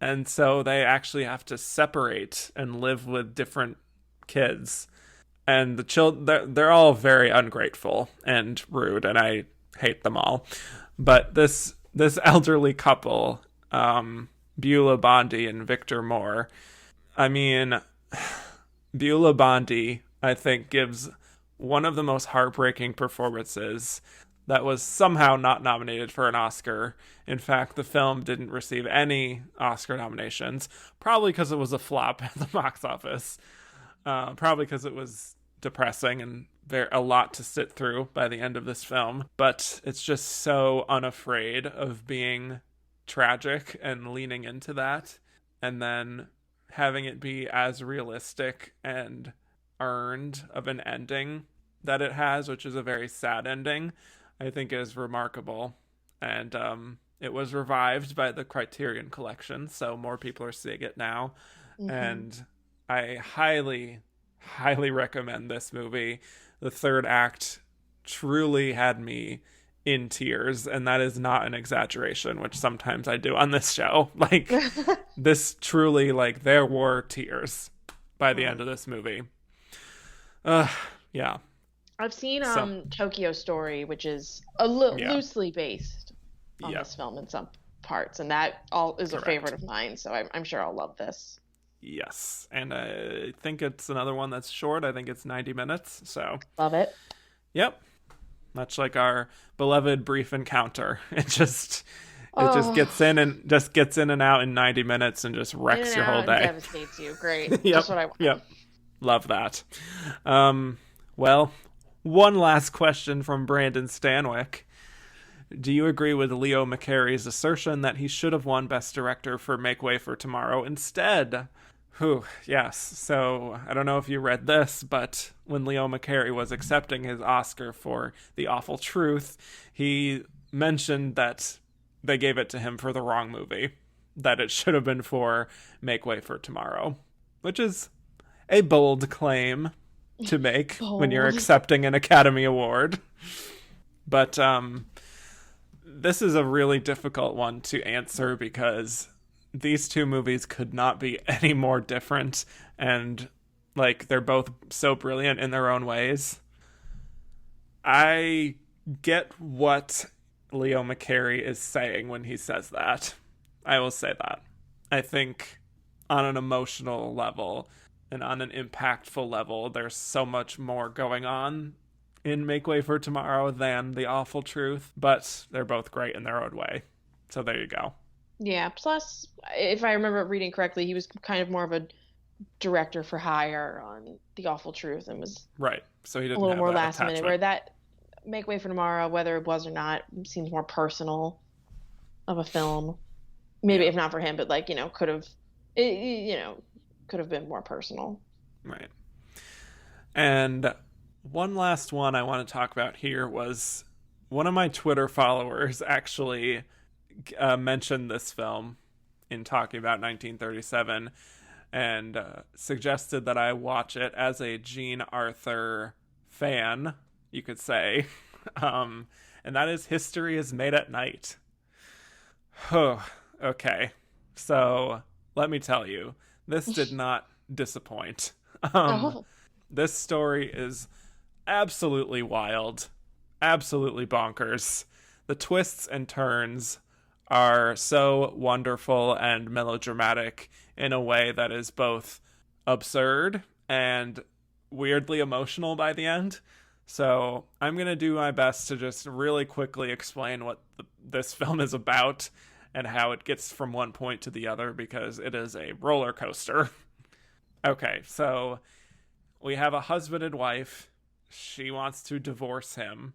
And so they actually have to separate and live with different kids. And the children, they're all very ungrateful and rude, and I hate them all. But this elderly couple, Beulah Bondi and Victor Moore, I mean, Beulah Bondi, I think, gives one of the most heartbreaking performances that was somehow not nominated for an Oscar. In fact, the film didn't receive any Oscar nominations, probably because it was a flop at the box office. Probably because it was depressing and a lot to sit through by the end of this film. But it's just so unafraid of being tragic and leaning into that, and then having it be as realistic and earned of an ending that it has, which is a very sad ending, I think is remarkable. And it was revived by the Criterion Collection, so more people are seeing it now. And I highly, highly recommend this movie. The third act truly had me in tears, and that is not an exaggeration, which sometimes I do on this show. Like, this truly, like, there were tears by the end of this movie. Yeah. I've seen Tokyo Story, which is loosely based on this film in some parts, and that all is a favorite of mine, so I'm sure I'll love this. Yes, and I think it's another one that's short. I think it's 90 minutes, so. Love it. Yep. Much like our beloved Brief Encounter. It just gets in and out in 90 minutes and just wrecks your whole day. Devastates you. Great. Yep. That's what I want. Yep. Love that. Well, one last question from Brandon Stanwyck. Do you agree with Leo McCarey's assertion that he should have won Best Director for Make Way for Tomorrow instead? Yes. So, I don't know if you read this, but when Leo McCarey was accepting his Oscar for The Awful Truth, he mentioned that they gave it to him for the wrong movie, that it should have been for Make Way for Tomorrow, which is a bold claim to make when you're accepting an Academy Award. But this is a really difficult one to answer, because these two movies could not be any more different, and like, they're both so brilliant in their own ways. I get what Leo McCarey is saying when he says that. I will say that. I think on an emotional level and on an impactful level, there's so much more going on in Make Way for Tomorrow than The Awful Truth, but they're both great in their own way. So there you go. Yeah, plus, if I remember reading correctly, he was kind of more of a director for hire on The Awful Truth, and was right. So he didn't a little have more that last attachment. minute, where that Make Way for Tomorrow, whether it was or not, seems more personal of a film. Maybe if not for him, but like, could have It could have been more personal. Right. And one last one I want to talk about here was one of my Twitter followers actually mentioned this film in talking about 1937 and suggested that I watch it as a Jean Arthur fan, you could say. And that is History is Made at Night. Oh, okay. So let me tell you, this did not disappoint. Oh. This story is absolutely wild, absolutely bonkers. The twists and turns are so wonderful and melodramatic in a way that is both absurd and weirdly emotional by the end. So I'm going to do my best to just really quickly explain what this film is about and how it gets from one point to the other, because it is a roller coaster. Okay, so we have a husband and wife. She wants to divorce him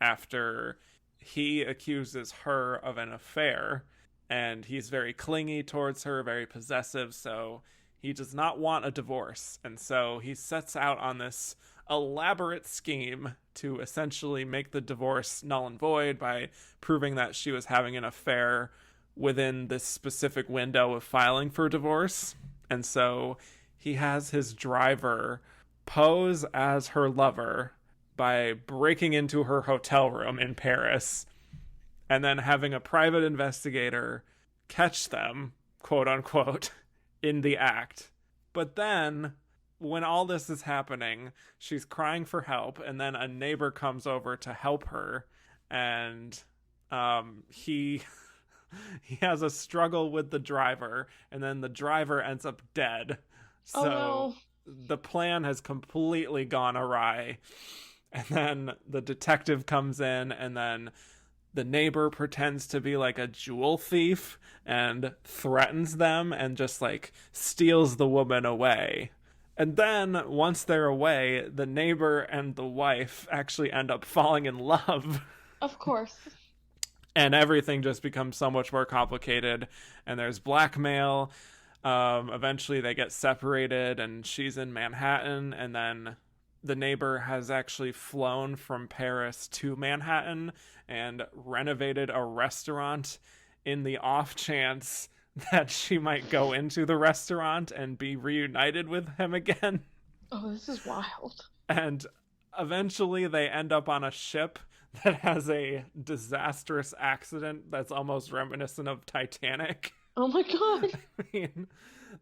after he accuses her of an affair, and he's very clingy towards her, very possessive, so he does not want a divorce. And so he sets out on this elaborate scheme to essentially make the divorce null and void by proving that she was having an affair within this specific window of filing for divorce. And so he has his driver pose as her lover by breaking into her hotel room in Paris and then having a private investigator catch them, quote unquote, in the act. But then when all this is happening, she's crying for help, and then a neighbor comes over to help her, and he has a struggle with the driver, and then the driver ends up dead. So no. The plan has completely gone awry. And then the detective comes in, and then the neighbor pretends to be like a jewel thief and threatens them and just like steals the woman away. And then once they're away, the neighbor and the wife actually end up falling in love. Of course. And everything just becomes so much more complicated. And there's blackmail. Eventually they get separated, and she's in Manhattan, and then the neighbor has actually flown from Paris to Manhattan and renovated a restaurant in the off chance that she might go into the restaurant and be reunited with him again. Oh, this is wild. And eventually they end up on a ship that has a disastrous accident that's almost reminiscent of Titanic. Oh my god. I mean,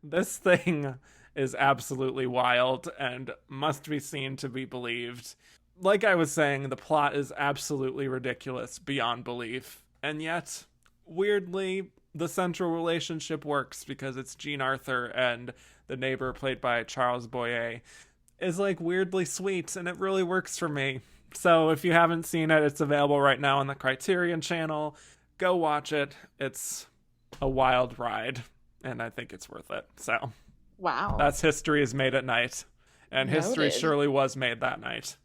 this thing is absolutely wild and must be seen to be believed. Like I was saying, the plot is absolutely ridiculous beyond belief. And yet, weirdly, the central relationship works because it's Jean Arthur, and the neighbor, played by Charles Boyer, is like weirdly sweet, and it really works for me. So if you haven't seen it, it's available right now on the Criterion channel. Go watch it. It's a wild ride, and I think it's worth it. So Wow. that's History is Made at Night, and Noted. history surely was made that night.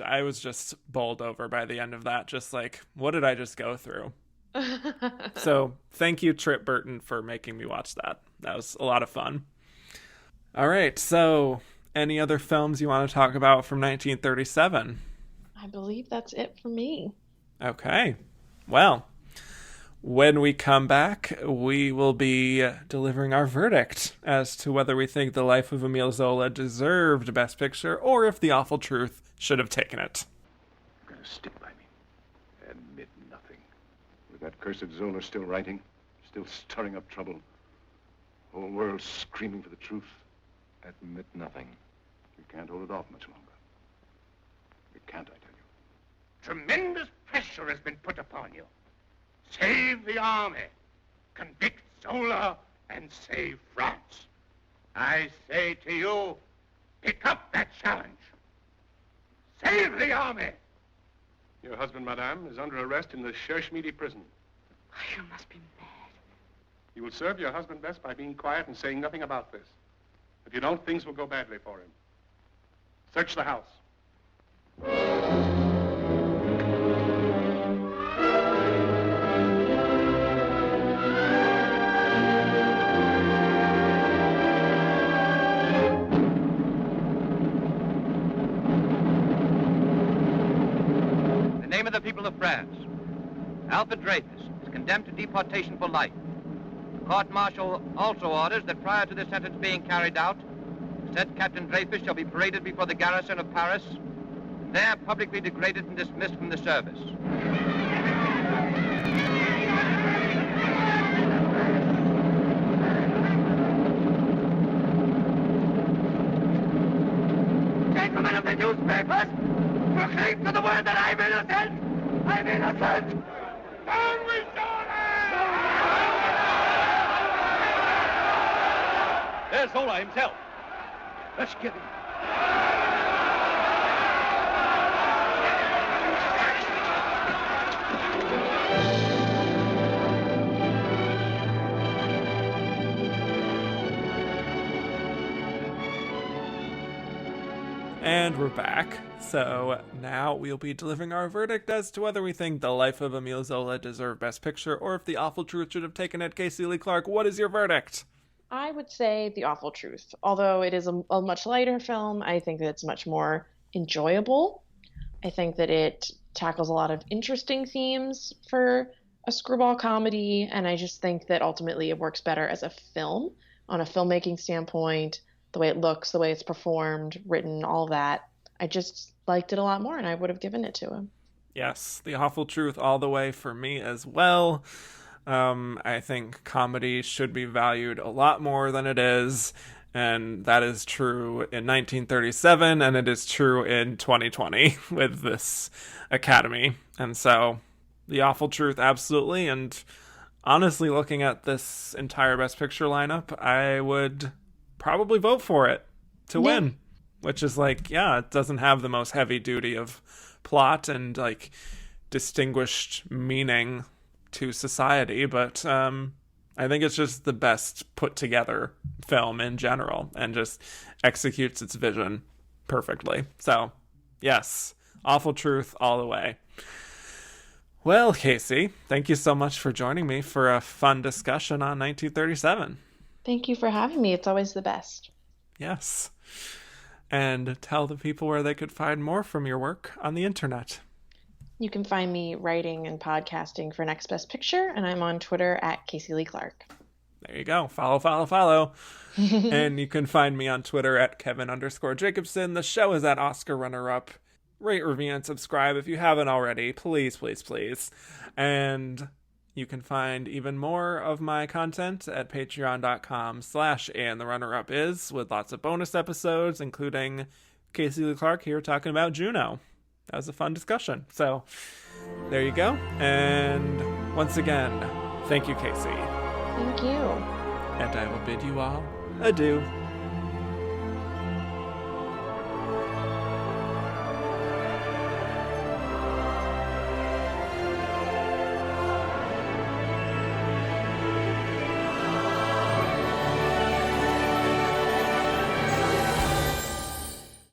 I was just bowled over by the end of that, just like, what did I just go through? So thank you, Trip Burton, for making me watch that. That was a lot of fun. All right, so any other films you want to talk about from 1937? I believe that's it for me. Okay, well, when we come back, we will be delivering our verdict as to whether we think The Life of Emile Zola deserved Best Picture or if The Awful Truth should have taken it. You're gonna stick by me. Admit nothing. With that cursed Zola still writing, still stirring up trouble, whole world screaming for the truth. Admit nothing. You can't hold it off much longer. You can't, I tell you. Tremendous pressure has been put upon you. Save the army, convict Zola, and save France. I say to you, pick up that challenge. Save the army. Your husband, madame, is under arrest in the Cherche-Midi prison. You must be mad. You will serve your husband best by being quiet and saying nothing about this. If you don't, things will go badly for him. Search the house. people of France. Alfred Dreyfus is condemned to deportation for life. The court-martial also orders that prior to the sentence being carried out, said Captain Dreyfus shall be paraded before the garrison of Paris, and there publicly degraded and dismissed from the service. Gentlemen of the newspapers, proclaim to the world that I'm innocent! I'm innocent! Down with Zola! There's Zola himself. Let's get him. And we're back. So now we'll be delivering our verdict as to whether we think The Life of Emile Zola deserved Best Picture or if The Awful Truth should have taken it. Casey Lee Clark, what is your verdict? I would say The Awful Truth. Although it is a much lighter film, I think that it's much more enjoyable. I think that it tackles a lot of interesting themes for a screwball comedy, and I just think that ultimately it works better as a film, on a filmmaking standpoint, the way it looks, the way it's performed, written, all that. I just liked it a lot more, and I would have given it to him. Yes, The Awful Truth all the way for me as well. I think comedy should be valued a lot more than it is, and that is true in 1937, and it is true in 2020 with this Academy. And so, The Awful Truth, absolutely, and honestly, looking at this entire Best Picture lineup, I would probably vote for it to win, which is like, yeah, it doesn't have the most heavy duty of plot and like distinguished meaning to society, but I think it's just the best put together film in general and just executes its vision perfectly. So yes, Awful Truth all the way. Well, Casey, thank you so much for joining me for a fun discussion on 1937. Thank you for having me. It's always the best. Yes. And tell the people where they could find more from your work on the internet. You can find me writing and podcasting for Next Best Picture, and I'm on Twitter at Casey Lee Clark. There you go. Follow. And you can find me on Twitter at Kevin_Jacobson. The show is at Oscar Runner-Up. Rate, review, and subscribe if you haven't already. Please, please, please. And you can find even more of my content at patreon.com/andtherunnerup with lots of bonus episodes, including Casey Lee Clark here talking about Juno. That was a fun discussion. So there you go. And once again, thank you, Casey. Thank you. And I will bid you all adieu.